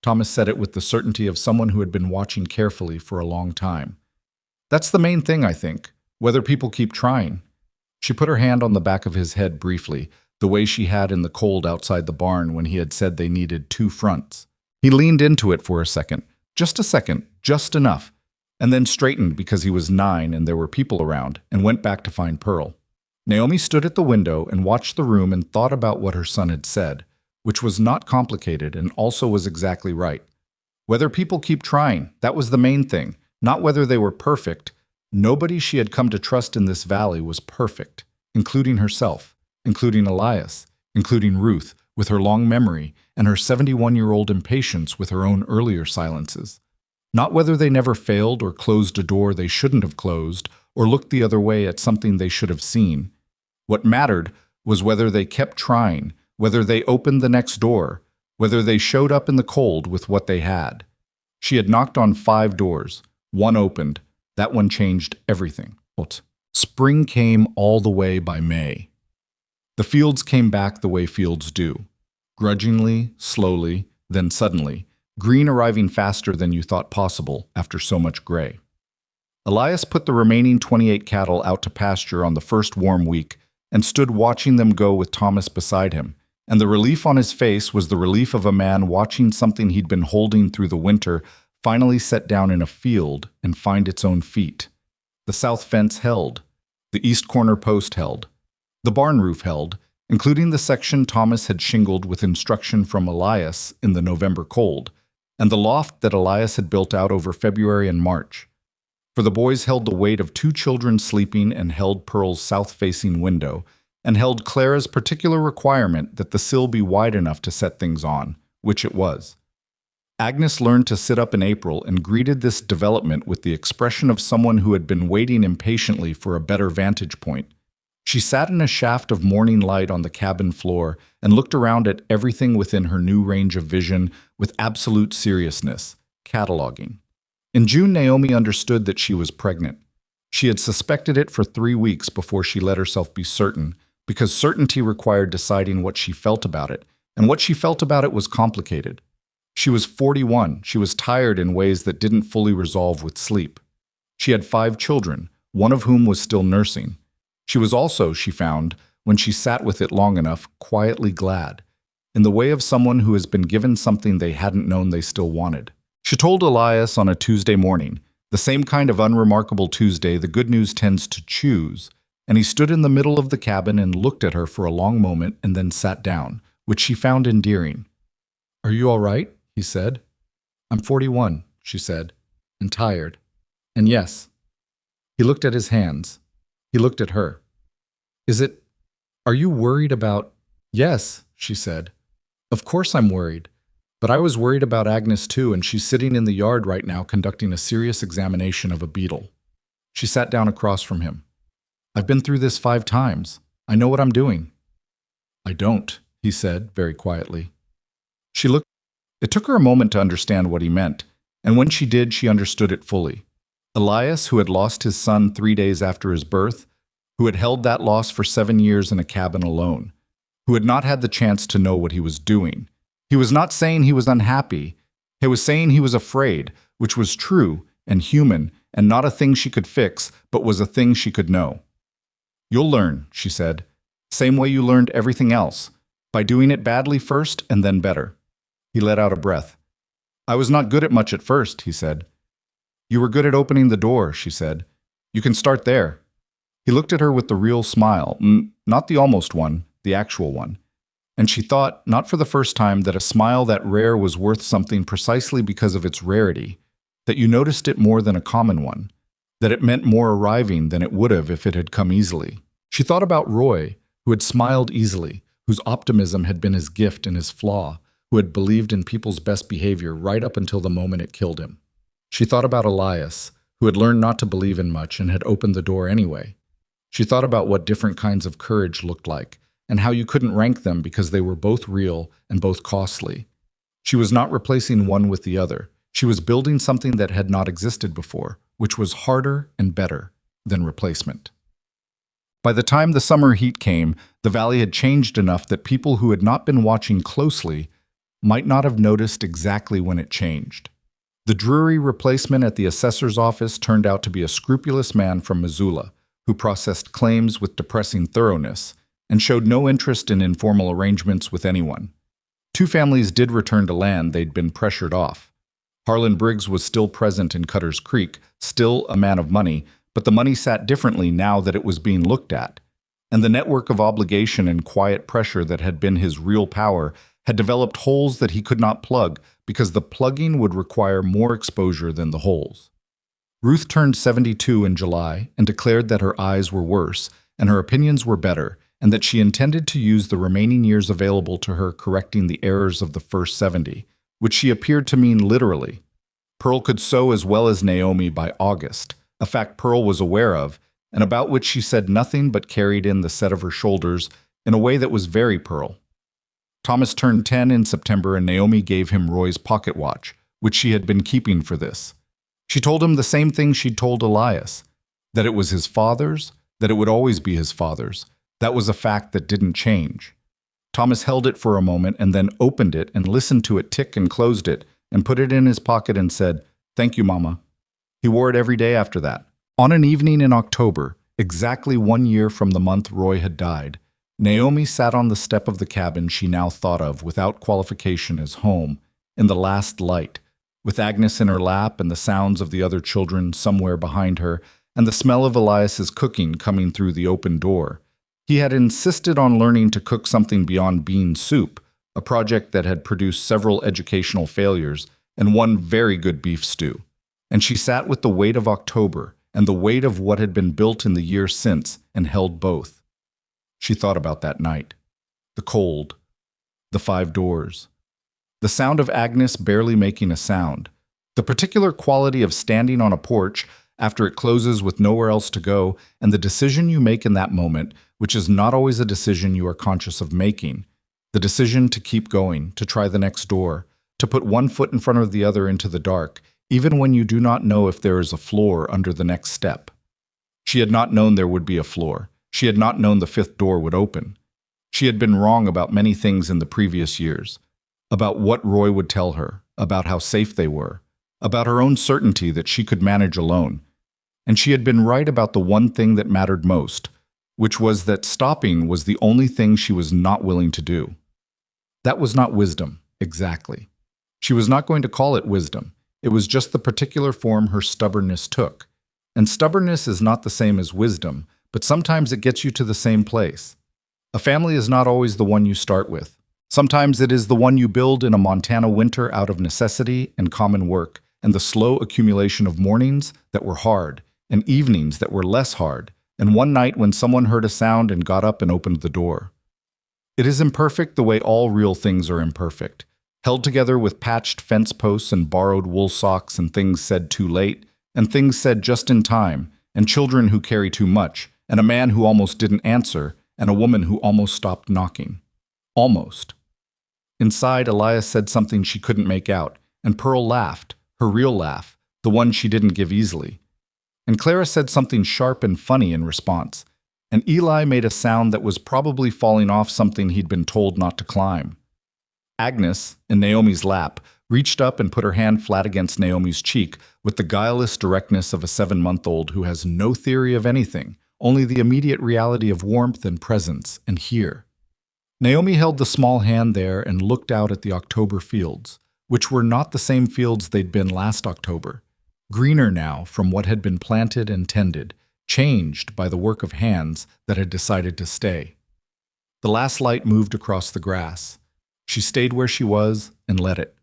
Thomas said it with the certainty of someone who had been watching carefully for a long time. That's the main thing, I think, whether people keep trying. She put her hand on the back of his head briefly, the way she had in the cold outside the barn when he had said they needed 2 fronts. He leaned into it for a second, just enough, and then straightened because he was 9 and there were people around, and went back to find Pearl. Naomi stood at the window and watched the room and thought about what her son had said, which was not complicated and also was exactly right. Whether people keep trying, that was the main thing, not whether they were perfect. Nobody she had come to trust in this valley was perfect, including herself, including Elias, including Ruth, with her long memory, and her 71-year-old impatience with her own earlier silences. Not whether they never failed or closed a door they shouldn't have closed, or looked the other way at something they should have seen. What mattered was whether they kept trying, whether they opened the next door, whether they showed up in the cold with what they had. She had knocked on 5 doors. 1 opened. That one changed everything. Spring came all the way by May. The fields came back the way fields do. Grudgingly, slowly, then suddenly, green arriving faster than you thought possible after so much gray. Elias put the remaining 28 cattle out to pasture on the first warm week and stood watching them go with Thomas beside him, and the relief on his face was the relief of a man watching something he'd been holding through the winter finally set down in a field and find its own feet. The south fence held. The east corner post held. The barn roof held, including the section Thomas had shingled with instruction from Elias in the November cold, and the loft that Elias had built out over February and March. For the boys held the weight of 2 children sleeping and held Pearl's south-facing window, and held Clara's particular requirement that the sill be wide enough to set things on, which it was. Agnes learned to sit up in April and greeted this development with the expression of someone who had been waiting impatiently for a better vantage point. She sat in a shaft of morning light on the cabin floor and looked around at everything within her new range of vision with absolute seriousness, cataloging. In June, Naomi understood that she was pregnant. She had suspected it for 3 weeks before she let herself be certain, because certainty required deciding what she felt about it, and what she felt about it was complicated. She was 41. She was tired in ways that didn't fully resolve with sleep. She had 5 children, one of whom was still nursing. She was also, she found, when she sat with it long enough, quietly glad, in the way of someone who has been given something they hadn't known they still wanted. She told Elias on a Tuesday morning, the same kind of unremarkable Tuesday the good news tends to choose, and he stood in the middle of the cabin and looked at her for a long moment and then sat down, which she found endearing. "Are you all right?" he said. "I'm 41, she said, and tired. And yes." He looked at his hands. He looked at her. Are you worried about—" "Yes," she said. "Of course I'm worried. But I was worried about Agnes too, and she's sitting in the yard right now conducting a serious examination of a beetle." She sat down across from him. "I've been through this 5 times. I know what I'm doing." "I don't," he said very quietly. She looked. It took her a moment to understand what he meant, and when she did, she understood it fully. Elias, who had lost his son 3 days after his birth, who had held that loss for 7 years in a cabin alone, who had not had the chance to know what he was doing. He was not saying he was unhappy. He was saying he was afraid, which was true and human and not a thing she could fix, but was a thing she could know. "You'll learn," she said, "same way you learned everything else, by doing it badly first and then better." He let out a breath. "I was not good at much at first," he said. "You were good at opening the door," she said. "You can start there." He looked at her with the real smile, not the almost one, the actual one. And she thought, not for the first time, that a smile that rare was worth something precisely because of its rarity, that you noticed it more than a common one, that it meant more arriving than it would have if it had come easily. She thought about Roy, who had smiled easily, whose optimism had been his gift and his flaw, who had believed in people's best behavior right up until the moment it killed him. She thought about Elias, who had learned not to believe in much and had opened the door anyway. She thought about what different kinds of courage looked like, and how you couldn't rank them because they were both real and both costly. She was not replacing one with the other. She was building something that had not existed before, which was harder and better than replacement. By the time the summer heat came, the valley had changed enough that people who had not been watching closely might not have noticed exactly when it changed. The dreary replacement at the assessor's office turned out to be a scrupulous man from Missoula who processed claims with depressing thoroughness and showed no interest in informal arrangements with anyone. Two families did return to land they'd been pressured off. Harlan Briggs was still present in Cutter's Creek, still a man of money, but the money sat differently now that it was being looked at, and the network of obligation and quiet pressure that had been his real power had developed holes that he could not plug because the plugging would require more exposure than the holes. Ruth turned 72 in July and declared that her eyes were worse and her opinions were better, and that she intended to use the remaining years available to her correcting the errors of the first 70, which she appeared to mean literally. Pearl could sew as well as Naomi by August, a fact Pearl was aware of, and about which she said nothing but carried in the set of her shoulders in a way that was very Pearl. Thomas turned 10 in September and Naomi gave him Roy's pocket watch, which she had been keeping for this. She told him the same thing she'd told Elias, that it was his father's, that it would always be his father's. That was a fact that didn't change. Thomas held it for a moment and then opened it and listened to it tick and closed it and put it in his pocket and said, "Thank you, Mama." He wore it every day after that. On an evening in October, exactly 1 year from the month Roy had died, Naomi sat on the step of the cabin she now thought of without qualification as home, in the last light, with Agnes in her lap and the sounds of the other children somewhere behind her, and the smell of Elias's cooking coming through the open door. He had insisted on learning to cook something beyond bean soup, a project that had produced several educational failures and one very good beef stew. And she sat with the weight of October and the weight of what had been built in the year since and held both. She thought about that night. The cold. The 5 doors. The sound of Agnes barely making a sound. The particular quality of standing on a porch after it closes with nowhere else to go, and the decision you make in that moment, which is not always a decision you are conscious of making. The decision to keep going, to try the next door, to put one foot in front of the other into the dark, even when you do not know if there is a floor under the next step. She had not known there would be a floor. She had not known the 5th door would open. She had been wrong about many things in the previous years, about what Roy would tell her, about how safe they were, about her own certainty that she could manage alone. And she had been right about the one thing that mattered most, which was that stopping was the only thing she was not willing to do. That was not wisdom, exactly. She was not going to call it wisdom. It was just the particular form her stubbornness took. And stubbornness is not the same as wisdom, but sometimes it gets you to the same place. A family is not always the one you start with. Sometimes it is the one you build in a Montana winter out of necessity and common work, and the slow accumulation of mornings that were hard, and evenings that were less hard, and one night when someone heard a sound and got up and opened the door. It is imperfect the way all real things are imperfect, held together with patched fence posts and borrowed wool socks and things said too late, and things said just in time, and children who carry too much, and a man who almost didn't answer, and a woman who almost stopped knocking. Almost. Inside, Elias said something she couldn't make out, and Pearl laughed, her real laugh, the one she didn't give easily. And Clara said something sharp and funny in response, and Eli made a sound that was probably falling off something he'd been told not to climb. Agnes, in Naomi's lap, reached up and put her hand flat against Naomi's cheek with the guileless directness of a 7-month-old who has no theory of anything, only the immediate reality of warmth and presence and here. Naomi held the small hand there and looked out at the October fields, which were not the same fields they'd been last October. Greener now from what had been planted and tended, changed by the work of hands that had decided to stay. The last light moved across the grass. She stayed where she was and let it.